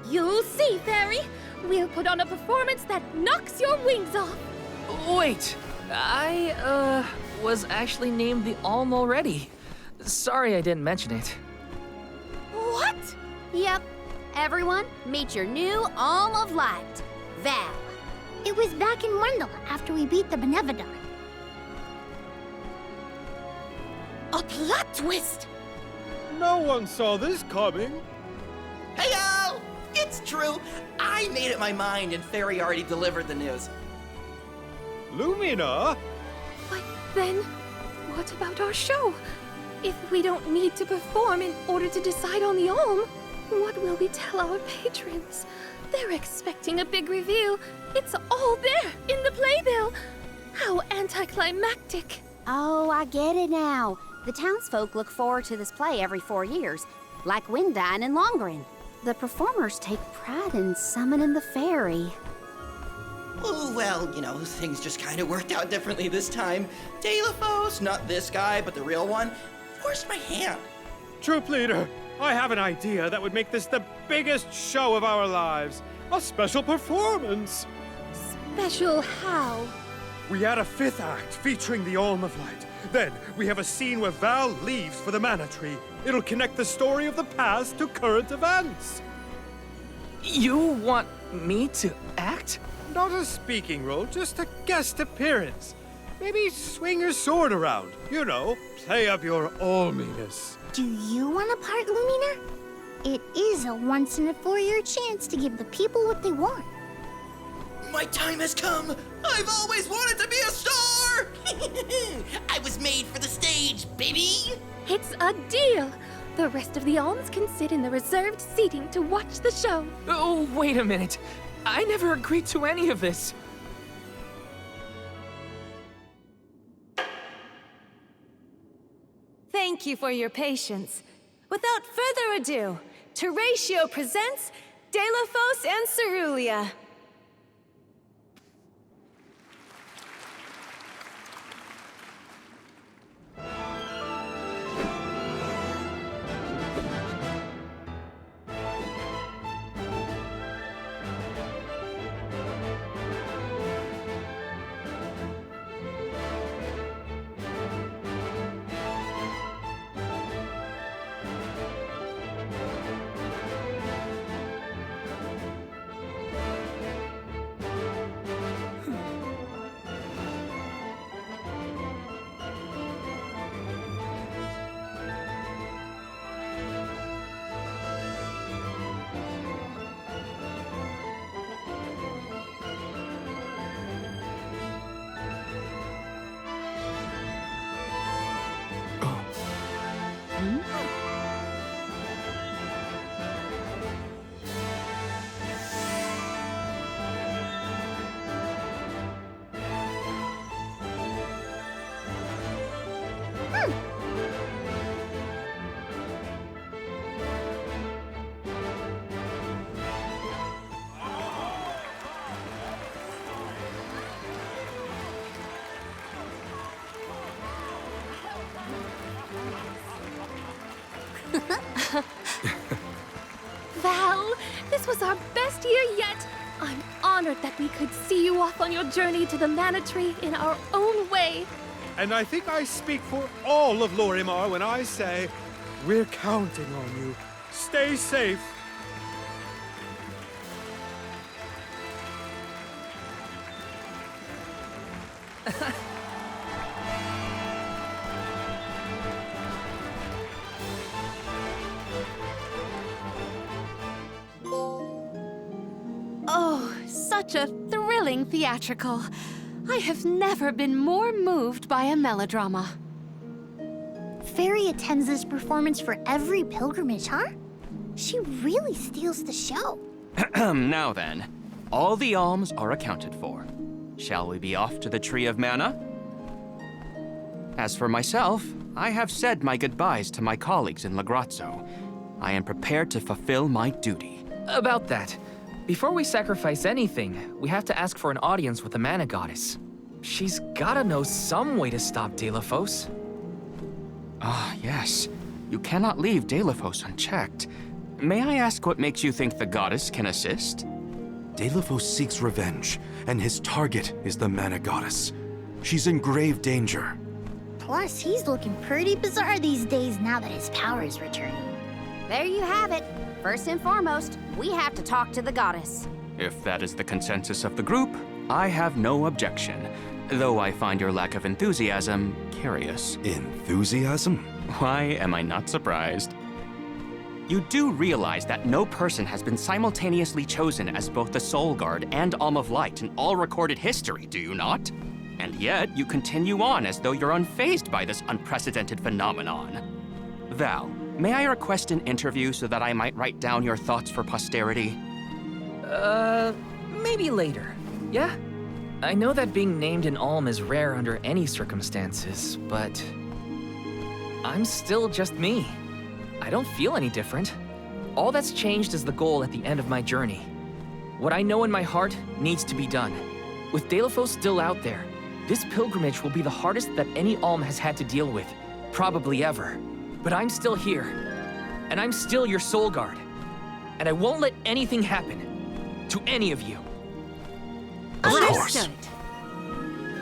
You'll see, Fairy. We'll put on a performance that knocks your wings off. Wait, I, was actually named the Alm already. Sorry I didn't mention it. What? Yep. Everyone, meet your new Alm of Light, Val. It was back in Wendell after we beat the Benevodon. A plot twist! No one saw this coming. Heyo! It's true. I made up my mind and Fairy already delivered the news. Lumina? But then, what about our show? If we don't need to perform in order to decide on the Alm, what will we tell our patrons? They're expecting a big reveal. It's all there in the playbill. How anticlimactic. Oh, I get it now. The townsfolk look forward to this play every 4 years, like Windine and Longren. The performers take pride in summoning the fairy. Oh, well, you know, things just kind of worked out differently this time. Delafos, not this guy, but the real one, forced my hand. Troop leader, I have an idea that would make this the biggest show of our lives. A special performance. Special how? We add a 5th act featuring the Alm of Light. Then we have a scene where Val leaves for the Mana Tree. It'll connect the story of the past to current events. You want me to act? Not a speaking role, just a guest appearance. Maybe swing your sword around. You know, play up your alminess. Do you want a part, Lumina? It is a once-in-a-4-year chance to give the people what they want. My time has come. I've always wanted to be a star. I was made for the stage, baby. It's a deal. The rest of the alms can sit in the reserved seating to watch the show. Oh, wait a minute. I never agreed to any of this. Thank you for your patience. Without further ado, Teratio presents Delafos and Cerulia. Val, this was our best year yet. I'm honored that we could see you off on your journey to the Mana Tree in our own way. And I think I speak for all of Lorimar when I say, we're counting on you. Stay safe. Oh, such a thrilling theatrical. I have never been more moved by a melodrama. Fairy attends this performance for every pilgrimage, huh? She really steals the show. Now then, all the alms are accounted for. Shall we be off to the Tree of Mana? As for myself, I have said my goodbyes to my colleagues in Lagrazzo. I am prepared to fulfill my duty. About that, before we sacrifice anything, we have to ask for an audience with the Mana Goddess. She's gotta know some way to stop Delafos. Ah, yes. You cannot leave Delafos unchecked. May I ask what makes you think the goddess can assist? Delafos seeks revenge, and his target is the Mana Goddess. She's in grave danger. Plus, he's looking pretty bizarre these days now that his power is returning. There you have it. First and foremost, we have to talk to the goddess. If that is the consensus of the group, I have no objection, though I find your lack of enthusiasm curious. Enthusiasm? Why am I not surprised? You do realize that no person has been simultaneously chosen as both the Soul Guard and Alm of Light in all recorded history, do you not? And yet, you continue on as though you're unfazed by this unprecedented phenomenon. Val, may I request an interview so that I might write down your thoughts for posterity? Maybe later, yeah? I know that being named an Alm is rare under any circumstances, but I'm still just me. I don't feel any different. All that's changed is the goal at the end of my journey. What I know in my heart needs to be done. With Delafos still out there, this pilgrimage will be the hardest that any Alm has had to deal with, probably ever. But I'm still here, and I'm still your Soul Guard. And I won't let anything happen to any of you. Of course.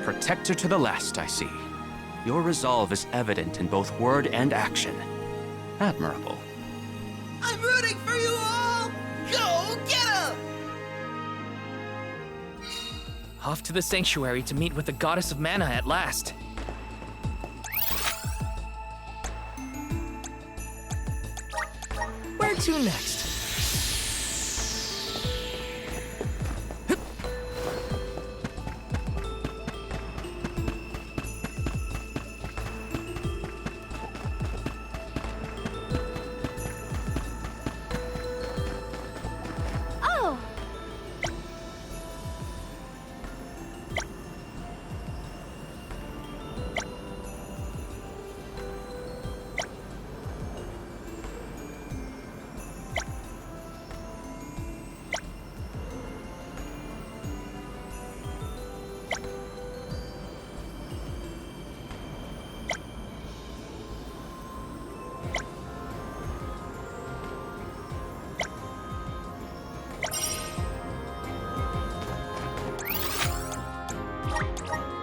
Protector to the last, I see. Your resolve is evident in both word and action. Admirable. I'm rooting for you all! Go get 'em! Off to the sanctuary to meet with the goddess of mana at last. Where to next? Oh!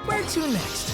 Where to next?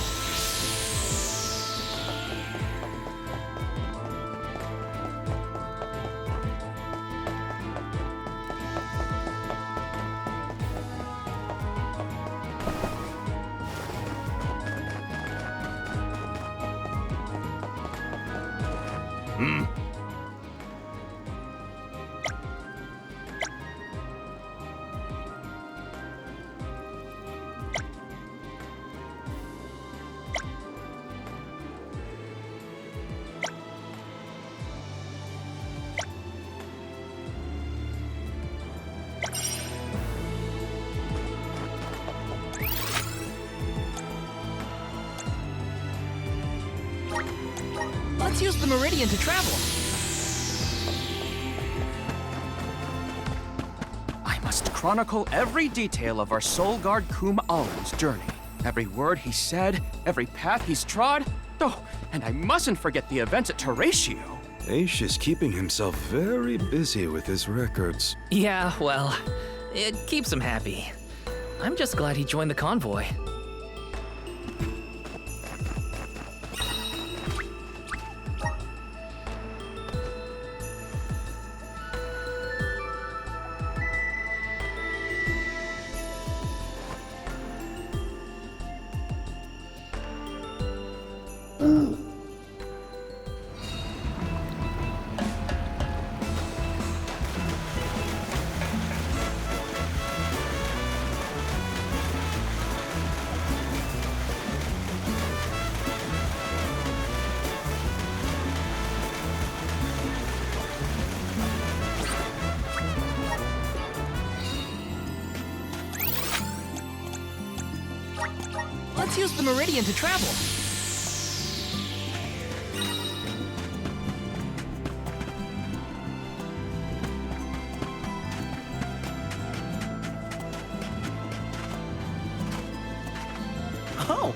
Let's use the meridian to travel. I must chronicle every detail of our Soul Guard Kum Alm's journey. Every word he said, every path he's trod. Oh, and I mustn't forget the events at Teratio. Aish is keeping himself very busy with his records. Yeah, well, it keeps him happy. I'm just glad he joined the convoy. Let's use the meridian to travel. Oh!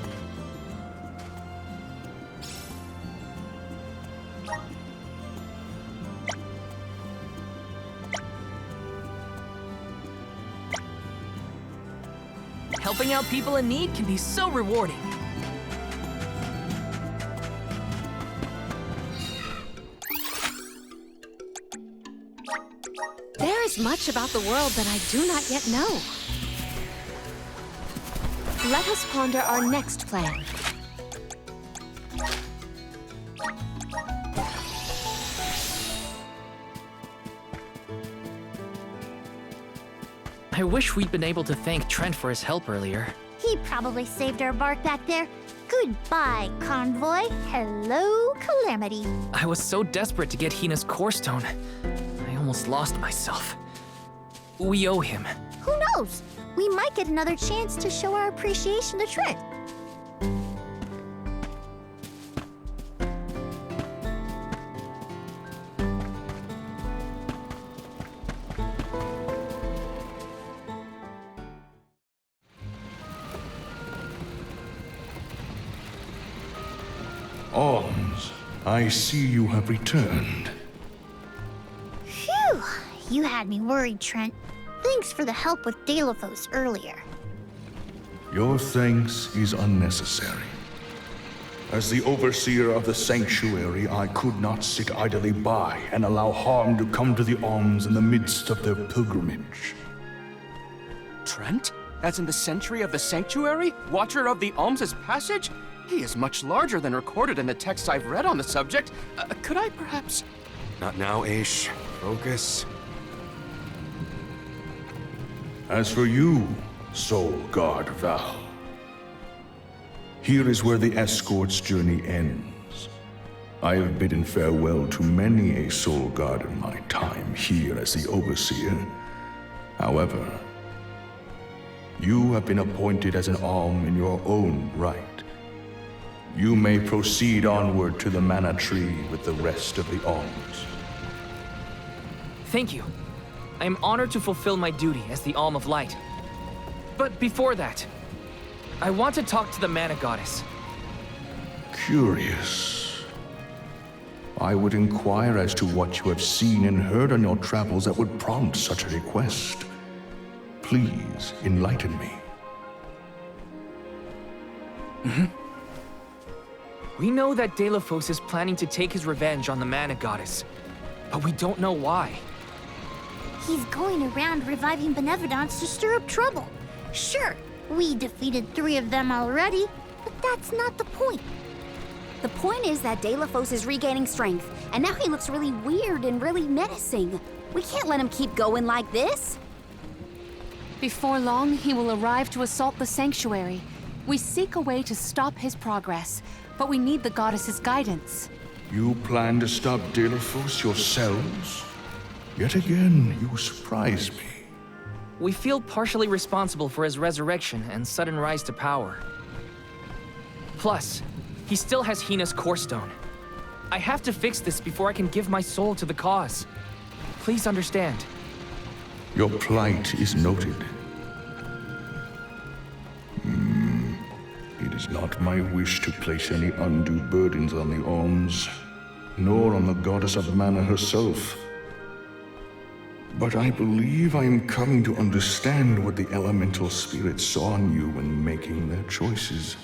Helping out people in need can be so rewarding. There is much about the world that I do not yet know. Let us ponder our next plan. I wish we'd been able to thank Trent for his help earlier. He probably saved our bark back there. Goodbye, Convoy. Hello, Calamity. I was so desperate to get Hinna's core stone. I almost lost myself. We owe him. Who knows? We might get another chance to show our appreciation to Trent. Alms, I see you have returned. Phew! You had me worried, Trent. Thanks for the help with Deilophos earlier. Your thanks is unnecessary. As the overseer of the sanctuary, I could not sit idly by and allow harm to come to the Alms in the midst of their pilgrimage. Trent? As in the sentry of the sanctuary? Watcher of the Alms' passage? He is much larger than recorded in the texts I've read on the subject. Could I perhaps... Not now, Aish. Focus. As for you, Soul Guard Val, here is where the escort's journey ends. I have bidden farewell to many a Soul Guard in my time here as the Overseer. However, you have been appointed as an Alm in your own right. You may proceed onward to the Mana Tree with the rest of the Alms. Thank you. I am honored to fulfill my duty as the Alm of Light. But before that, I want to talk to the Mana Goddess. Curious. I would inquire as to what you have seen and heard on your travels that would prompt such a request. Please enlighten me. We know that Deilophos is planning to take his revenge on the Mana Goddess, but we don't know why. He's going around reviving benevolence to stir up trouble. Sure, we defeated 3 of them already, but that's not the point. The point is that Deilophos is regaining strength, and now he looks really weird and really menacing. We can't let him keep going like this. Before long, he will arrive to assault the sanctuary. We seek a way to stop his progress, but we need the goddess's guidance. You plan to stop Deilophos yourselves? Yet again, you surprise me. We feel partially responsible for his resurrection and sudden rise to power. Plus, he still has Hinna's core stone. I have to fix this before I can give my soul to the cause. Please understand. Your plight is noted. It is not my wish to place any undue burdens on the Alms, nor on the goddess of mana herself. But I believe I am coming to understand what the elemental spirits saw in you when making their choices.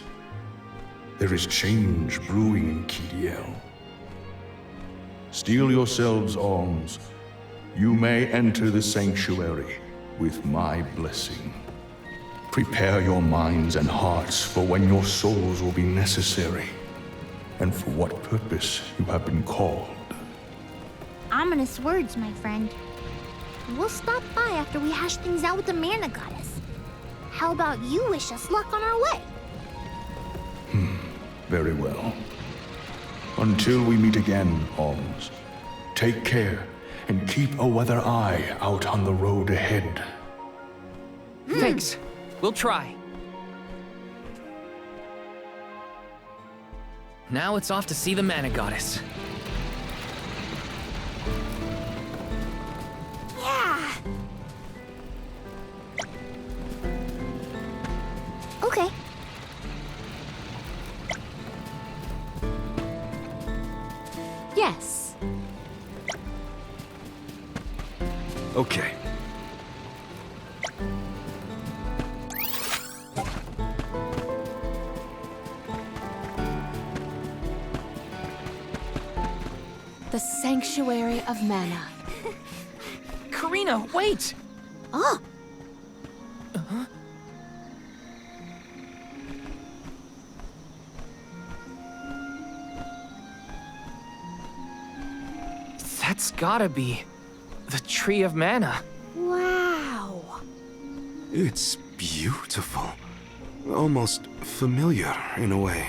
There is change brewing in Kidiel. Steel yourselves, Alms. You may enter the sanctuary with my blessing. Prepare your minds and hearts for when your souls will be necessary, and for what purpose you have been called. Ominous words, my friend. We'll stop by after we hash things out with the Mana Goddess. How about you wish us luck on our way? Very well. Until we meet again, Alms, take care and keep a weather eye out on the road ahead. Thanks. We'll try. Now it's off to see the Mana Goddess. Yeah! Okay. Yes. Okay. The Sanctuary of Mana. Karina, wait! Oh! That's gotta be the Tree of Mana. Wow. It's beautiful. Almost familiar in a way.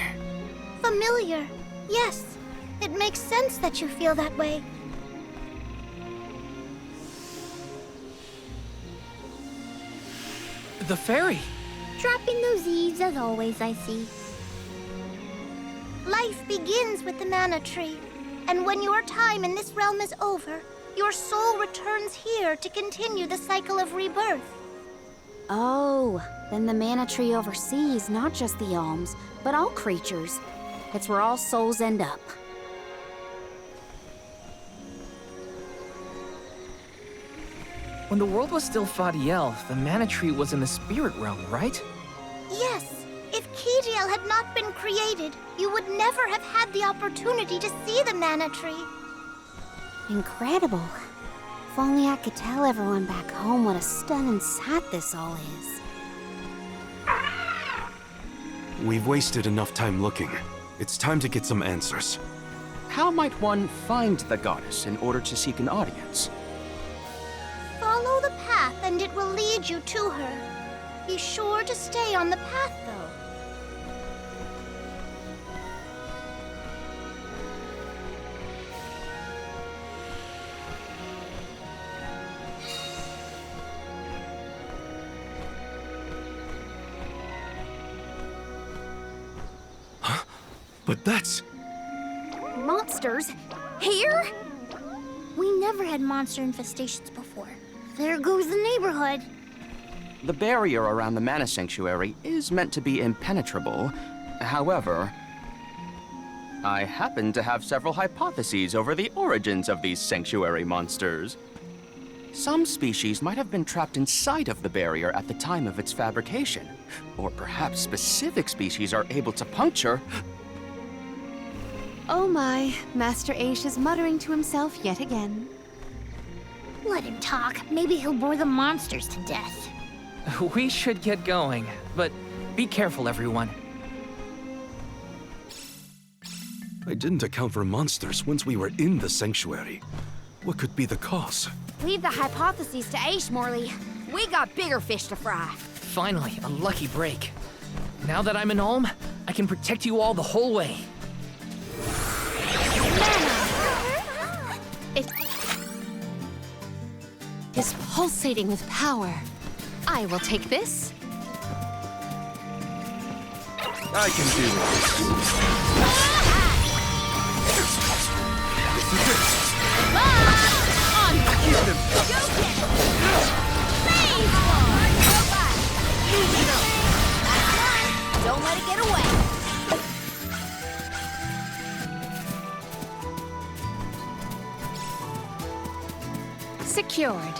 Familiar. Yes. It makes sense that you feel that way. The fairy. Dropping those eaves as always, I see. Life begins with the mana tree, and when your time in this realm is over, your soul returns here to continue the cycle of rebirth. Oh, then the mana tree oversees not just the Alms, but all creatures. It's where all souls end up. When the world was still Fadiel, the mana tree was in the spirit realm, right? Yes. If Kidiel had not been created, you would never have had the opportunity to see the mana tree. Incredible. If only I could tell everyone back home what a stunning sight this all is. We've wasted enough time looking. It's time to get some answers. How might one find the goddess in order to seek an audience? Follow the path and it will lead you to her. Be sure to stay on the path, though. But that's... Monsters? Here? We never had monster infestations before. There goes the neighborhood. The barrier around the Mana Sanctuary is meant to be impenetrable. However, I happen to have several hypotheses over the origins of these sanctuary monsters. Some species might have been trapped inside of the barrier at the time of its fabrication. Or perhaps specific species are able to puncture... Oh my, Master Aish is muttering to himself yet again. Let him talk. Maybe he'll bore the monsters to death. We should get going, but be careful, everyone. I didn't account for monsters once we were in the sanctuary. What could be the cause? Leave the hypotheses to Aish, Morley. We got bigger fish to fry. Finally, a lucky break. Now that I'm an Alm, I can protect you all the whole way. It is pulsating with power. I will take this. I can do this. This is it. On! Go get it! Phase one! Don't let it get away! Secured.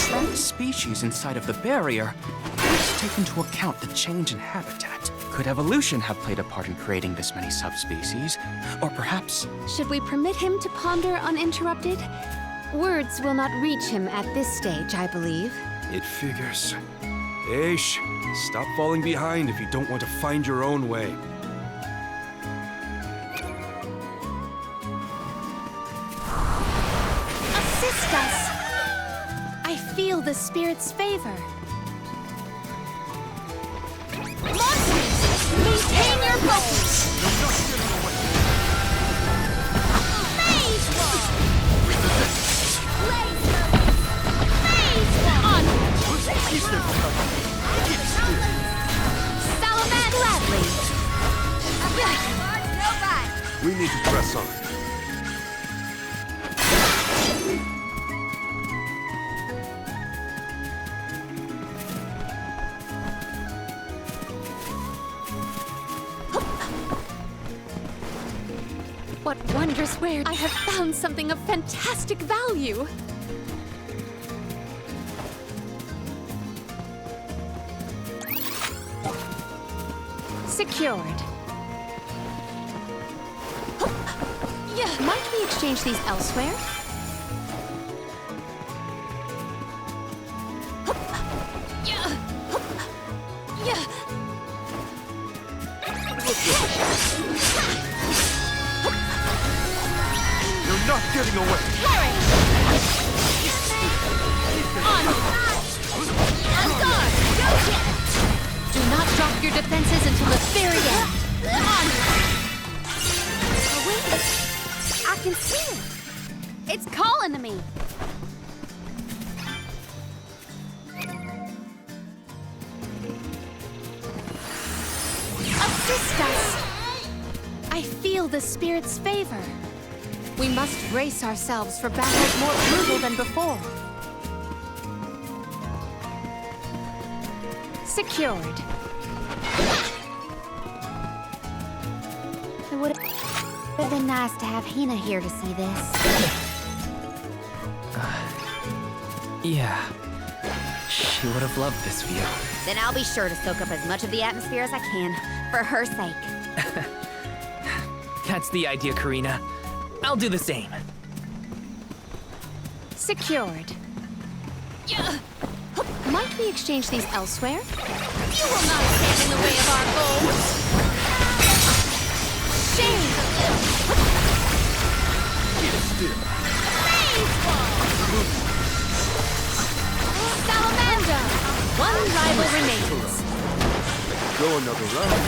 Trapped species inside of the barrier. Let's take into account the change in habitat. Could evolution have played a part in creating this many subspecies? Or perhaps... Should we permit him to ponder uninterrupted? Words will not reach him at this stage, I believe. It figures. Aish, stop falling behind if you don't want to find your own way. Assist us! I feel the spirit's favor. Monsters! Maintain your focus! Phase one! Phase one! Onward! Salamander! Gladly! We need to press on. What wondrous wares! I have found something of fantastic value! Secured. Might we exchange these elsewhere? You're not getting away! On guard! Go get it! Do not drop your defenses until the very end. Oh, wait. I can see it. It's calling to me. Assist us! I feel the spirit's favor. We must brace ourselves for battles more brutal than before. Secured. It would have been nice to have Hinna here to see this. Yeah. She would have loved this view. Then I'll be sure to soak up as much of the atmosphere as I can, for her sake. That's the idea, Karina. I'll do the same. Secured. Might we exchange these elsewhere? You will not stand in the way of our goals! Shame! Salamander! One rival remains. Go another round.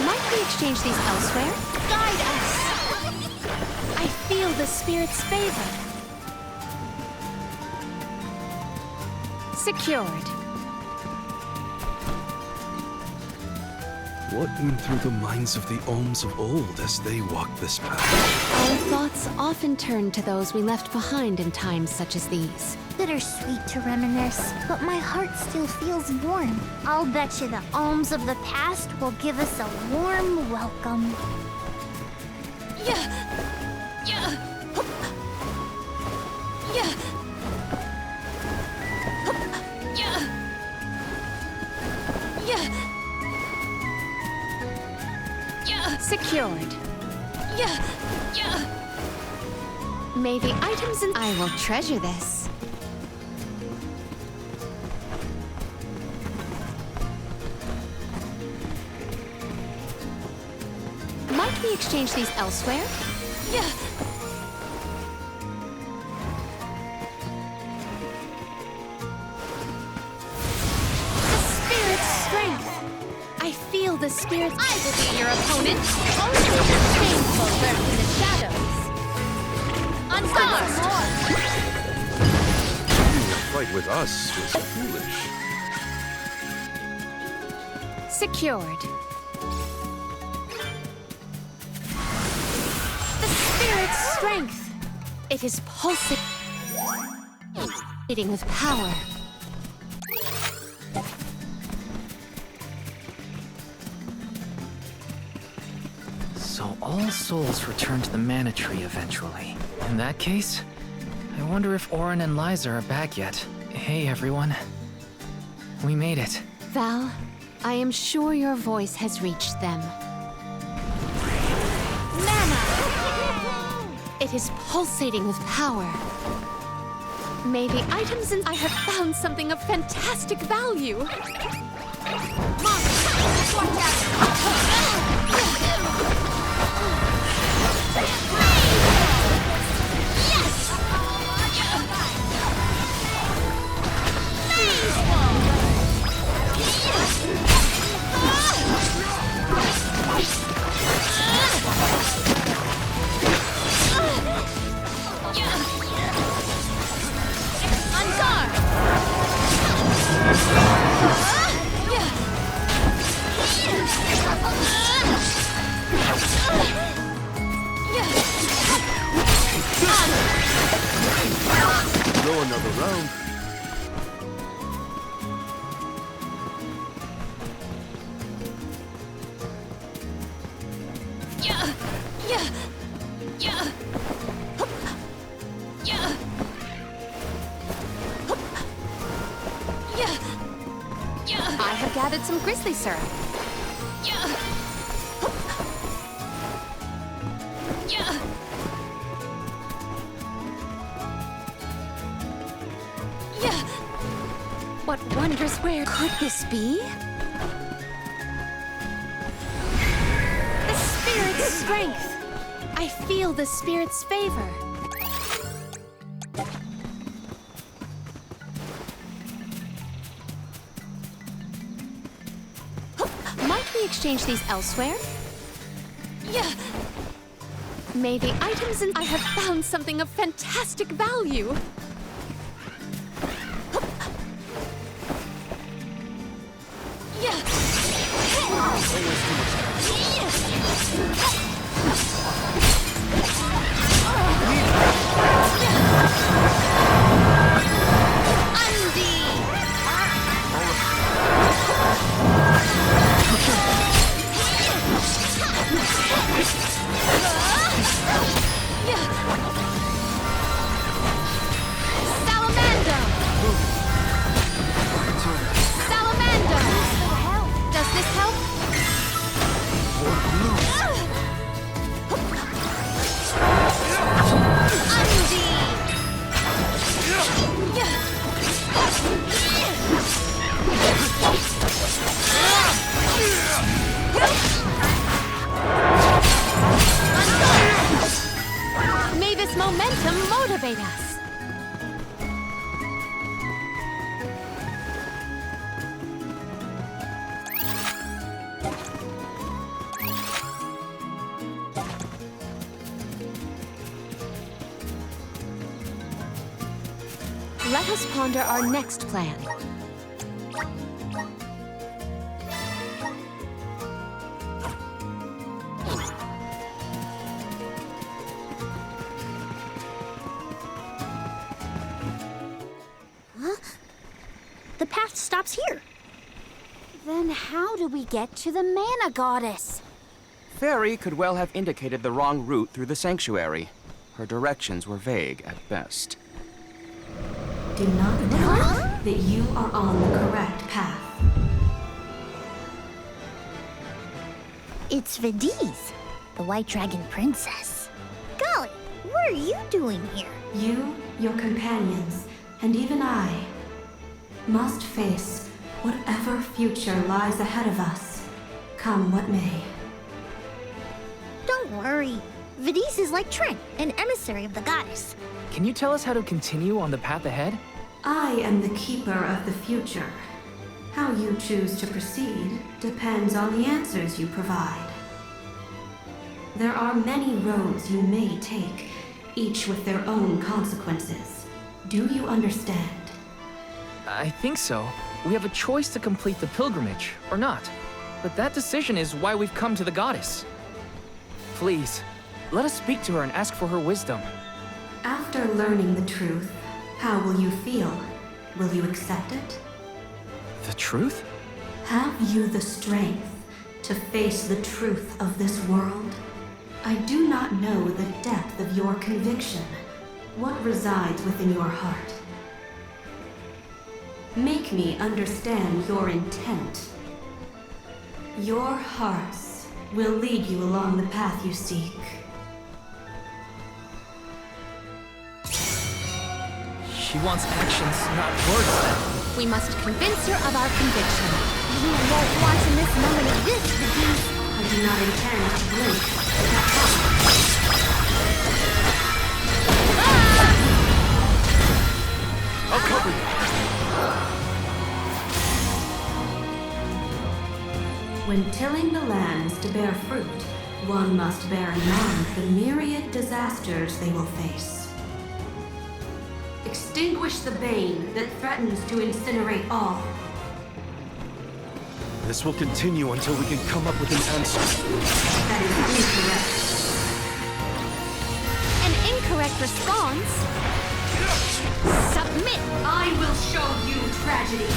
Might we exchange these elsewhere? Guide us! I feel the spirit's favor. Secured. What went through the minds of the Alms of old as they walked this path? Our thoughts often turn to those we left behind in times such as these. Bittersweet to reminisce, but my heart still feels warm. I'll bet you the alms of the past will give us a warm welcome. Secured. May the items in— I will treasure this. Might we exchange these elsewhere? The spirit's strength. I feel the spirit. I will be your opponent. Only the shameful lurk in the shadows. On guard! To fight with us was foolish. Secured. The spirit's strength. It is pulsating with power. So all souls return to the mana tree eventually. In that case, I wonder if Orin and Liza are back yet. Hey everyone. We made it. Val, I am sure your voice has reached them. Mana! It is pulsating with power. May the items in— I have found something of fantastic value. Go another round. I have gathered some grizzly syrup. What wondrous where could this be? strength. I feel the spirit's favor. Might we exchange these elsewhere? Yeah. May the items I have found something of fantastic value. May this momentum motivate us. Let us ponder our next plan. The path stops here. Then how do we get to the mana goddess? Fairy could well have indicated the wrong route through the sanctuary. Her directions were vague at best. Do not doubt that you are on the correct path. It's Vidiz, the White Dragon Princess. Golly, what are you doing here? You, your companions, and even I must face whatever future lies ahead of us, come what may. Don't worry. Vidiz is like Trent, an emissary of the goddess. Can you tell us how to continue on the path ahead? I am the keeper of the future. How you choose to proceed depends on the answers you provide. There are many roads you may take, each with their own consequences. Do you understand? I think so. We have a choice to complete the pilgrimage, or not. But that decision is why we've come to the goddess. Please, let us speak to her and ask for her wisdom. After learning the truth, how will you feel? Will you accept it? The truth? Have you the strength to face the truth of this world? I do not know the depth of your conviction, what resides within your heart. Make me understand your intent. Your hearts will lead you along the path you seek. She wants actions, not words. We must convince her of our conviction. You won't want to miss a moment of this, Vidiz. I do not intend to blink at that thought. I'll cover you. When tilling the lands to bear fruit, one must bear in mind the myriad disasters they will face. Extinguish the bane that threatens to incinerate all. This will continue until we can come up with an answer. That is incorrect. An incorrect response? Submit! I will show you tragedy.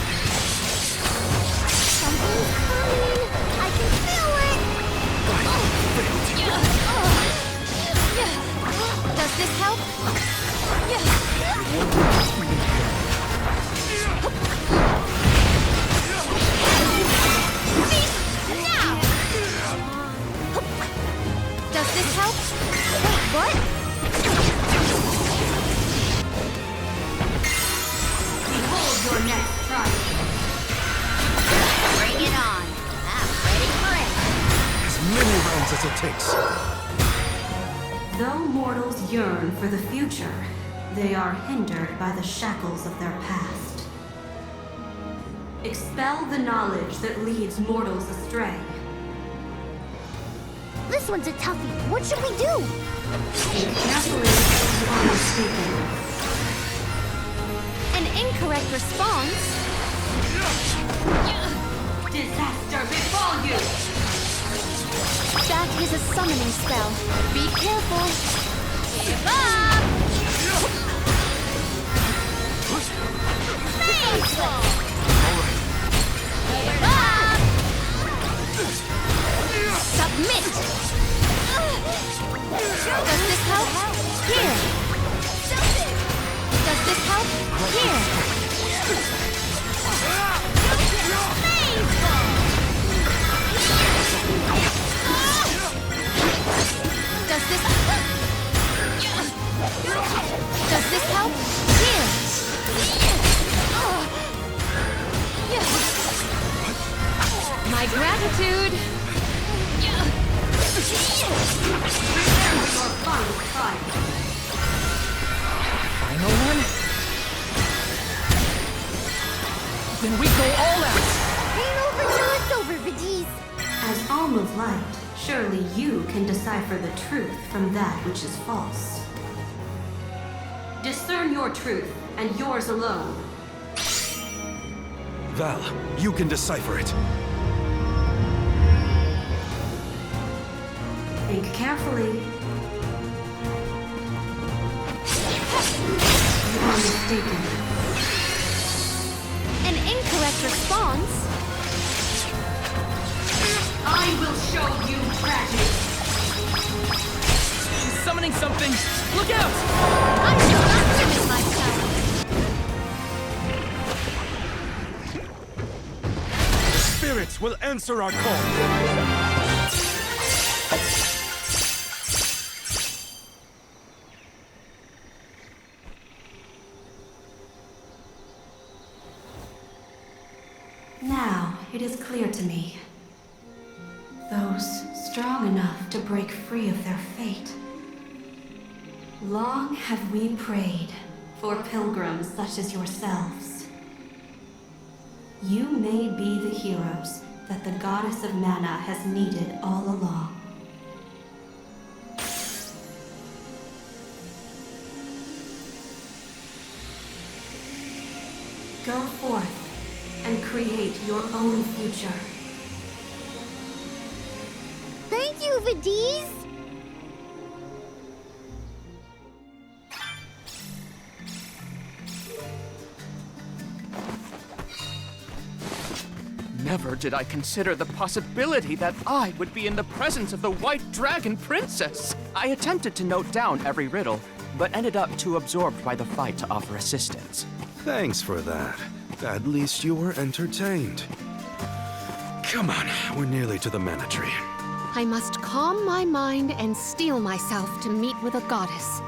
Something's coming. I can feel it. Does this help? Now! Does this help? Wait, what? Behold your next trial. Bring it on. I'm ready for it. As many rounds as it takes. Though mortals yearn for the future, they are hindered by the shackles of their past. Expel the knowledge that leads mortals astray. This one's a toughie. What should we do? Think carefully, you are mistaken. An incorrect response. Disaster befall you! That is a summoning spell. Be careful. Give up! Faithful! Give up! Submit! Does this help? Here! Does this help? Here! Does this help? Here! My gratitude! Final one? Then we go all out! Ain't over till it's over, Veggies. As Alm of Light, surely you can decipher the truth from that which is false. Discern your truth, and yours alone. Val, you can decipher it. Think carefully. You are mistaken. An incorrect response? I will show you tragedy. She's summoning something! Look out! I shall not limit myself! Spirits will answer our call! Now it is clear to me. Those strong enough to break free of their fate. Long have we prayed for pilgrims such as yourselves. You may be the heroes that the goddess of mana has needed all along. Go forth and create your own future. Thank you, Veggies. Never did I consider the possibility that I would be in the presence of the White Dragon Princess. I attempted to note down every riddle, but ended up too absorbed by the fight to offer assistance. Thanks for that. At least you were entertained. Come on, we're nearly to the mana tree. I must calm my mind and steel myself to meet with a goddess.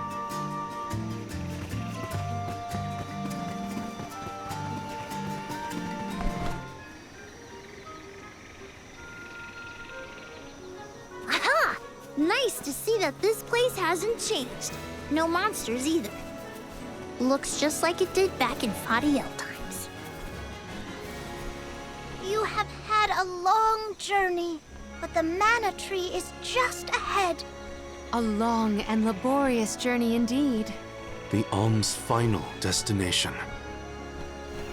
Aha! Nice to see that this place hasn't changed. No monsters either. Looks just like it did back in Fadiel times. You have had a long journey, but the mana tree is just ahead. A long and laborious journey indeed. The Alm's final destination.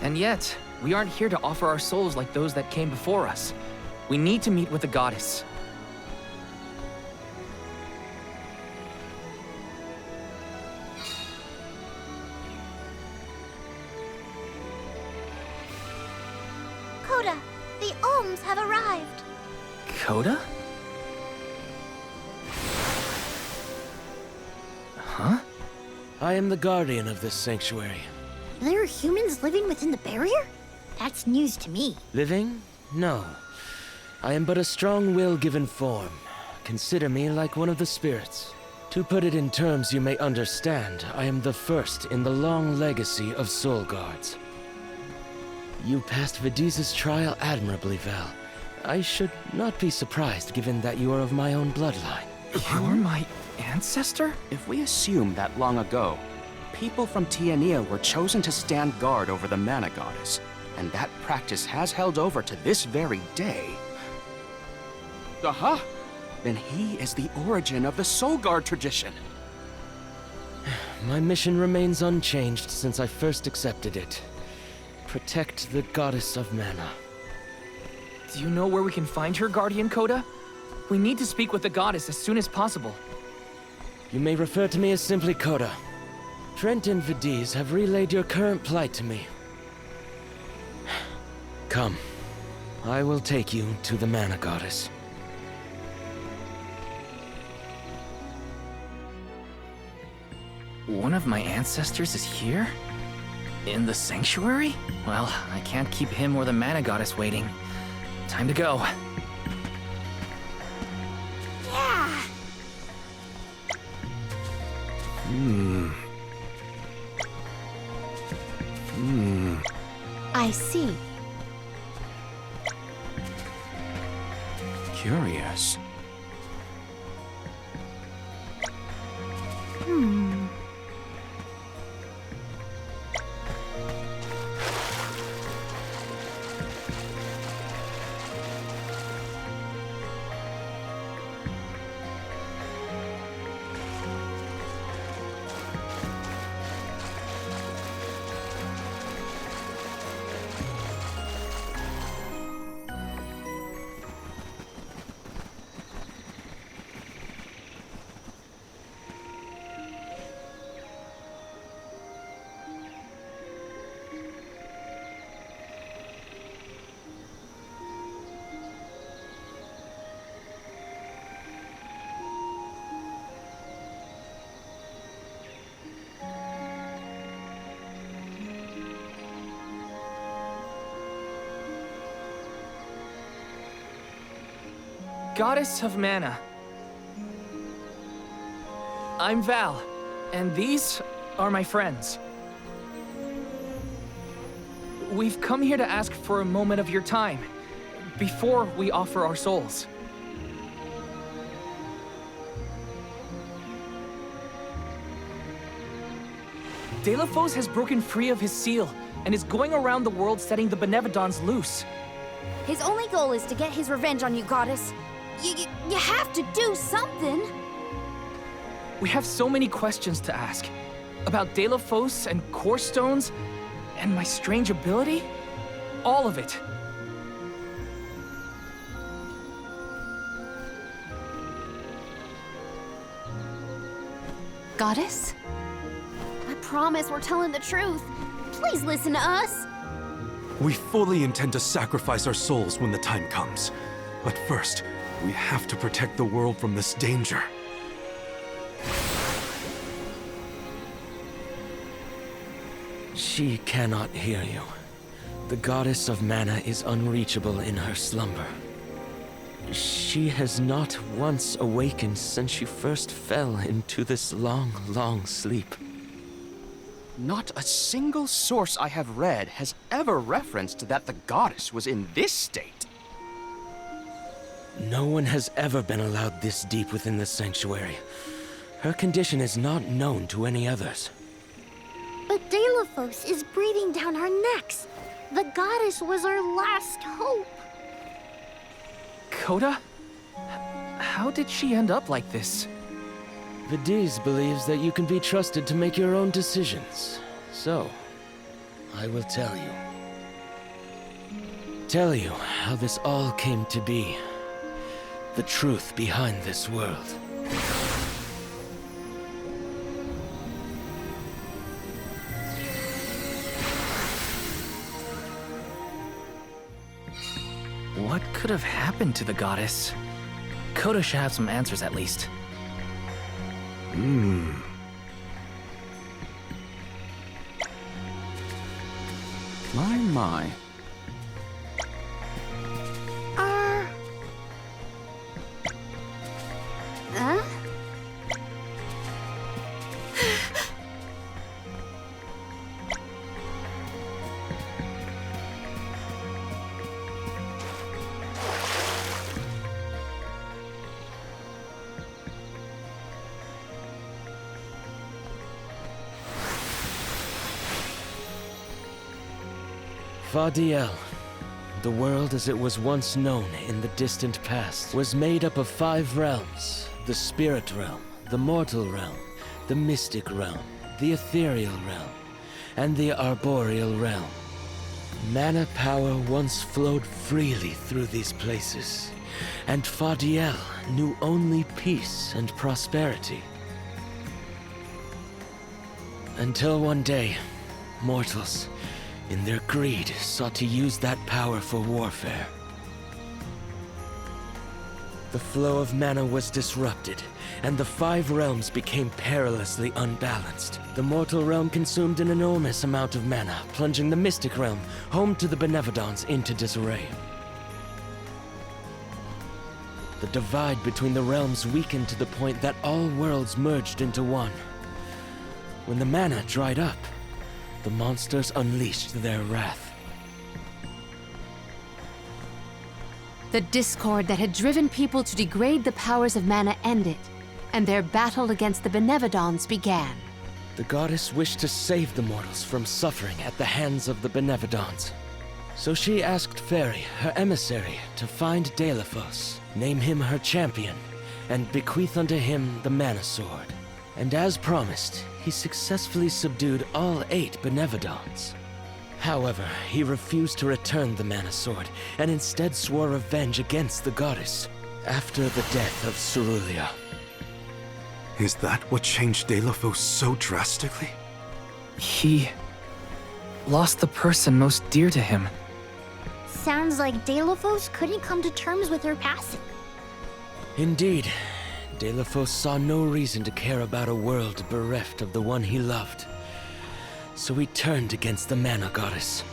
And yet, we aren't here to offer our souls like those that came before us. We need to meet with the goddess. Coda, the Alms have arrived. Coda? Huh? I am the guardian of this sanctuary. There are humans living within the barrier? That's news to me. Living? No. I am but a strong will given form. Consider me like one of the spirits. To put it in terms you may understand, I am the first in the long legacy of soul guards. You passed Vediza's trial admirably, Val. I should not be surprised given that you are of my own bloodline. You're my ancestor? If we assume that long ago, people from Tiania were chosen to stand guard over the mana goddess, and that practice has held over to this very day. Aha! Then he is the origin of the Soul Guard tradition. My mission remains unchanged since I first accepted it. Protect the goddess of mana. Do you know where we can find her, Guardian Coda? We need to speak with the goddess as soon as possible. You may refer to me as simply Coda. Trent and Vidiz have relayed your current plight to me. Come. I will take you to the mana goddess. One of my ancestors is here? In the sanctuary? Well, I can't keep him or the mana goddess waiting. Time to go. Yeah! I see. Curious. Goddess of Mana. I'm Val, and these are my friends. We've come here to ask for a moment of your time, before we offer our souls. Delafos has broken free of his seal, and is going around the world setting the Benevodons loose. His only goal is to get his revenge on you, goddess. You have to do something. We have so many questions to ask. About Delafos and Core Stones, and my strange ability. All of it. Goddess? I promise we're telling the truth. Please listen to us. We fully intend to sacrifice our souls when the time comes. But first, we have to protect the world from this danger. She cannot hear you. The goddess of mana is unreachable in her slumber. She has not once awakened since she first fell into this long, long sleep. Not a single source I have read has ever referenced that the goddess was in this state. No one has ever been allowed this deep within the sanctuary. Her condition is not known to any others. But Delafos is breathing down our necks. The goddess was our last hope. Coda? How did she end up like this? Vidiz believes that you can be trusted to make your own decisions. So, I will tell you. Tell you how this all came to be. The truth behind this world. What could have happened to the goddess? Coda should have some answers at least. My. Huh? Fadiel, the world as it was once known in the distant past, was made up of 5 realms: the spirit realm, the mortal realm, the mystic realm, the ethereal realm, and the arboreal realm. Mana power once flowed freely through these places, and Fadiel knew only peace and prosperity. Until one day, mortals, in their greed, sought to use that power for warfare. The flow of mana was disrupted, and the 5 realms became perilously unbalanced. The mortal realm consumed an enormous amount of mana, plunging the mystic realm, home to the Benevodons, into disarray. The divide between the realms weakened to the point that all worlds merged into one. When the mana dried up, the monsters unleashed their wrath. The discord that had driven people to degrade the powers of mana ended, and their battle against the Benevodons began. The goddess wished to save the mortals from suffering at the hands of the Benevodons. So she asked Fairy, her emissary, to find Deilephos, name him her champion, and bequeath unto him the mana sword. And as promised, he successfully subdued all 8 Benevodons. However, he refused to return the mana sword, and instead swore revenge against the goddess, after the death of Cerulia. Is that what changed Deilephos so drastically? He lost the person most dear to him. Sounds like Deilephos couldn't come to terms with her passing. Indeed, Deilephos saw no reason to care about a world bereft of the one he loved. So he turned against the mana goddess.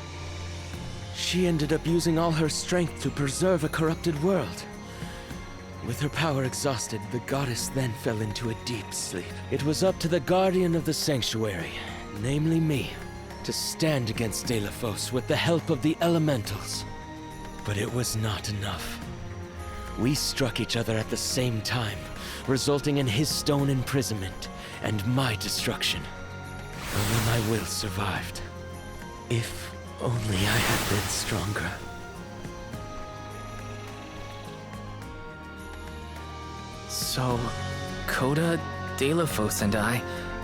She ended up using all her strength to preserve a corrupted world. With her power exhausted, the goddess then fell into a deep sleep. It was up to the guardian of the sanctuary, namely me, to stand against Deilephos with the help of the elementals. But it was not enough. We struck each other at the same time, resulting in his stone imprisonment and my destruction. Only my will survived. If only I had been stronger. So, Coda, Deilephos, and I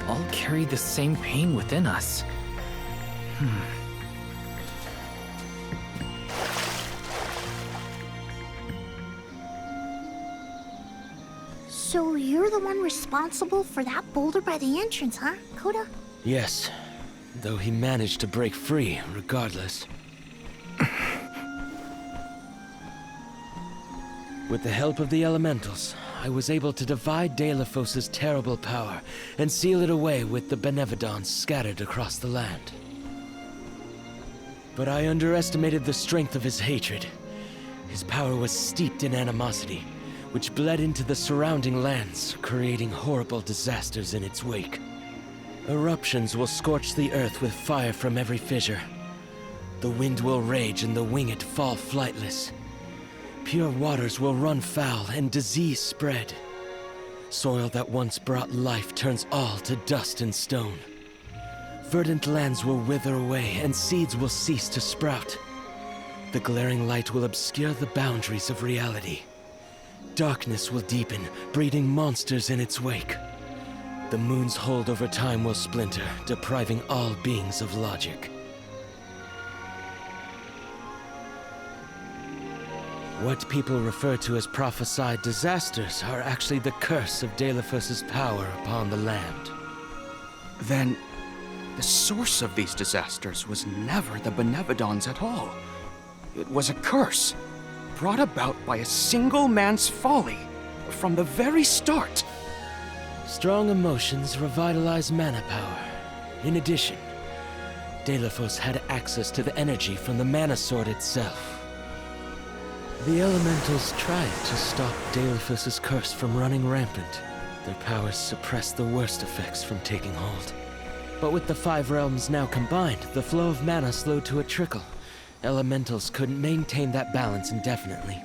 all carry the same pain within us. So you're the one responsible for that boulder by the entrance, huh, Coda? Yes, though he managed to break free regardless. With the help of the elementals, I was able to divide Deilephos' terrible power and seal it away with the Benevodons scattered across the land. But I underestimated the strength of his hatred. His power was steeped in animosity, which bled into the surrounding lands, creating horrible disasters in its wake. Eruptions will scorch the earth with fire from every fissure. The wind will rage and the winged fall flightless. Pure waters will run foul and disease spread. Soil that once brought life turns all to dust and stone. Verdant lands will wither away and seeds will cease to sprout. The glaring light will obscure the boundaries of reality. Darkness will deepen, breeding monsters in its wake. The moon's hold over time will splinter, depriving all beings of logic. What people refer to as prophesied disasters are actually the curse of Deilephos' power upon the land. Then, the source of these disasters was never the Benevodons at all. It was a curse, brought about by a single man's folly, from the very start. Strong emotions revitalize mana power. In addition, Deilephos had access to the energy from the mana sword itself. The elementals tried to stop Deilephos' curse from running rampant. Their powers suppressed the worst effects from taking hold. But with the 5 realms now combined, the flow of mana slowed to a trickle. Elementals couldn't maintain that balance indefinitely.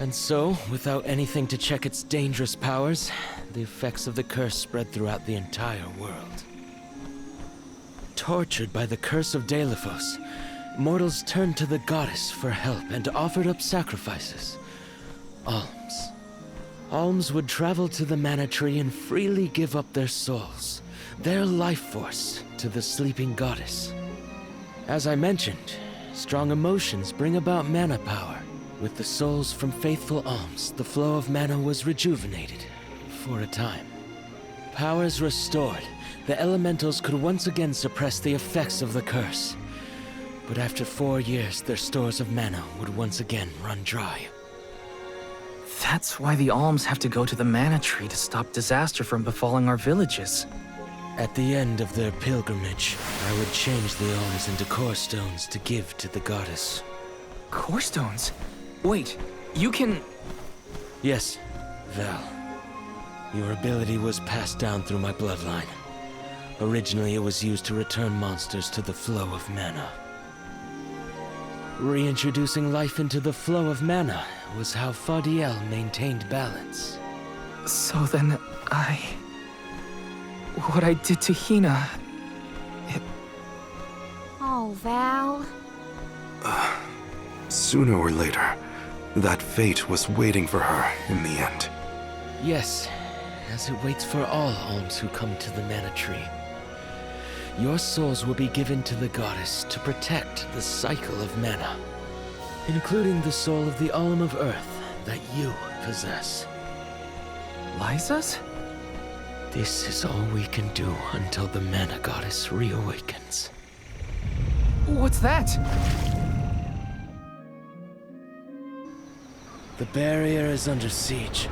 And so, without anything to check its dangerous powers, the effects of the curse spread throughout the entire world. Tortured by the curse of Deilephos, mortals turned to the goddess for help and offered up sacrifices. Alms. Alms would travel to the mana tree and freely give up their souls, their life force, to the sleeping goddess. As I mentioned, strong emotions bring about mana power. With the souls from faithful alms, the flow of mana was rejuvenated, for a time. Powers restored, the elementals could once again suppress the effects of the curse. But after 4 years, their stores of mana would once again run dry. That's why the alms have to go to the mana tree to stop disaster from befalling our villages. At the end of their pilgrimage, I would change the alms into core stones to give to the goddess. Core stones? Wait, you can... Yes, Val. Your ability was passed down through my bloodline. Originally, it was used to return monsters to the flow of mana. Reintroducing life into the flow of mana was how Fadiel maintained balance. So then, what I did to Hinna... Oh, Val. Sooner or later, that fate was waiting for her in the end. Yes, as it waits for all alms who come to the mana tree. Your souls will be given to the goddess to protect the cycle of mana, including the soul of the Alm of Earth that you possess. Liza's? This is all we can do until the mana goddess reawakens. What's that? The barrier is under siege.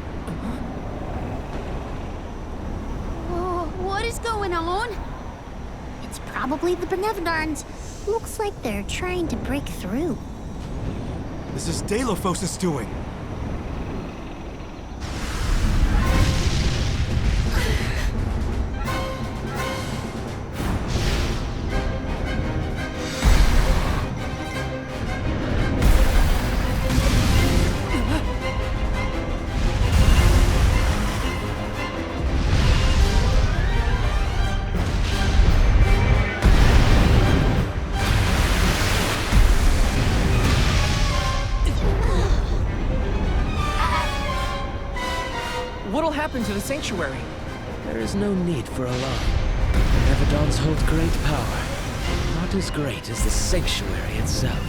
Whoa, what is going on? It's probably the Benevodons. Looks like they're trying to break through. This is Delophos' doing. What'll happen to the sanctuary? There is no need for alarm. Benevodons hold great power. Not as great as the sanctuary itself.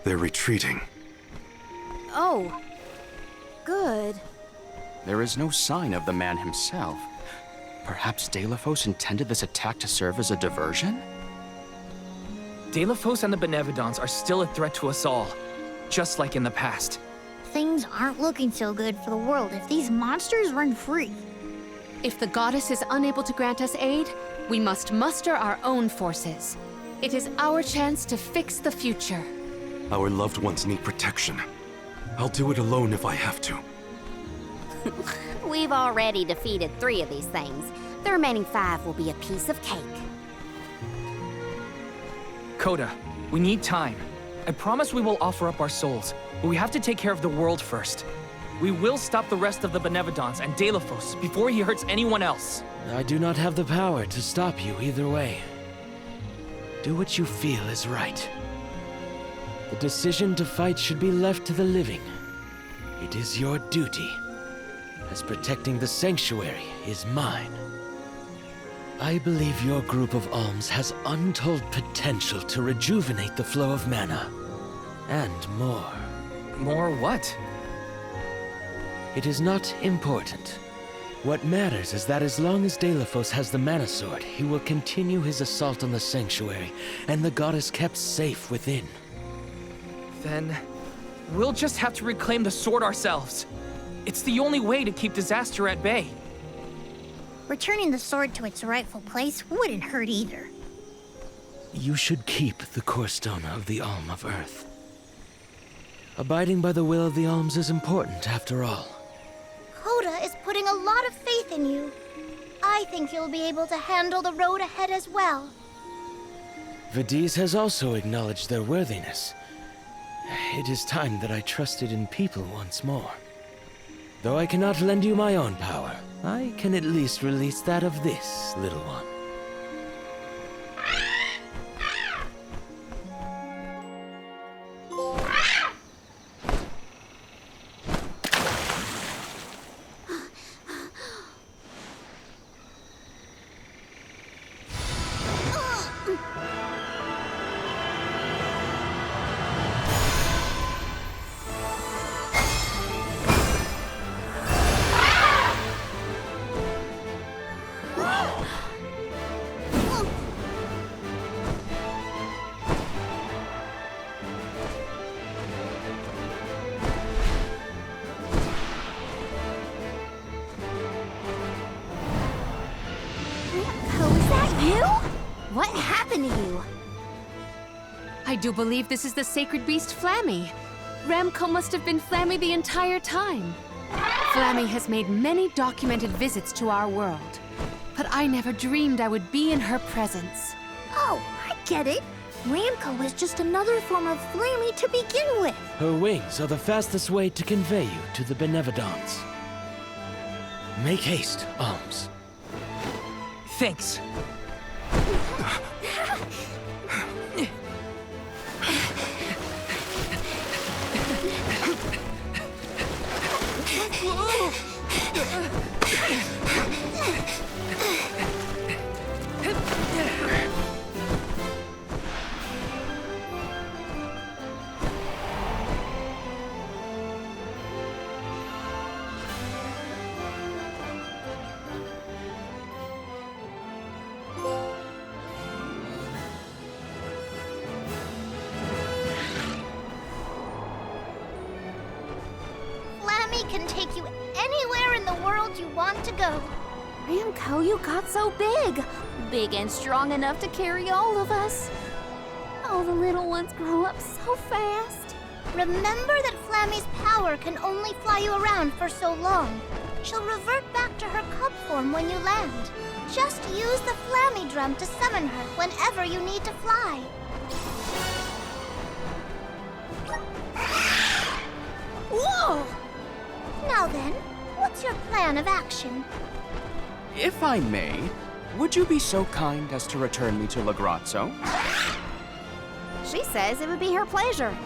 They're retreating. Oh. Good. There is no sign of the man himself. Perhaps Delophos intended this attack to serve as a diversion? Delophos and the Benevodons are still a threat to us all, just like in the past. Things aren't looking so good for the world if these monsters run free. If the goddess is unable to grant us aid, we must muster our own forces. It is our chance to fix the future. Our loved ones need protection. I'll do it alone if I have to. We've already defeated 3 of these things. The remaining 5 will be a piece of cake. Coda, we need time. I promise we will offer up our souls, but we have to take care of the world first. We will stop the rest of the Benevodons and Delophos before he hurts anyone else. I do not have the power to stop you either way. Do what you feel is right. The decision to fight should be left to the living. It is your duty, as protecting the sanctuary is mine. I believe your group of alms has untold potential to rejuvenate the flow of mana. And more. More what? It is not important. What matters is that as long as Delophos has the mana sword, he will continue his assault on the sanctuary, and the goddess kept safe within. Then, we'll just have to reclaim the sword ourselves. It's the only way to keep disaster at bay. Returning the sword to its rightful place wouldn't hurt either. You should keep the core stone of the Alm of Earth. Abiding by the will of the Alms is important, after all. Coda is putting a lot of faith in you. I think you'll be able to handle the road ahead as well. Vidiz has also acknowledged their worthiness. It is time that I trusted in people once more. Though I cannot lend you my own power, I can at least release that of this little one. What happened to you? I do believe this is the sacred beast Flammy. Ramco must have been Flammy the entire time. Flammy has made many documented visits to our world, but I never dreamed I would be in her presence. Oh, I get it. Ramco is just another form of Flammy to begin with. Her wings are the fastest way to convey you to the Benevodons. Make haste, Alms. Thanks. Can take you anywhere in the world you want to go. Ramco, you got so big. Big and strong enough to carry all of us. All the little ones grow up so fast. Remember that Flammy's power can only fly you around for so long. She'll revert back to her cub form when you land. Just use the Flammy drum to summon her whenever you need to fly. Whoa! Now then, what's your plan of action? If I may, would you be so kind as to return me to Lagrazzo? She says it would be her pleasure.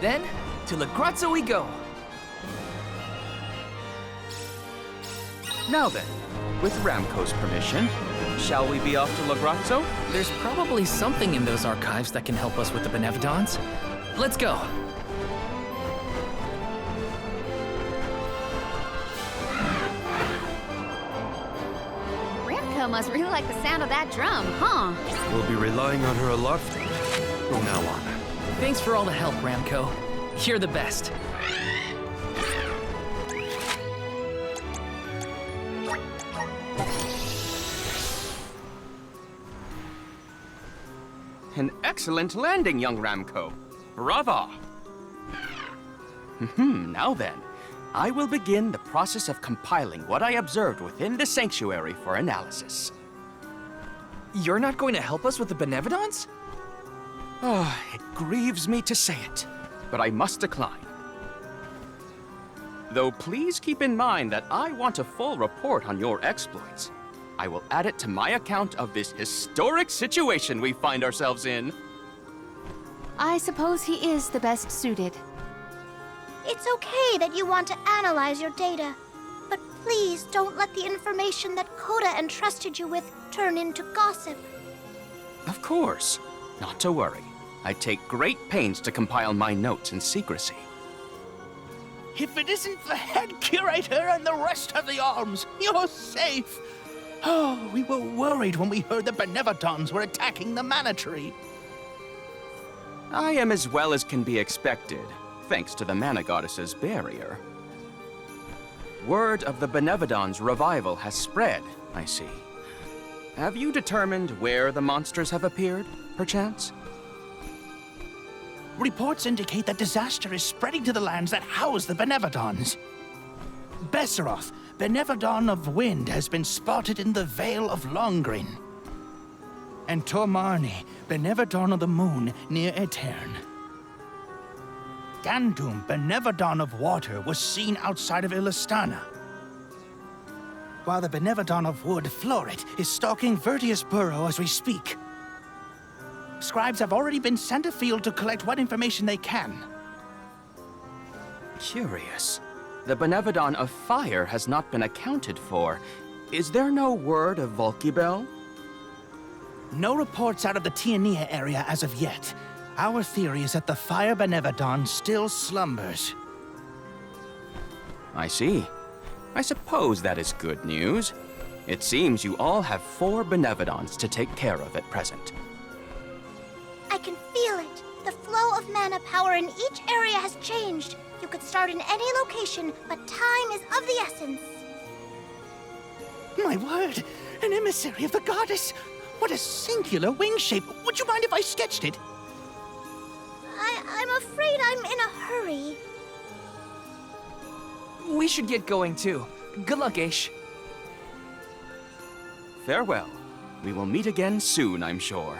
Then, to Lagrazzo we go. Now then, with Ramco's permission, shall we be off to Lagrazzo? There's probably something in those archives that can help us with the Benevodons. Let's go. Ramco must really like the sound of that drum, huh? We'll be relying on her a lot from now on. Thanks for all the help, Ramco. You're the best. An excellent landing, young Ramco. Brava! Now then, I will begin the process of compiling what I observed within the sanctuary for analysis. You're not going to help us with the Benevodons? Oh, it grieves me to say it, but I must decline. Though please keep in mind that I want a full report on your exploits. I will add it to my account of this historic situation we find ourselves in. I suppose he is the best suited. It's okay that you want to analyze your data, but please don't let the information that Coda entrusted you with turn into gossip. Of course. Not to worry. I take great pains to compile my notes in secrecy. If it isn't the head curator and the rest of the Alms, you're safe. Oh, we were worried when we heard the Benevodons were attacking the Mana Tree. I am as well as can be expected, thanks to the Mana Goddess's barrier. Word of the Benevodon's revival has spread, I see. Have you determined where the monsters have appeared, perchance? Reports indicate that disaster is spreading to the lands that house the Benevodons. Besseroth, Benevodon of Wind, has been spotted in the Vale of Longrin. And Tormarni, Benevodon of the Moon, near Aetern. Gandum, Benevodon of Water, was seen outside of Illistana. While the Benevodon of Wood, Florit, is stalking Vertius Burrow as we speak. Scribes have already been sent afield to collect what information they can. Curious. The Benevodon of Fire has not been accounted for. Is there no word of Volkibel? No reports out of the Tiania area as of yet. Our theory is that the Fire Benevodon still slumbers. I see. I suppose that is good news. It seems you all have 4 Benevodons to take care of at present. I can feel it. The flow of mana power in each area has changed. You could start in any location, but time is of the essence. My word! An emissary of the goddess! What a singular wing shape! Would you mind if I sketched it? I'm afraid I'm in a hurry. We should get going too. Good luck, Aish. Farewell. We will meet again soon, I'm sure.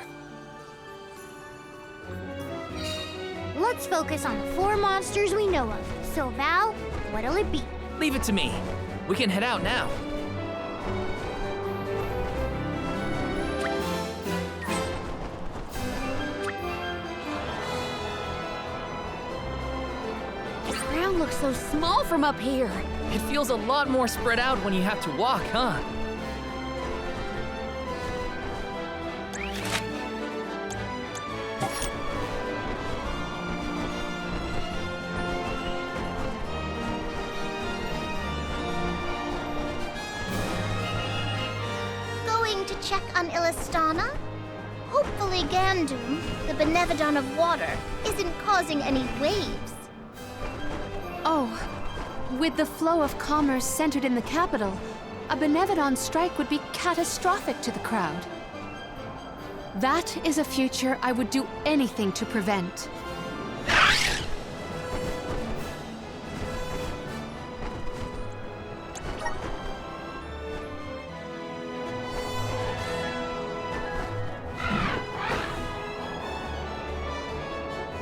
Let's focus on the 4 monsters we know of. So, Val, what'll it be? Leave it to me. We can head out now. The ground looks so small from up here. It feels a lot more spread out when you have to walk, huh? Going to check on Illistana? Hopefully Gandum, the Benevodon of Water, isn't causing any waves. Oh, with the flow of commerce centered in the capital, a Benevodon strike would be catastrophic to the crowd. That is a future I would do anything to prevent.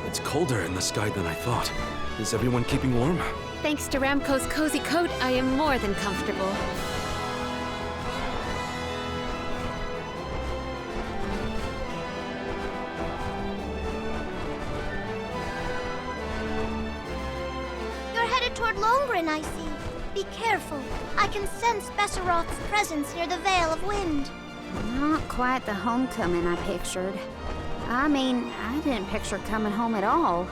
It's colder in the sky than I thought. Is everyone keeping warm? Thanks to Ramco's cozy coat, I am more than comfortable. You're headed toward Longrin, I see. Be careful. I can sense Besseroth's presence near the Vale of Wind. Not quite the homecoming I pictured. I mean, I didn't picture coming home at all.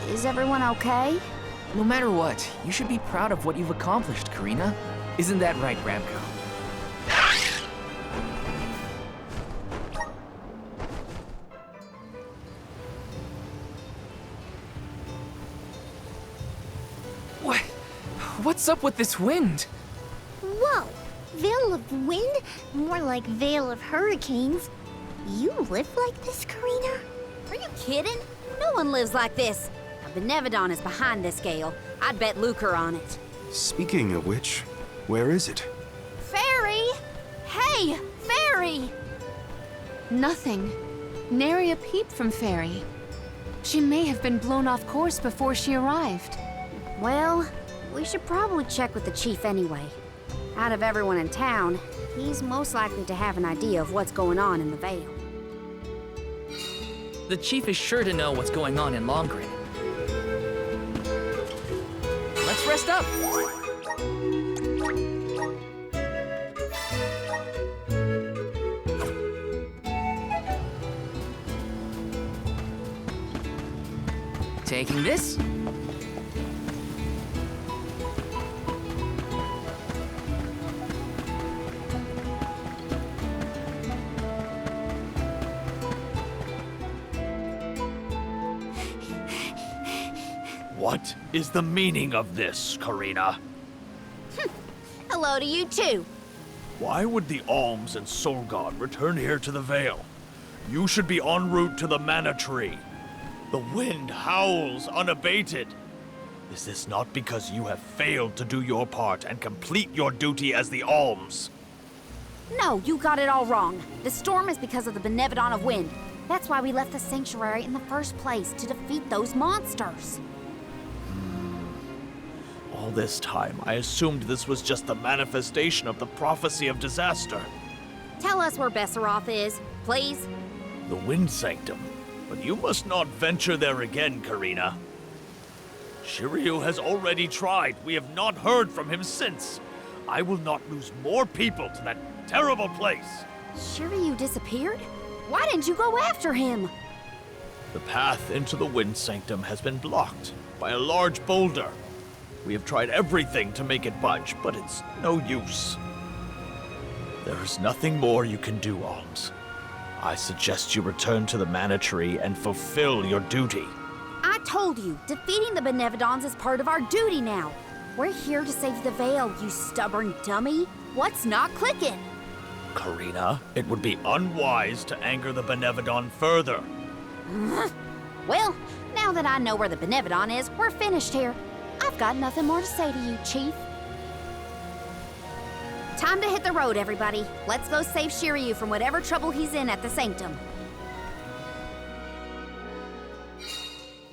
Is everyone okay? No matter what, you should be proud of what you've accomplished, Karina. Isn't that right, Ramco? What's up with this wind? Whoa! Vale of Wind? More like Vale of Hurricanes. You live like this, Karina? Are you kidding? No one lives like this. A Benevodon is behind this gale. I'd bet lucre on it. Speaking of which, where is it? Fairy! Hey, Fairy! Nothing. Nary a peep from Fairy. She may have been blown off course before she arrived. Well, we should probably check with the chief anyway. Out of everyone in town, he's most likely to have an idea of what's going on in the Vale. The chief is sure to know what's going on in Longrin. Let's rest up. Taking this. What is the meaning of this, Karina? Hello to you too. Why would the Alms and Soul God return here to the Vale? You should be en route to the Mana Tree. The wind howls unabated. Is this not because you have failed to do your part and complete your duty as the Alms? No, you got it all wrong. The storm is because of the Benevodon of Wind. That's why we left the sanctuary in the first place, to defeat those monsters. All this time, I assumed this was just the manifestation of the prophecy of disaster. Tell us where Besseroth is, please. The Wind Sanctum. But you must not venture there again, Karina. Shiryu has already tried. We have not heard from him since. I will not lose more people to that terrible place. Shiryu disappeared? Why didn't you go after him? The path into the Wind Sanctum has been blocked by a large boulder. We have tried everything to make it budge, but it's no use. There is nothing more you can do, Alms. I suggest you return to the Mana Tree and fulfill your duty. I told you, defeating the Benevodons is part of our duty now. We're here to save the Vale, you stubborn dummy. What's not clicking? Karina, it would be unwise to anger the Benevodon further. Well, now that I know where the Benevodon is, we're finished here. I've got nothing more to say to you, Chief. Time to hit the road, everybody. Let's go save Shiryu from whatever trouble he's in at the Sanctum.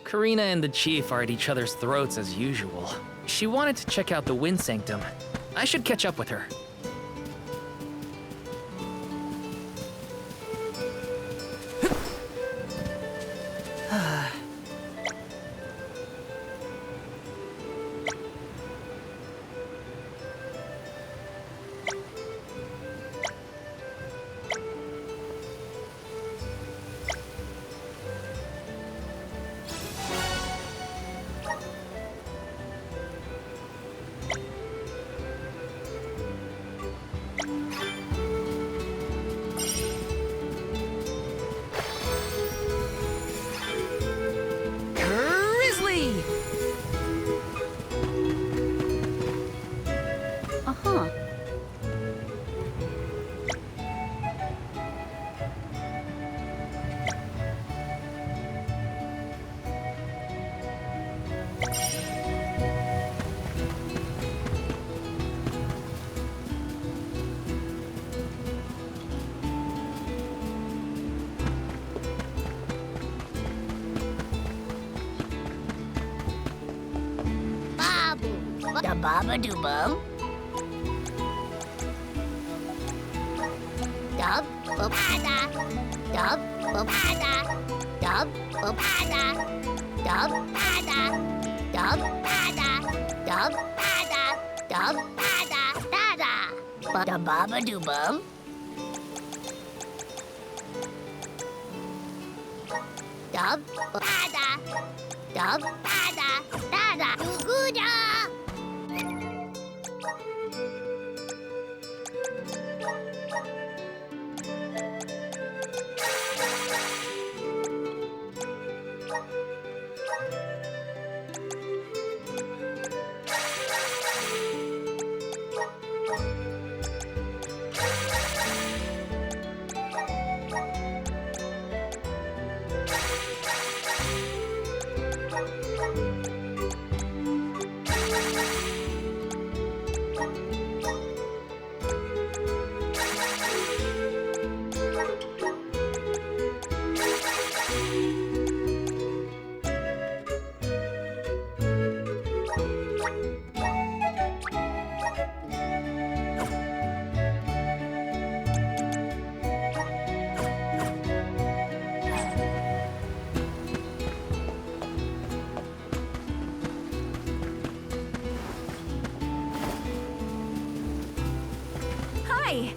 Karina and the Chief are at each other's throats as usual. She wanted to check out the Wind Sanctum. I should catch up with her. Da baba do bum. Dub bapada. Dub bapada. Dub bapada. Dub pada. Dub pada. Dub pada. Dub pada. Da da baba do bum. Dub pada. Dub pada. Da da. Guda. Hi!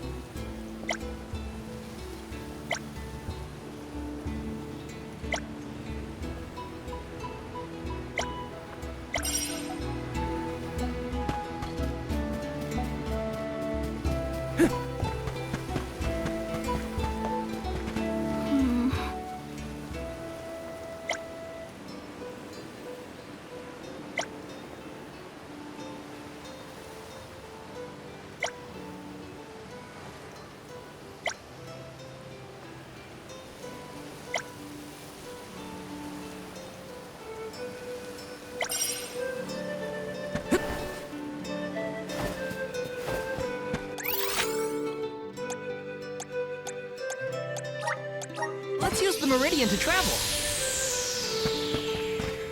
Let's use the meridian to travel.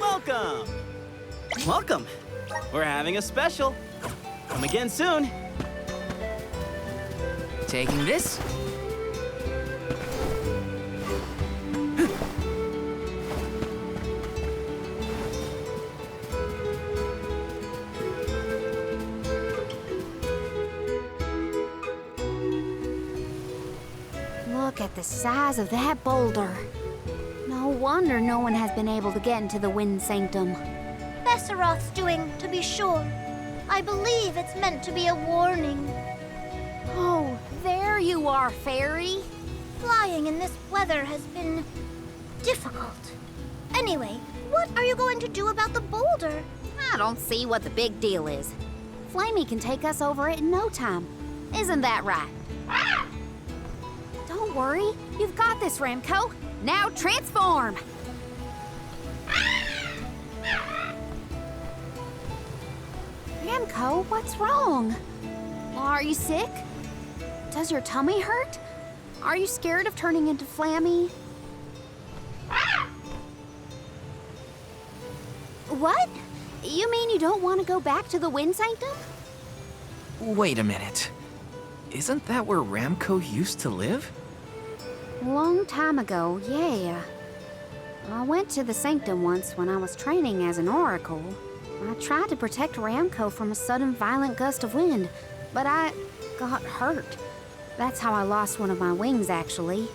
Welcome! Welcome! We're having a special. Come again soon. Taking this. Look at the size of that boulder. No wonder no one has been able to get into the Wind Sanctum. Besseroth's doing, to be sure. I believe it's meant to be a warning. Oh, there you are, Fairy. Flying in this weather has been difficult. Anyway, what are you going to do about the boulder? I don't see what the big deal is. Flamey can take us over it in no time. Isn't that right? Don't worry, you've got this, Ramco. Now transform! Ramco, what's wrong? Are you sick? Does your tummy hurt? Are you scared of turning into Flammy? What? You mean you don't want to go back to the Wind Sanctum? Wait a minute. Isn't that where Ramco used to live? Long time ago, yeah. I went to the Sanctum once when I was training as an oracle. I tried to protect Ramco from a sudden violent gust of wind, but I got hurt. That's how I lost one of my wings, actually.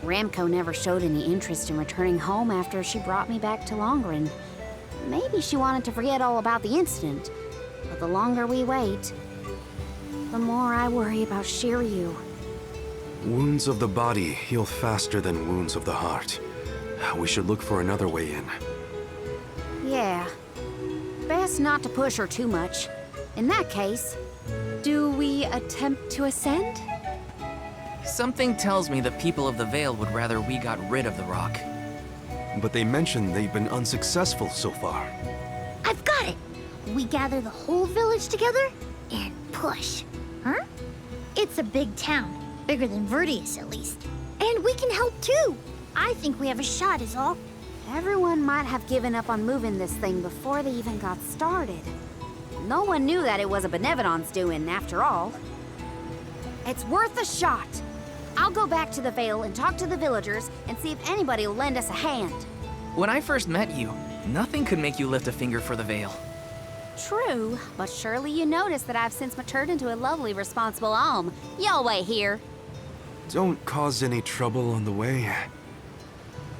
Ramco never showed any interest in returning home after she brought me back to Longren. Maybe she wanted to forget all about the incident, but the longer we wait, the more I worry about Shiryu. Wounds of the body heal faster than wounds of the heart. We should look for another way in. Yeah. Best not to push her too much. In that case, do we attempt to ascend? Something tells me the people of the Vale would rather we got rid of the rock. But they mentioned they've been unsuccessful so far. I've got it! We gather the whole village together and push. Huh? It's a big town. Bigger than Verdius, at least. And we can help too. I think we have a shot is all. Everyone might have given up on moving this thing before they even got started. No one knew that it was a Benevodon's doing, after all. It's worth a shot. I'll go back to the Vale and talk to the villagers and see if anybody will lend us a hand. When I first met you, nothing could make you lift a finger for the Vale. True, but surely you noticed that I've since matured into a lovely, responsible Alm. Y'all wait here. Don't cause any trouble on the way.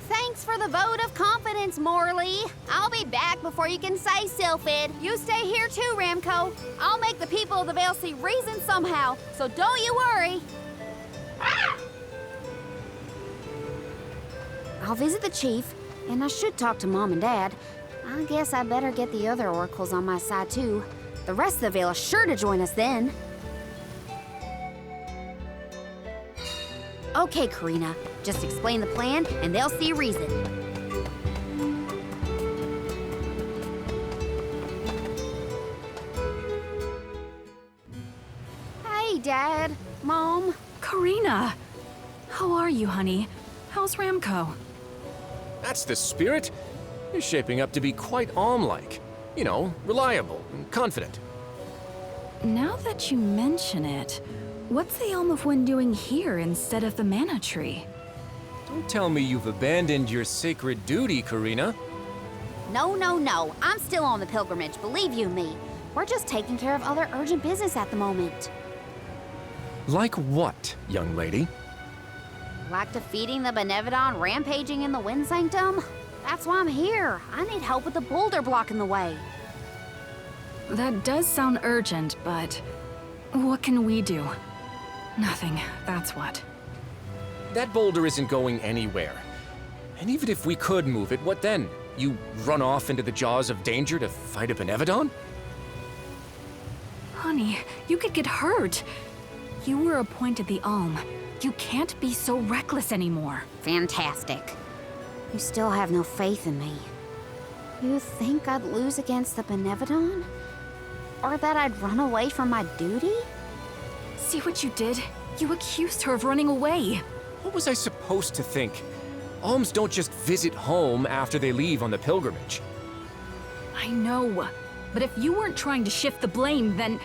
Thanks for the vote of confidence, Morley. I'll be back before you can say Sylphid. You stay here too, Ramco. I'll make the people of the Vale see reason somehow, so don't you worry. I'll visit the chief, and I should talk to Mom and Dad. I guess I better get the other oracles on my side too. The rest of the Vale is sure to join us then. Okay, Karina. Just explain the plan, and they'll see reason. Hey, Dad. Mom. Karina! How are you, honey? How's Ramco? That's the spirit. He's shaping up to be quite Alm-like. You know, reliable and confident. Now that you mention it, what's the Alm of Wind doing here instead of the Mana Tree? Don't tell me you've abandoned your sacred duty, Karina. No, no, no. I'm still on the pilgrimage, believe you me. We're just taking care of other urgent business at the moment. Like what, young lady? Like defeating the Benevodon rampaging in the Wind Sanctum? That's why I'm here. I need help with the boulder blocking the way. That does sound urgent, but what can we do? Nothing, that's what. That boulder isn't going anywhere. And even if we could move it, what then? You run off into the jaws of danger to fight a Benevodon? Honey, you could get hurt. You were appointed the Alm. You can't be so reckless anymore. Fantastic. You still have no faith in me. You think I'd lose against the Benevodon? Or that I'd run away from my duty? See what you did? You accused her of running away. What was I supposed to think? Alms don't just visit home after they leave on the pilgrimage. I know. But if you weren't trying to shift the blame, then...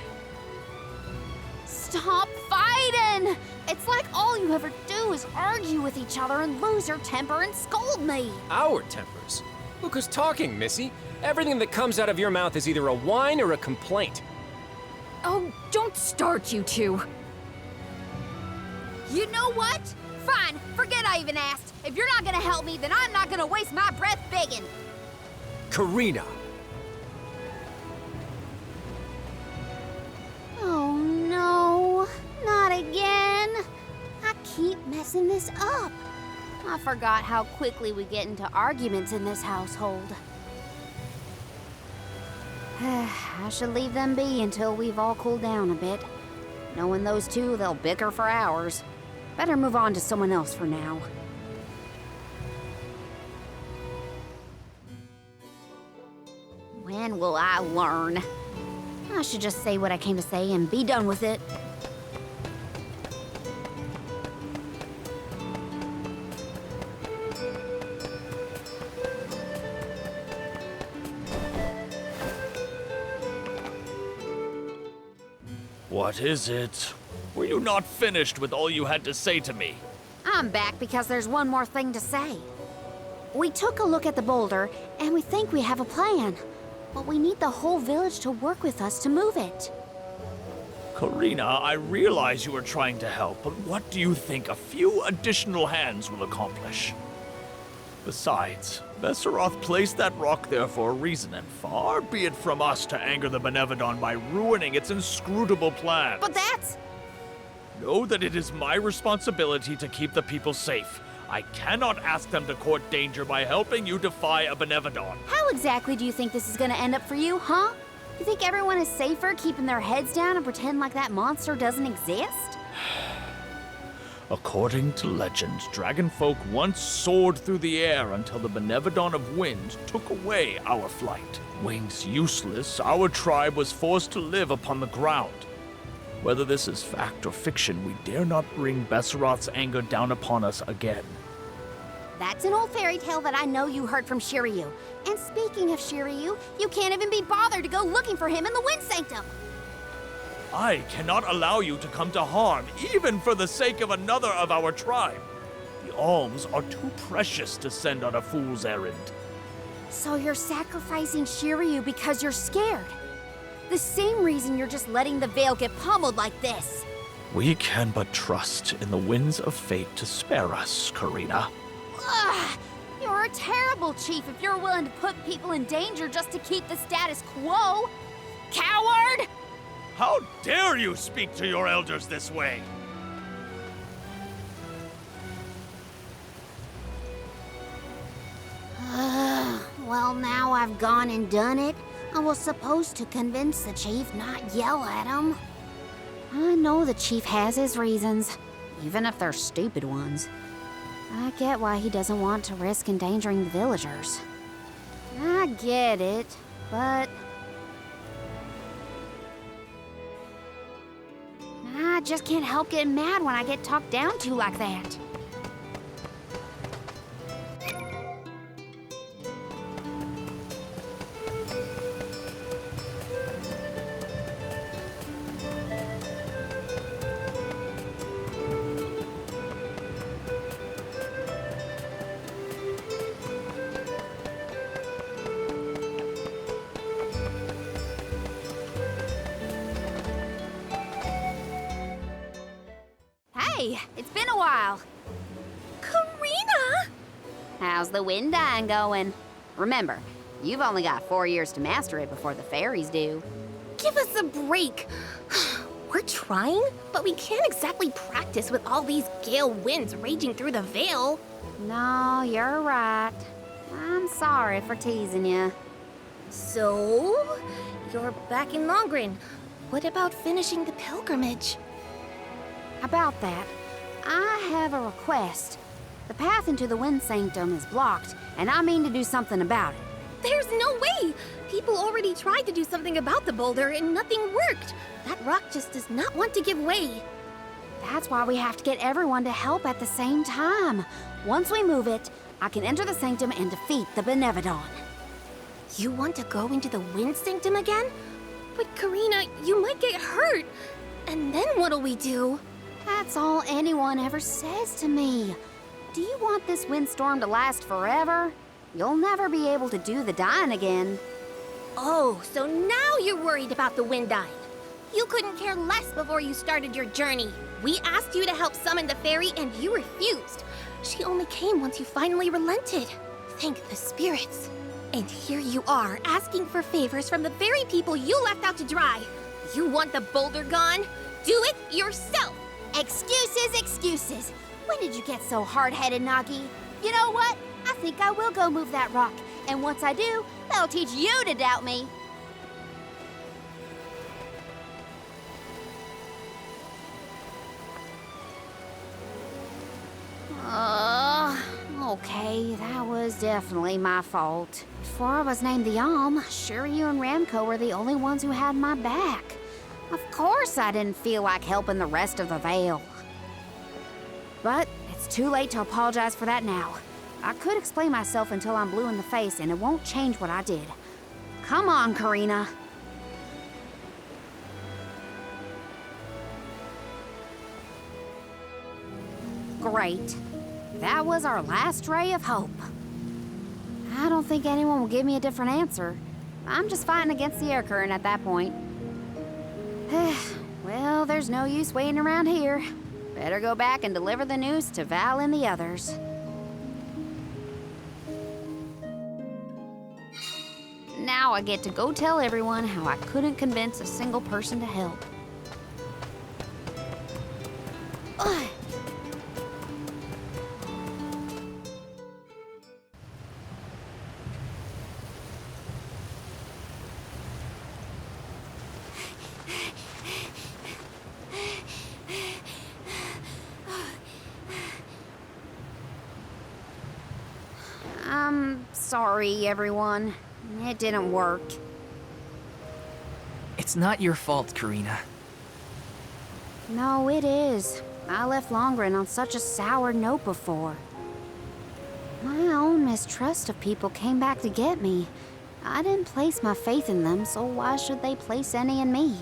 Stop fighting! It's like all you ever do is argue with each other and lose your temper and scold me. Our tempers? Look who's talking, Missy. Everything that comes out of your mouth is either a whine or a complaint. Oh, don't start, you two. You know what? Fine, forget I even asked. If you're not gonna help me, then I'm not gonna waste my breath begging. Karina! Oh no, not again. I keep messing this up. I forgot how quickly we get into arguments in this household. I should leave them be until we've all cooled down a bit. Knowing those two, they'll bicker for hours. Better move on to someone else for now. When will I learn? I should just say what I came to say and be done with it. What is it? Were you not finished with all you had to say to me? I'm back because there's one more thing to say. We took a look at the boulder, and we think we have a plan. But we need the whole village to work with us to move it. Karina, I realize you are trying to help, but what do you think a few additional hands will accomplish? Besides, Besseroth placed that rock there for a reason, and far be it from us to anger the Benevodon by ruining its inscrutable plans. But that's... Know that it is my responsibility to keep the people safe. I cannot ask them to court danger by helping you defy a Benevodon. How exactly do you think this is gonna end up for you, huh? You think everyone is safer keeping their heads down and pretend like that monster doesn't exist? According to legend, dragonfolk once soared through the air until the Benevodon of Wind took away our flight. Wings useless, our tribe was forced to live upon the ground. Whether this is fact or fiction, we dare not bring Besseroth's anger down upon us again. That's an old fairy tale that I know you heard from Shiryu. And speaking of Shiryu, you can't even be bothered to go looking for him in the Wind Sanctum. I cannot allow you to come to harm, even for the sake of another of our tribe. The alms are too precious to send on a fool's errand. So you're sacrificing Shiryu because you're scared. The same reason you're just letting the Veil get pummeled like this. We can but trust in the winds of fate to spare us, Karina. Ugh! You're a terrible chief if you're willing to put people in danger just to keep the status quo. Coward! How dare you speak to your elders this way? Well, now I've gone and done it. I was supposed to convince the chief, not yell at him. I know the chief has his reasons, even if they're stupid ones. I get why he doesn't want to risk endangering the villagers. I get it, but... I just can't help getting mad when I get talked down to like that. Hey, it's been a while. Karina! How's the wind dine going? Remember, you've only got 4 years to master it before the fairies do. Give us a break. We're trying, but we can't exactly practice with all these gale winds raging through the Veil. No, you're right. I'm sorry for teasing you. So, you're back in Longrin. What about finishing the pilgrimage? About that, I have a request. The path into the Wind Sanctum is blocked, and I mean to do something about it. There's no way! People already tried to do something about the boulder and nothing worked. That rock just does not want to give way. That's why we have to get everyone to help at the same time. Once we move it, I can enter the sanctum and defeat the Benevodon. You want to go into the Wind Sanctum again? But Karina, you might get hurt. And then what'll we do? That's all anyone ever says to me. Do you want this windstorm to last forever? You'll never be able to do the dying again. Oh, so now you're worried about the wind dying. You couldn't care less before you started your journey. We asked you to help summon the fairy and you refused. She only came once you finally relented. Thank the spirits. And here you are, asking for favors from the very people you left out to dry. You want the boulder gone? Do it yourself! Excuses, excuses. When did you get so hard-headed, Nagi? You know what? I think I will go move that rock. And once I do, that'll teach you to doubt me. Okay, that was definitely my fault. Before I was named the Alm, Shiryu and Ramco were the only ones who had my back. Of course I didn't feel like helping the rest of the Vale. But it's too late to apologize for that now. I could explain myself until I'm blue in the face, and it won't change what I did. Come on, Karina. Great. That was our last ray of hope. I don't think anyone will give me a different answer. I'm just fighting against the air current at that point. Well, there's no use waiting around here. Better go back and deliver the news to Val and the others. Now I get to go tell everyone how I couldn't convince a single person to help. Ugh. I'm sorry, everyone. It didn't work. It's not your fault, Karina. No, it is. I left Longren on such a sour note before. My own mistrust of people came back to get me. I didn't place my faith in them, so why should they place any in me?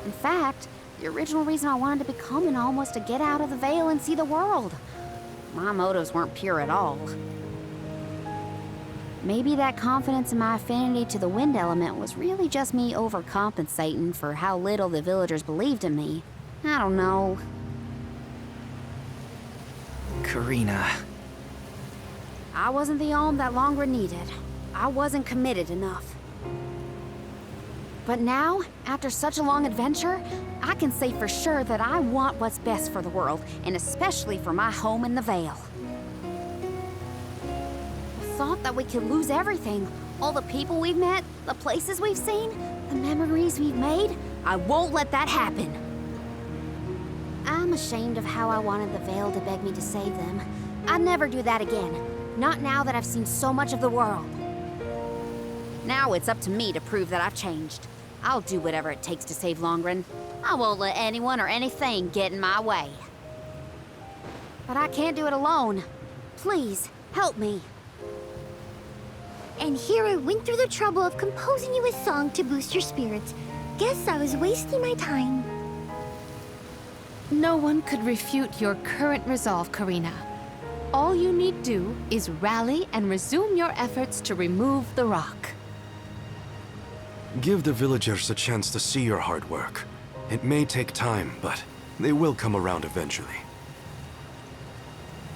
In fact, the original reason I wanted to become an Alm was to get out of the Vale and see the world. My motives weren't pure at all. Maybe that confidence in my affinity to the wind element was really just me overcompensating for how little the villagers believed in me. I don't know. Karina. I wasn't the Alm that Longren needed. I wasn't committed enough. But now, after such a long adventure, I can say for sure that I want what's best for the world, and especially for my home in the Vale. The thought that we could lose everything, all the people we've met, the places we've seen, the memories we've made, I won't let that happen. I'm ashamed of how I wanted the Vale to beg me to save them. I'd never do that again, not now that I've seen so much of the world. Now it's up to me to prove that I've changed. I'll do whatever it takes to save Longren. I won't let anyone or anything get in my way. But I can't do it alone. Please, help me. And here I went through the trouble of composing you a song to boost your spirits. Guess I was wasting my time. No one could refute your current resolve, Karina. All you need do is rally and resume your efforts to remove the rock. Give the villagers a chance to see your hard work. It may take time, but they will come around eventually.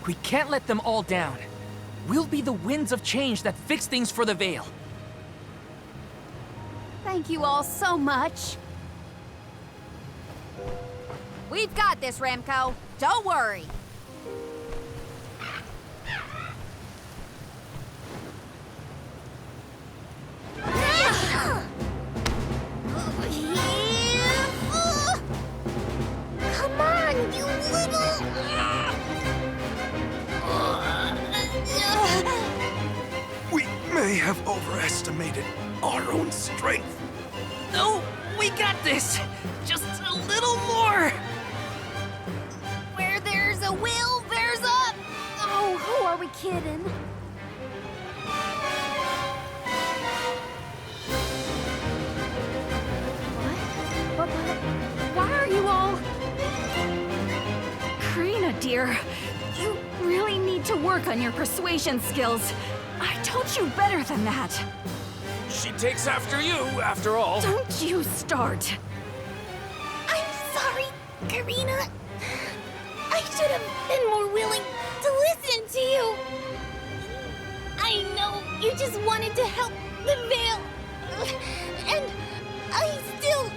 We can't let them all down. We'll be the winds of change that fix things for the Vale. Thank you all so much. We've got this, Ramco. Don't worry. Come on, you little... We may have overestimated our own strength. No, we got this! Just a little more! kidding. What? Why are you all... Karina, dear, you really need to work on your persuasion skills. I taught you better than that. She takes after you, after all. Don't you start. I'm sorry, Karina. I should have been more willing to listen to you. I know you just wanted to help the Veil. And I still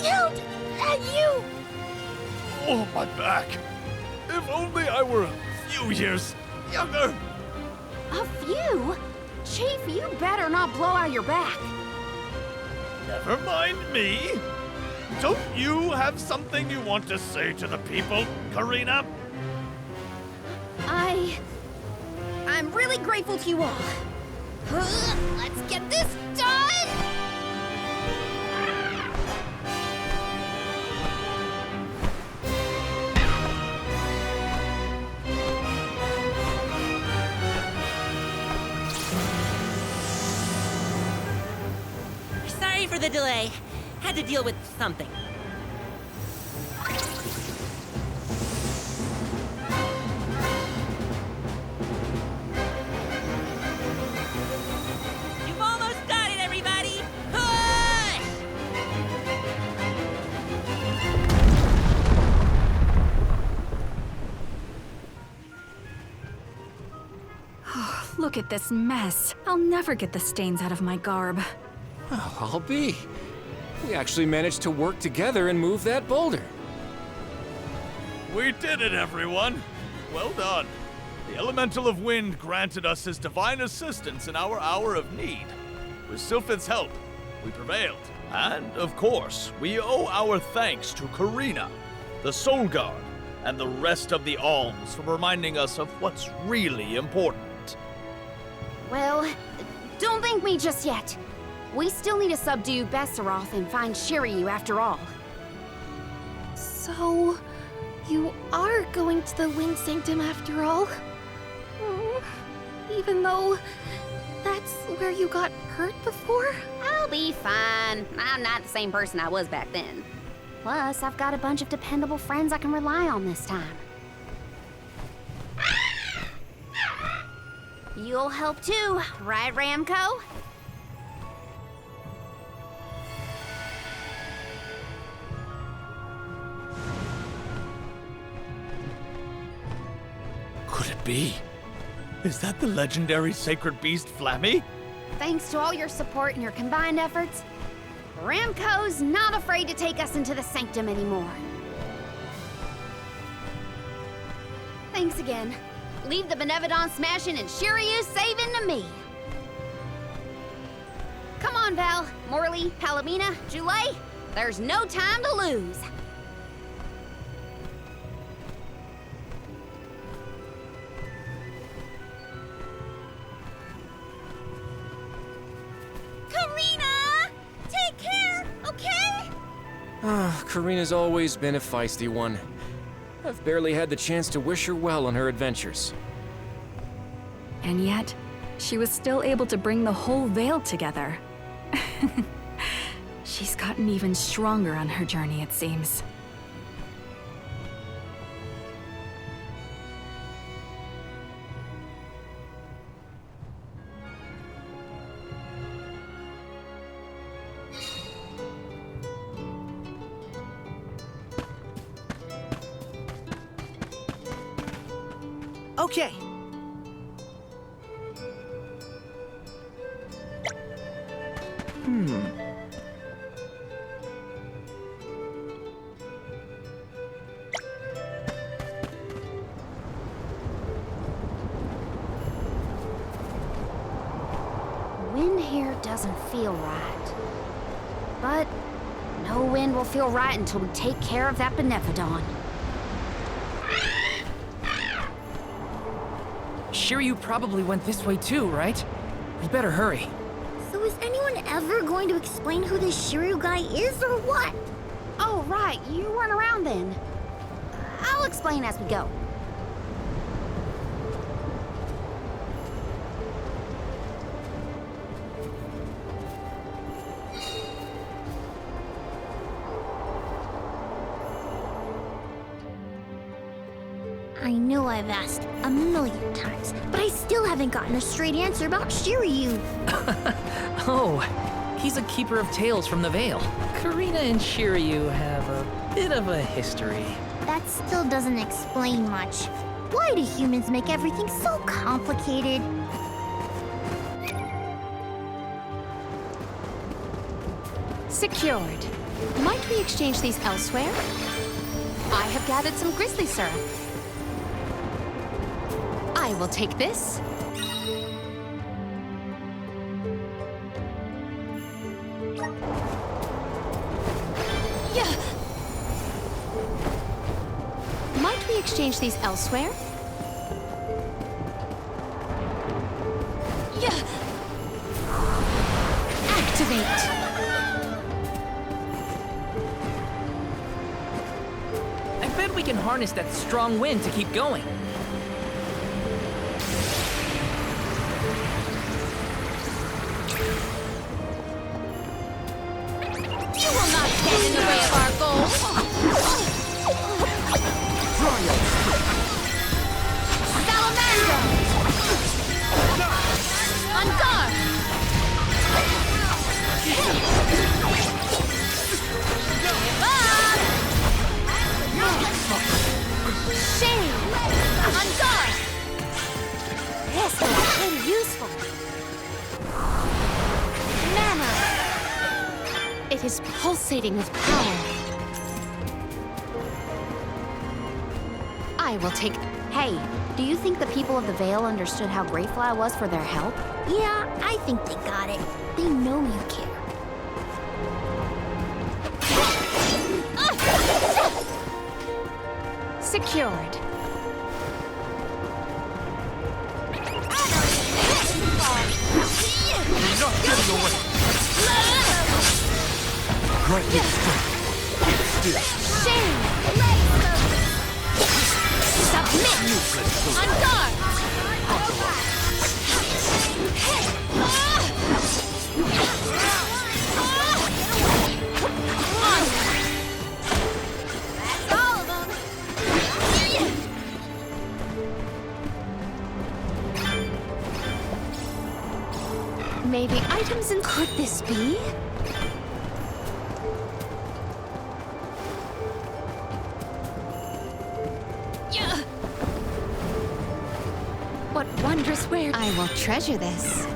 yelled at you. Oh, my back. If only I were a few years younger. A few? Chief, you better not blow out your back. Never mind me. Don't you have something you want to say to the people, Karina? I'm really grateful to you all. Let's get this done! Sorry for the delay. Had to deal with something. You've almost got it, everybody! Push! Look at this mess. I'll never get the stains out of my garb. Oh, I'll be. We actually managed to work together and move that boulder. We did it, everyone. Well done. The Elemental of Wind granted us his divine assistance in our hour of need. With Sylphid's help, we prevailed. And, of course, we owe our thanks to Karina, the Soul Guard, and the rest of the Alms for reminding us of what's really important. Well, don't thank me just yet. We still need to subdue Besseroth and find Shiryu after all. So, you are going to the Wind Sanctum after all? Even though that's where you got hurt before? I'll be fine. I'm not the same person I was back then. Plus, I've got a bunch of dependable friends I can rely on this time. You'll help too, right, Ramco? Could it be? Is that the legendary sacred beast Flammy? Thanks to all your support and your combined efforts, Ramco's not afraid to take us into the Sanctum anymore. Thanks again. Leave the Benevodon smashing and Shiryu saving to me. Come on, Val, Morley, Palomina, Joulet. There's no time to lose. Karina! Take care, okay? Karina's always been a feisty one. I've barely had the chance to wish her well on her adventures. And yet, she was still able to bring the whole Veil together. She's gotten even stronger on her journey, it seems. Okay. Wind here doesn't feel right. But no wind will feel right until we take care of that Benevodon. Shiryu probably went this way too, right? We better hurry. So is anyone ever going to explain who this Shiryu guy is or what? Oh, right. You weren't around then. I'll explain as we go. I know I've asked a million times, but I still haven't gotten a straight answer about Shiryu. Oh, he's a keeper of tales from the Vale. Karina and Shiryu have a bit of a history. That still doesn't explain much. Why do humans make everything so complicated? Secured. Might we exchange these elsewhere? I have gathered some grizzly syrup. I will take this. Yeah. Might we exchange these elsewhere? Yeah. Activate. I bet we can harness that strong wind to keep going. You will not stand in the way of our goals. Salamander! On guard! Give up! Shame! On guard! This is pretty useful. Mana! It is pulsating with power. I will take... Hey, do you think the people of the Vale understood how grateful I was for their help? Yeah, I think they got it. They know you care. Secured. Not getting away. Grant me strength. Shame! Submit! On guard! That's all of them! Maybe items in... Could this be? What wondrous wares... I will treasure this.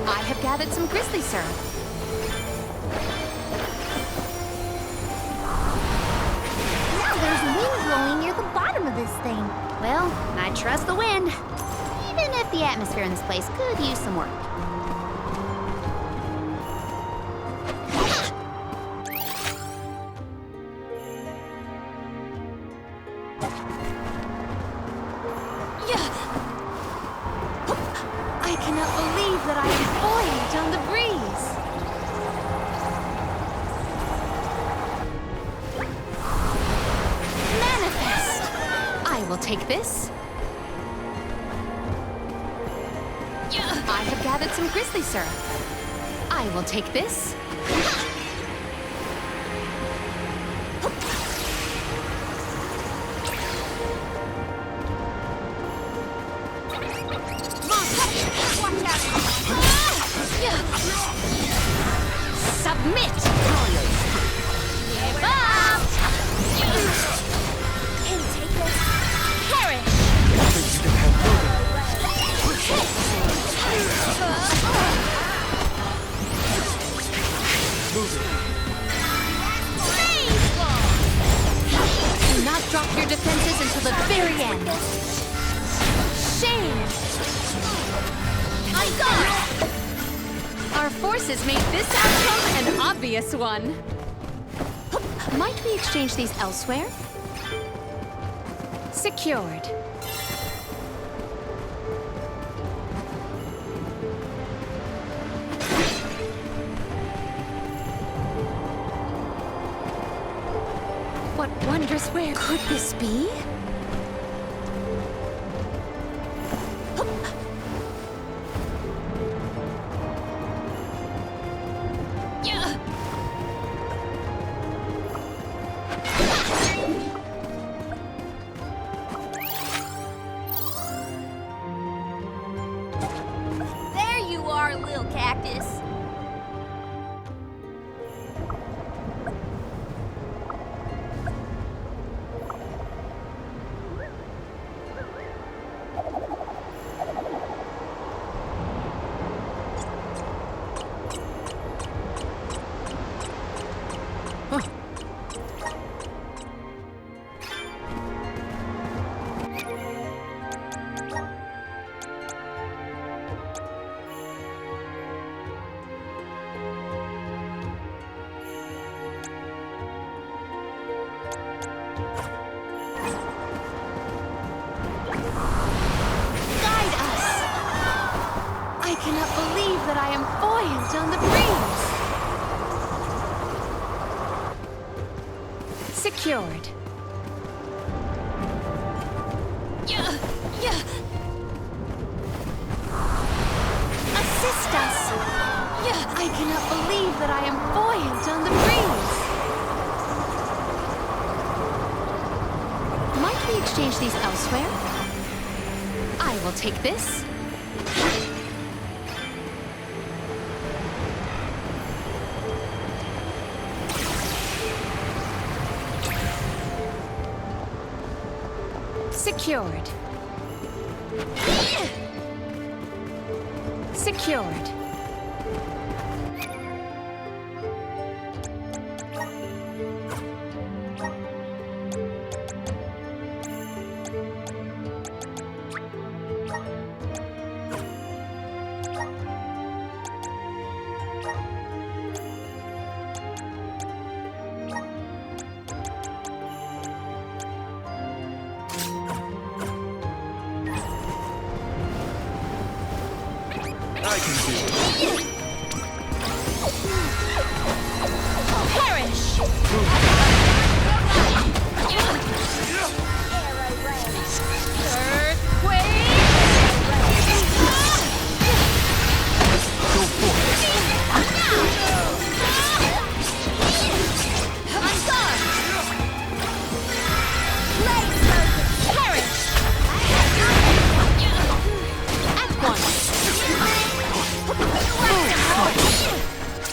I have gathered some grizzly syrup. Now there's wind blowing near the bottom of this thing. Well, I trust the wind. Even if the atmosphere in this place could use some work. I cannot believe that I am buoyant on the breeze. Manifest! I will take this. I have gathered some grizzly syrup. I will take this. Submit! Give up! Can you take this? Perish! Do not drop your defenses until the very end. Shame! On guard! Our forces made this outcome an obvious one. Might we exchange these elsewhere? Secured. What wondrous where could this be? little cactus. I cannot believe that I am buoyant on the breeze. Secured. Assist us. I cannot believe that I am buoyant on the breeze. Might we exchange these elsewhere? I will take this. Secured. Secured. I can do it. Perish!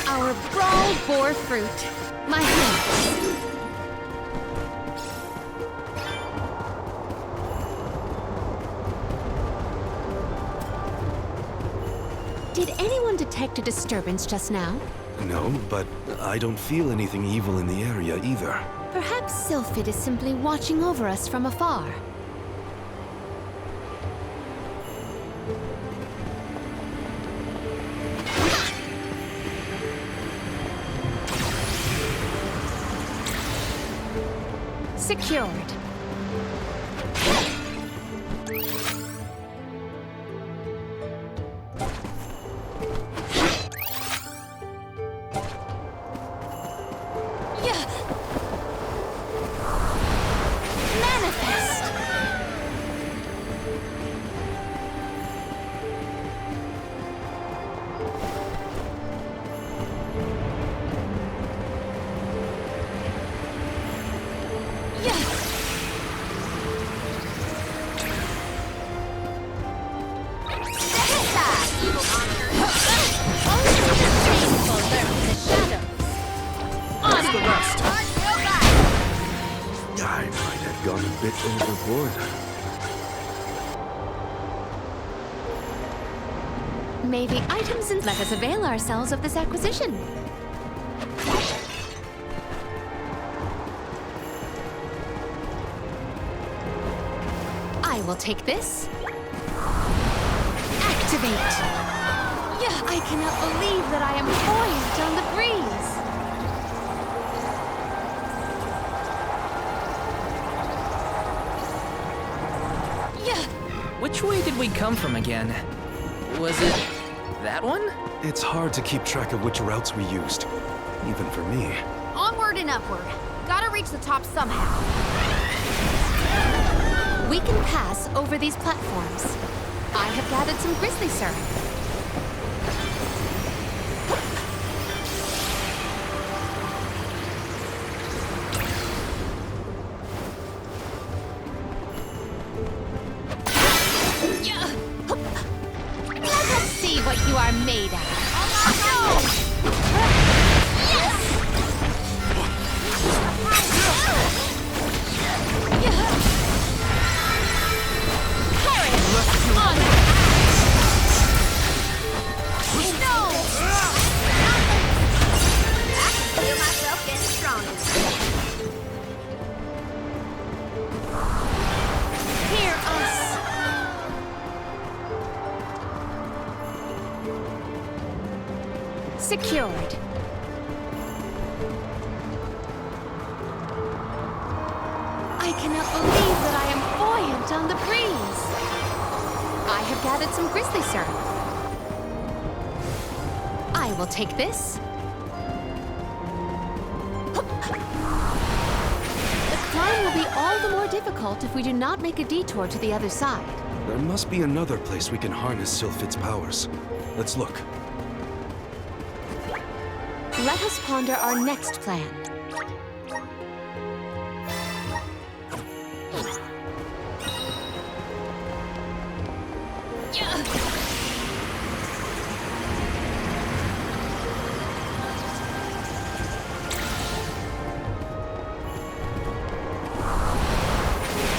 Our brawl bore fruit. My thanks. Did anyone detect a disturbance just now? No, but I don't feel anything evil in the area either. Perhaps Sylphid is simply watching over us from afar. Secured. Manifest. What's the rest? I might have gone a bit overboard. May the items and let us avail ourselves of this acquisition. I will take this. Activate. I cannot believe that I am buoyant on the breeze. Which way did we come from again? Was it that one? It's hard to keep track of which routes we used, even for me. Onward and upward. Gotta reach the top somehow. We can pass over these platforms. I have gathered some grizzly syrup. what you are made of. Feel myself getting stronger. Hear us. Secured. I cannot believe that I am buoyant on the breeze. I have gathered some grizzly syrup. I will take this. The climb will be all the more difficult if we do not make a detour to the other side. There must be another place we can harness Sylphid's powers. Let's look. Let us ponder our next plan.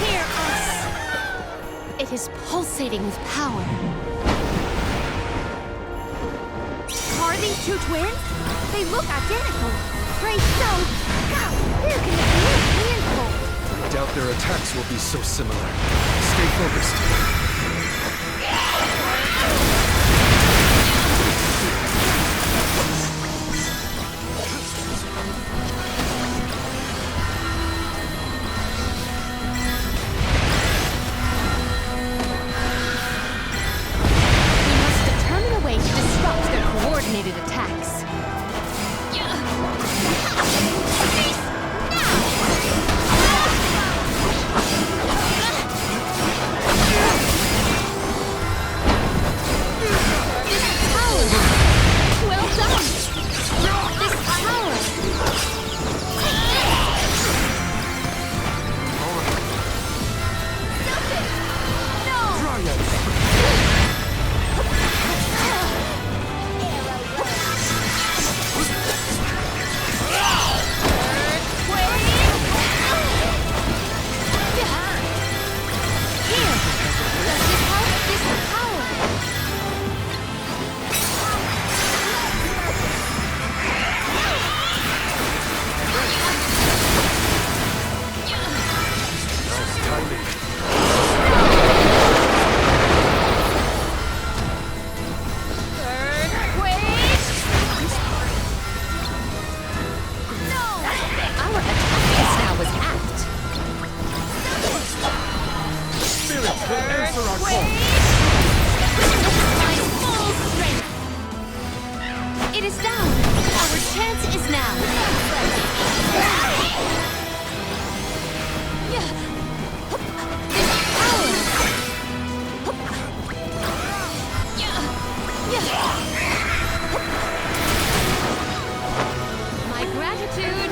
Hear us! It is pulsating with power. Are these two twins? They look identical. Pray so. How? Where can it be? Vehicle. I doubt their attacks will be so similar. Stay focused. We must determine a way to disrupt their coordinated attacks. Well done! This power! Here! Does this help? This power! Our attack now was apt. Spirits will answer our call. My full strength. It is down. Our chance is now. This power. My gratitude.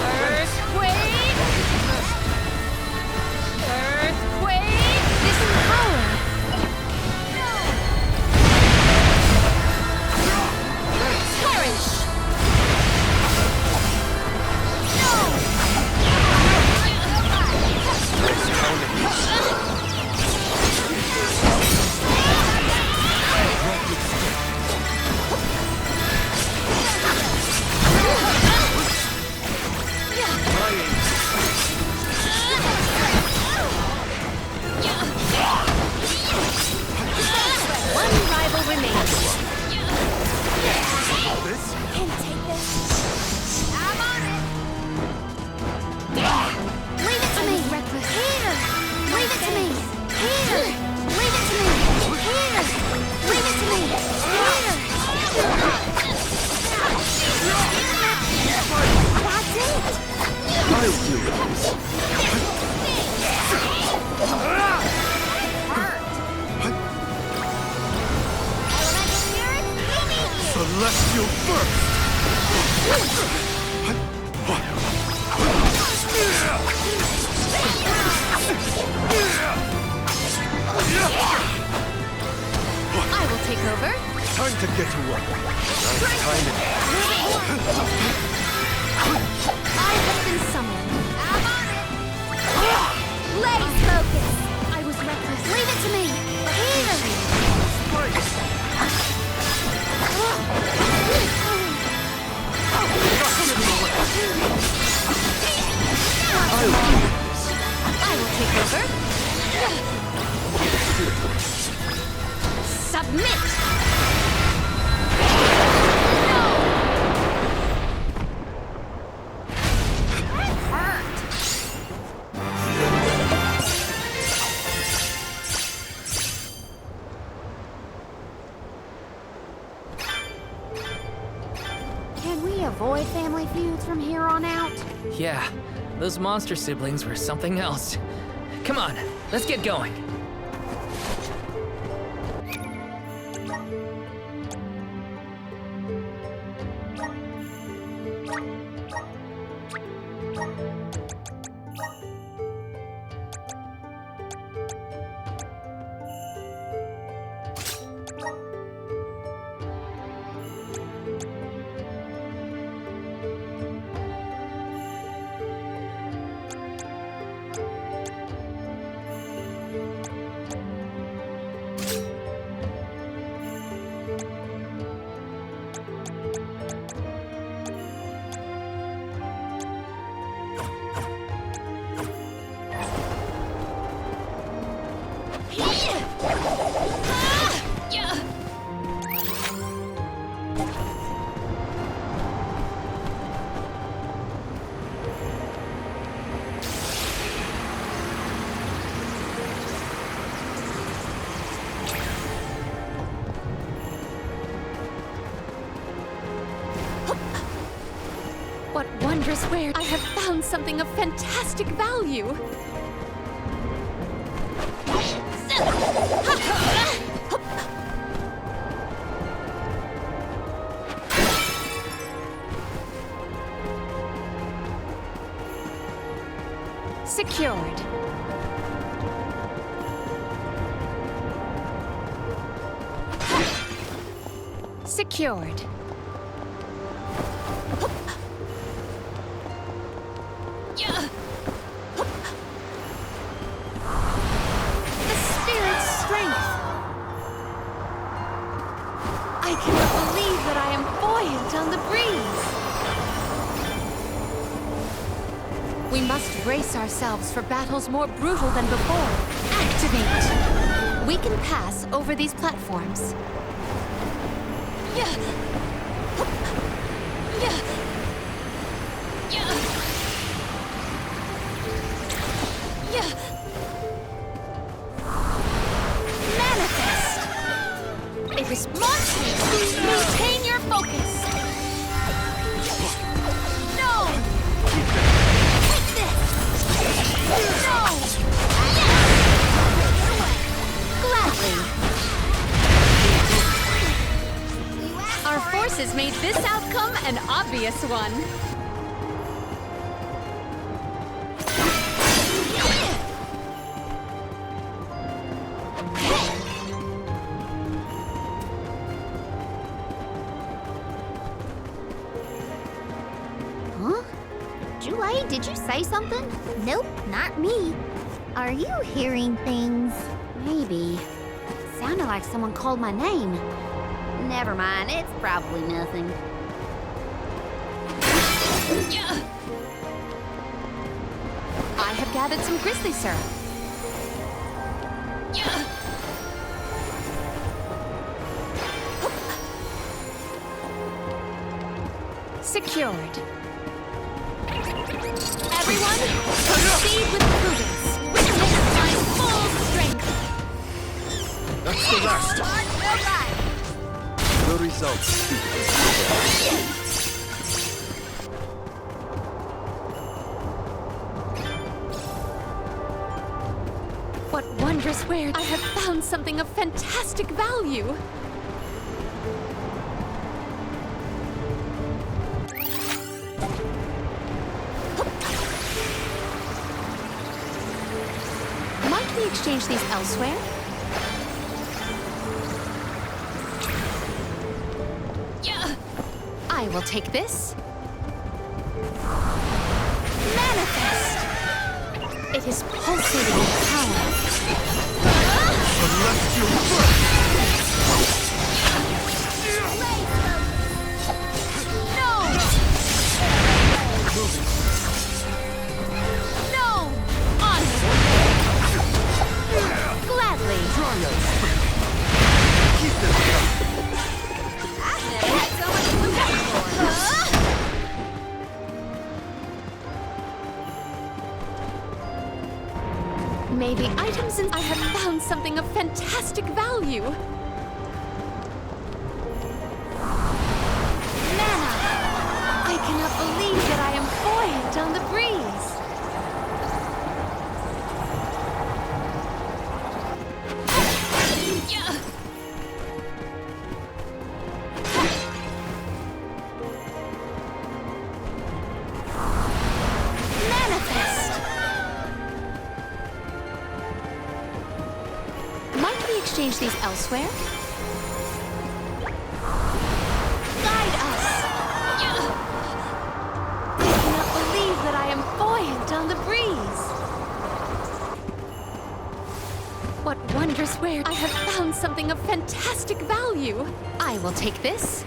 Earthquake! celestial I will take over. Time to get to work. I have been summoned. I'm on it. Blaze focus. I was reckless. Leave it to me. Here. I will take over. Submit. Can we avoid family feuds from here on out? Yeah, those monster siblings were something else. Come on, let's get going. What wondrous wares! I have found something of fantastic value. Secured. Secured. The spirit's strength. I cannot believe that I am buoyant on the breeze. We must brace ourselves for battles more brutal than before. Activate! We can pass over these platforms. Manifest! It is monstrous! Maintain your focus! No! Take this! No! Gladly. Our forces made this outcome an obvious one. Huh? Julie, did you say something? Nope, not me. Are you hearing things? Maybe. Sounded like someone called my name. Never mind, it's probably nothing. I have gathered some grizzly syrup. Secured. Everyone, proceed with prudence. Witness my full strength. That's the last. The results speak for themselves. What wondrous wares! I have found something of fantastic value. exchange these elsewhere? Yeah. I will take this. Manifest! It is pulsating in power. Unless you first! No! No! Onward! Gladly! Keep this up! I've never had so much food before. May the items in I have found something of fantastic value. Mana! I cannot believe that I am buoyant on the breeze. Yeah. Manifest! Might we exchange these elsewhere? Guide us! I cannot believe that I am buoyant on the breeze. What wondrous wares! I have found something of fantastic value. I will take this.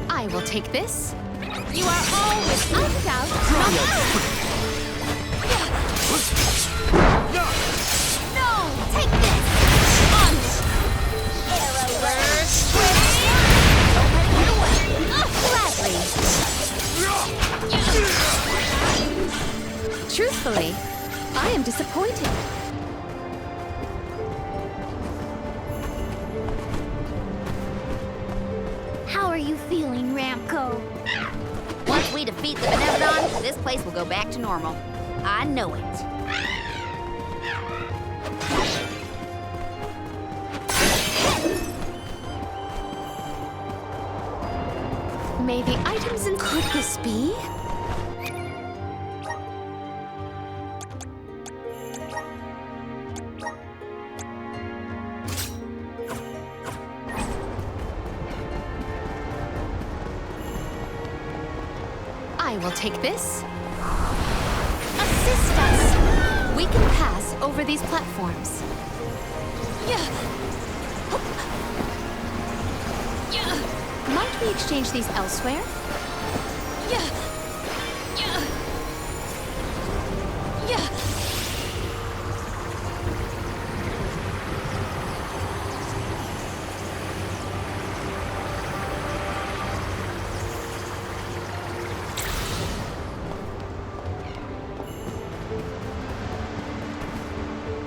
I will take this. You are all Without a doubt, No! Take this! On! Arrow burst! Don't let it get away! Gladly. Truthfully, I am disappointed. How are you feeling, Ramco? Once we defeat the Benevodon, this place will go back to normal. I know it. May the items in... Could this be? I will take this. Assist us! We can pass over these platforms. Yeah. Yeah. Might we exchange these elsewhere? Yeah. Yeah. Yeah.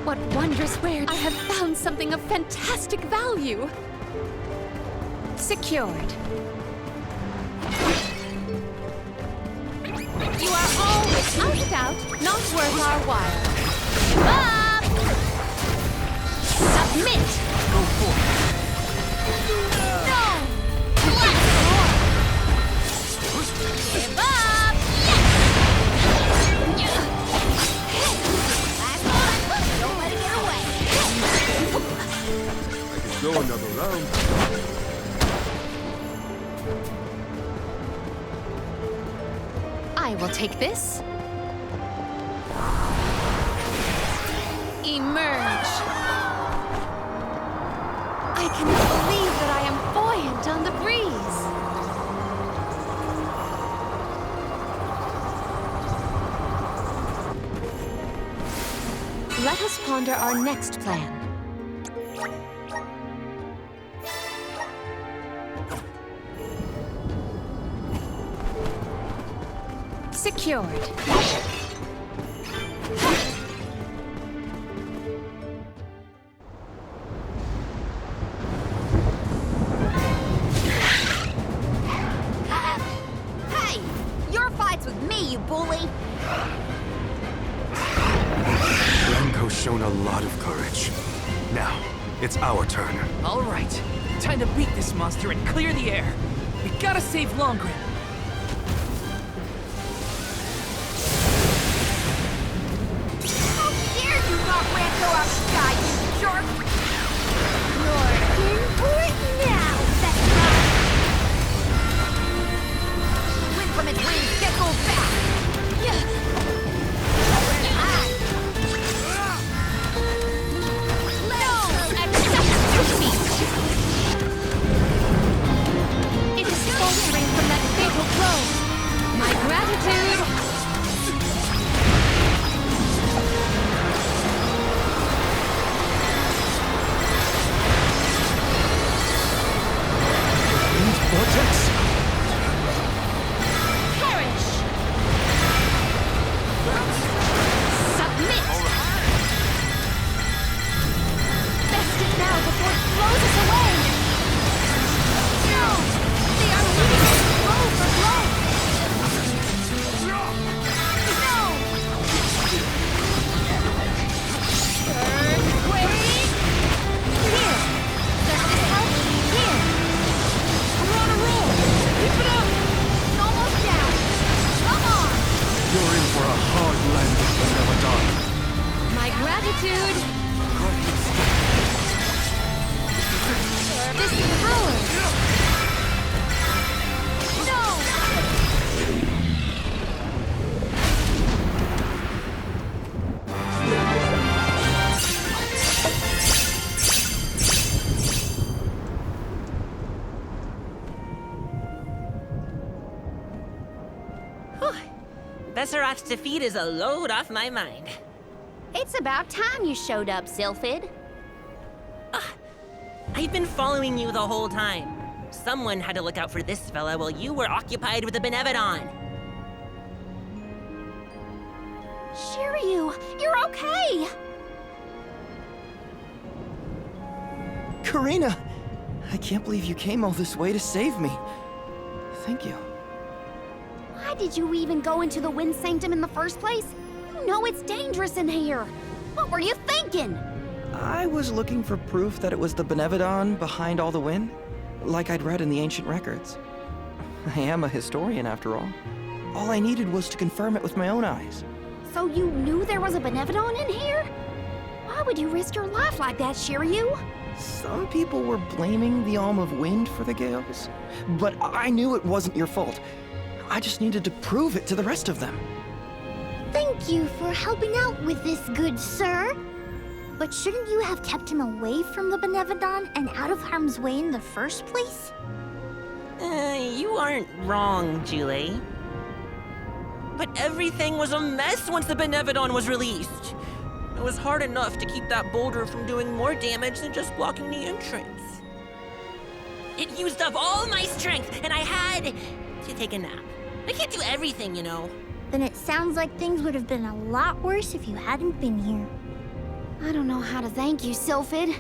What wondrous wares! I have found something of fantastic value. Secured. You are all Without a doubt, not worth our while. give up! Submit! Go for it. No! Let's give up! Yes! Last one! Don't let it get away! I could go another round. I will take this. Emerge. I cannot believe that I am buoyant on the breeze. Let us ponder our next plan. Secured. Hey! Your fight's with me, you bully! Ramco's shown a lot of courage. Now, it's our turn. All right. Time to beat this monster and clear the air. We gotta save Longrin. How dare you knock Ranko out the sky, you jerk! You're in for it now, Vecna! Wind from its wings gets old fast! It is faltering from that fatal blow. My gratitude. Vortex? Perish. Submit. Best it now before it blows us away. No! They are leading us blow for blow! No! Earthquake. Here. Does this help? Here. We're on a roll. Keep it up. It's almost down. Come on! You're in for a hard landing, Benevodon. My gratitude. This power. Besseroth's defeat is a load off my mind. It's about time you showed up, Sylphid. I've been following you the whole time. Someone had to look out for this fella while you were occupied with the Benevodon. Shiryu, you're okay! Karina! I can't believe you came all this way to save me. Thank you. Why did you even go into the Wind Sanctum in the first place? You know it's dangerous in here. What were you thinking? I was looking for proof that it was the Benevodon behind all the wind, like I'd read in the ancient records. I am a historian, after all. All I needed was to confirm it with my own eyes. So you knew there was a Benevodon in here? Why would you risk your life like that, Shiryu? Some people were blaming the Alm of Wind for the gales, but I knew it wasn't your fault. I just needed to prove it to the rest of them. Thank you for helping out with this, good sir. But shouldn't you have kept him away from the Benevodon and out of harm's way in the first place? You aren't wrong, Jule. But everything was a mess once the Benevodon was released. It was hard enough to keep that boulder from doing more damage than just blocking the entrance. It used up all my strength, and I had to take a nap. I can't do everything, you know. Then it sounds like things would have been a lot worse if you hadn't been here. I don't know how to thank you, Sylphid.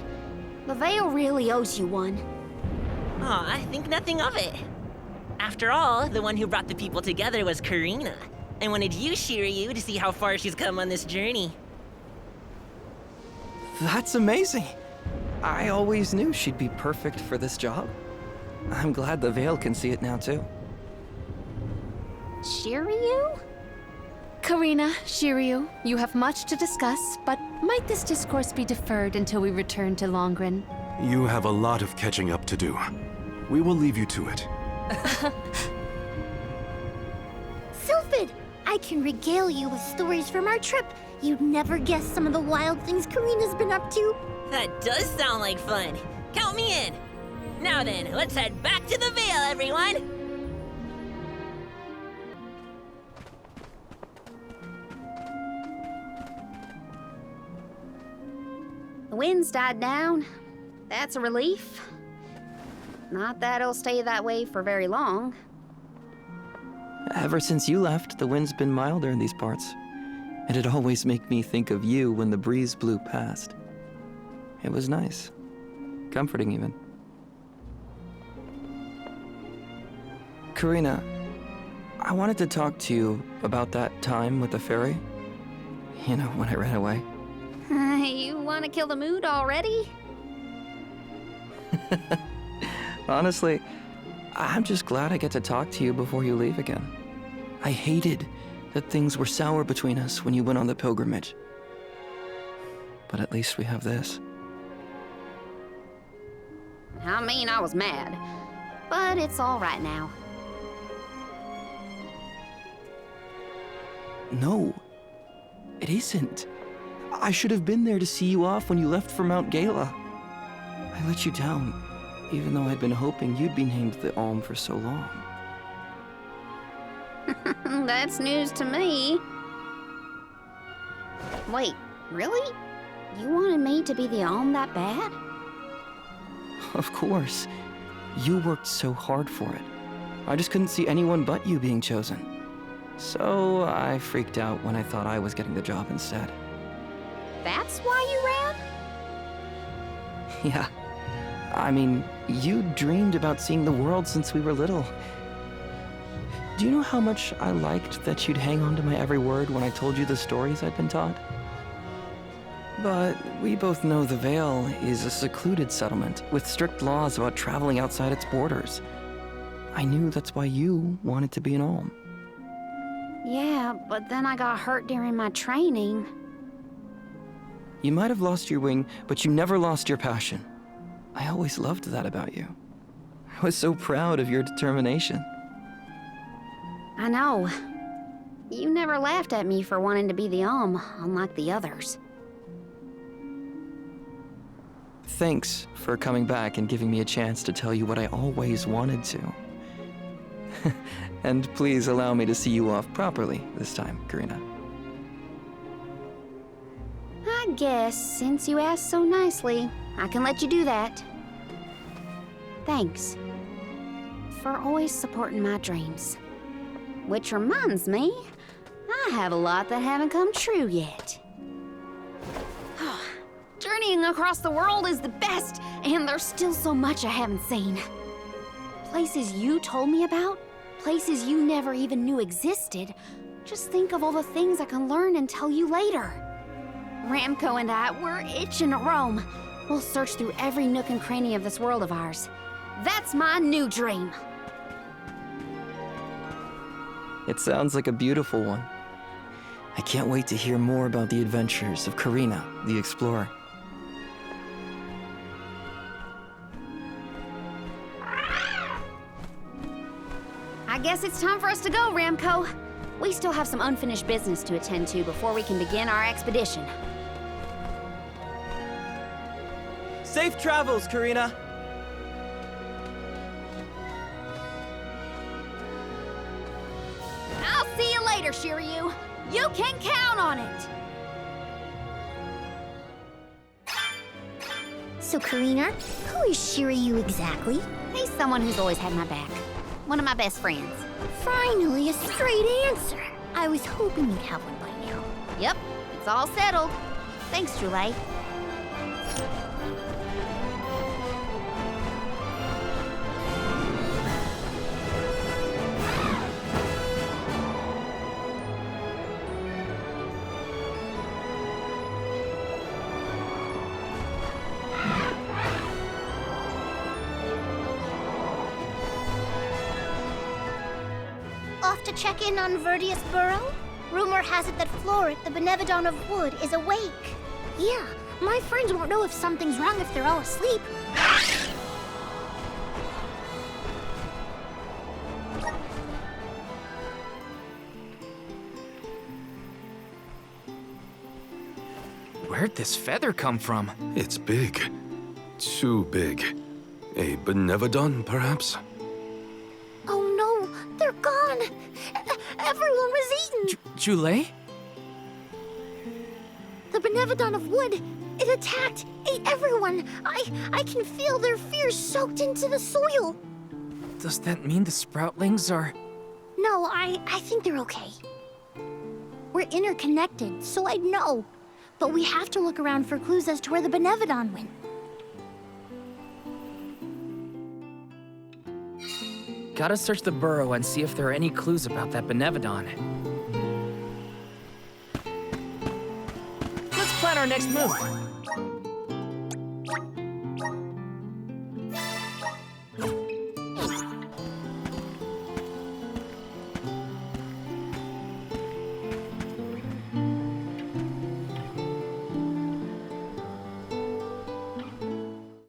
The Veil really owes you one. Aw, I think nothing of it. After all, the one who brought the people together was Karina. I wanted you, Shiryu, to see how far she's come on this journey. That's amazing. I always knew she'd be perfect for this job. I'm glad the Veil can see it now, too. Shiryu? Karina, Shiryu, you have much to discuss, but might this discourse be deferred until we return to Longrin? You have a lot of catching up to do. We will leave you to it. Sylphid, I can regale you with stories from our trip. You'd never guess some of the wild things Karina's been up to. That does sound like fun. Count me in. Now then, let's head back to the Veil, everyone. The wind's died down. That's a relief. Not that it'll stay that way for very long. Ever since you left, the wind's been milder in these parts. It'd always make me think of you when the breeze blew past. It was nice. Comforting, even. Karina, I wanted to talk to you about that time with the fairy. You know, when I ran away. You want to kill the mood already? Honestly, I'm just glad I get to talk to you before you leave again. I hated that things were sour between us when you went on the pilgrimage. But at least we have this. I mean, I was mad, but it's all right now. No, it isn't. I should have been there to see you off when you left for Mount Gala. I let you down, even though I'd been hoping you'd be named the Alm for so long. That's news to me. Wait, really? You wanted me to be the Alm that bad? Of course. You worked so hard for it. I just couldn't see anyone but you being chosen. So I freaked out when I thought I was getting the job instead. That's why you ran? Yeah. I mean, you dreamed about seeing the world since we were little. Do you know how much I liked that you'd hang on to my every word when I told you the stories I'd been taught? But we both know the Vale is a secluded settlement with strict laws about traveling outside its borders. I knew that's why you wanted to be an Alm. Yeah, but then I got hurt during my training. You might have lost your wing, but you never lost your passion. I always loved that about you. I was so proud of your determination. I know. You never laughed at me for wanting to be the Alm, unlike the others. Thanks for coming back and giving me a chance to tell you what I always wanted to. And please allow me to see you off properly this time, Karina. I guess, since you asked so nicely, I can let you do that. Thanks for always supporting my dreams. Which reminds me, I have a lot that haven't come true yet. Journeying across the world is the best, and there's still so much I haven't seen. Places you told me about, places you never even knew existed. Just think of all the things I can learn and tell you later. Ramco and I, we're itching to roam. We'll search through every nook and cranny of this world of ours. That's my new dream. It sounds like a beautiful one. I can't wait to hear more about the adventures of Karina, the explorer. I guess it's time for us to go, Ramco. We still have some unfinished business to attend to before we can begin our expedition. Safe travels, Karina. I'll see you later, Shiryu. You can count on it. So, Karina, who is Shiryu exactly? He's someone who's always had my back. One of my best friends. Finally, a straight answer. I was hoping you'd have one by now. Yep, it's all settled. Thanks, Julie. Off to check in on Verdius Burrow? Rumor has it that Floret, the Benevodon of Wood, is awake. Yeah, my friends won't know if something's wrong if they're all asleep. Where'd this feather come from? It's big. Too big. A Benevodon, perhaps? Oh no, they're gone. Everyone was eaten. Jule? The Benevodon of Wood, it attacked, ate everyone. I can feel their fears soaked into the soil. Does that mean the Sproutlings are... No, I think they're okay. We're interconnected, so I'd know. But we have to look around for clues as to where the Benevodon went. Gotta search the burrow and see if there are any clues about that Benevodon. Let's plan our next move.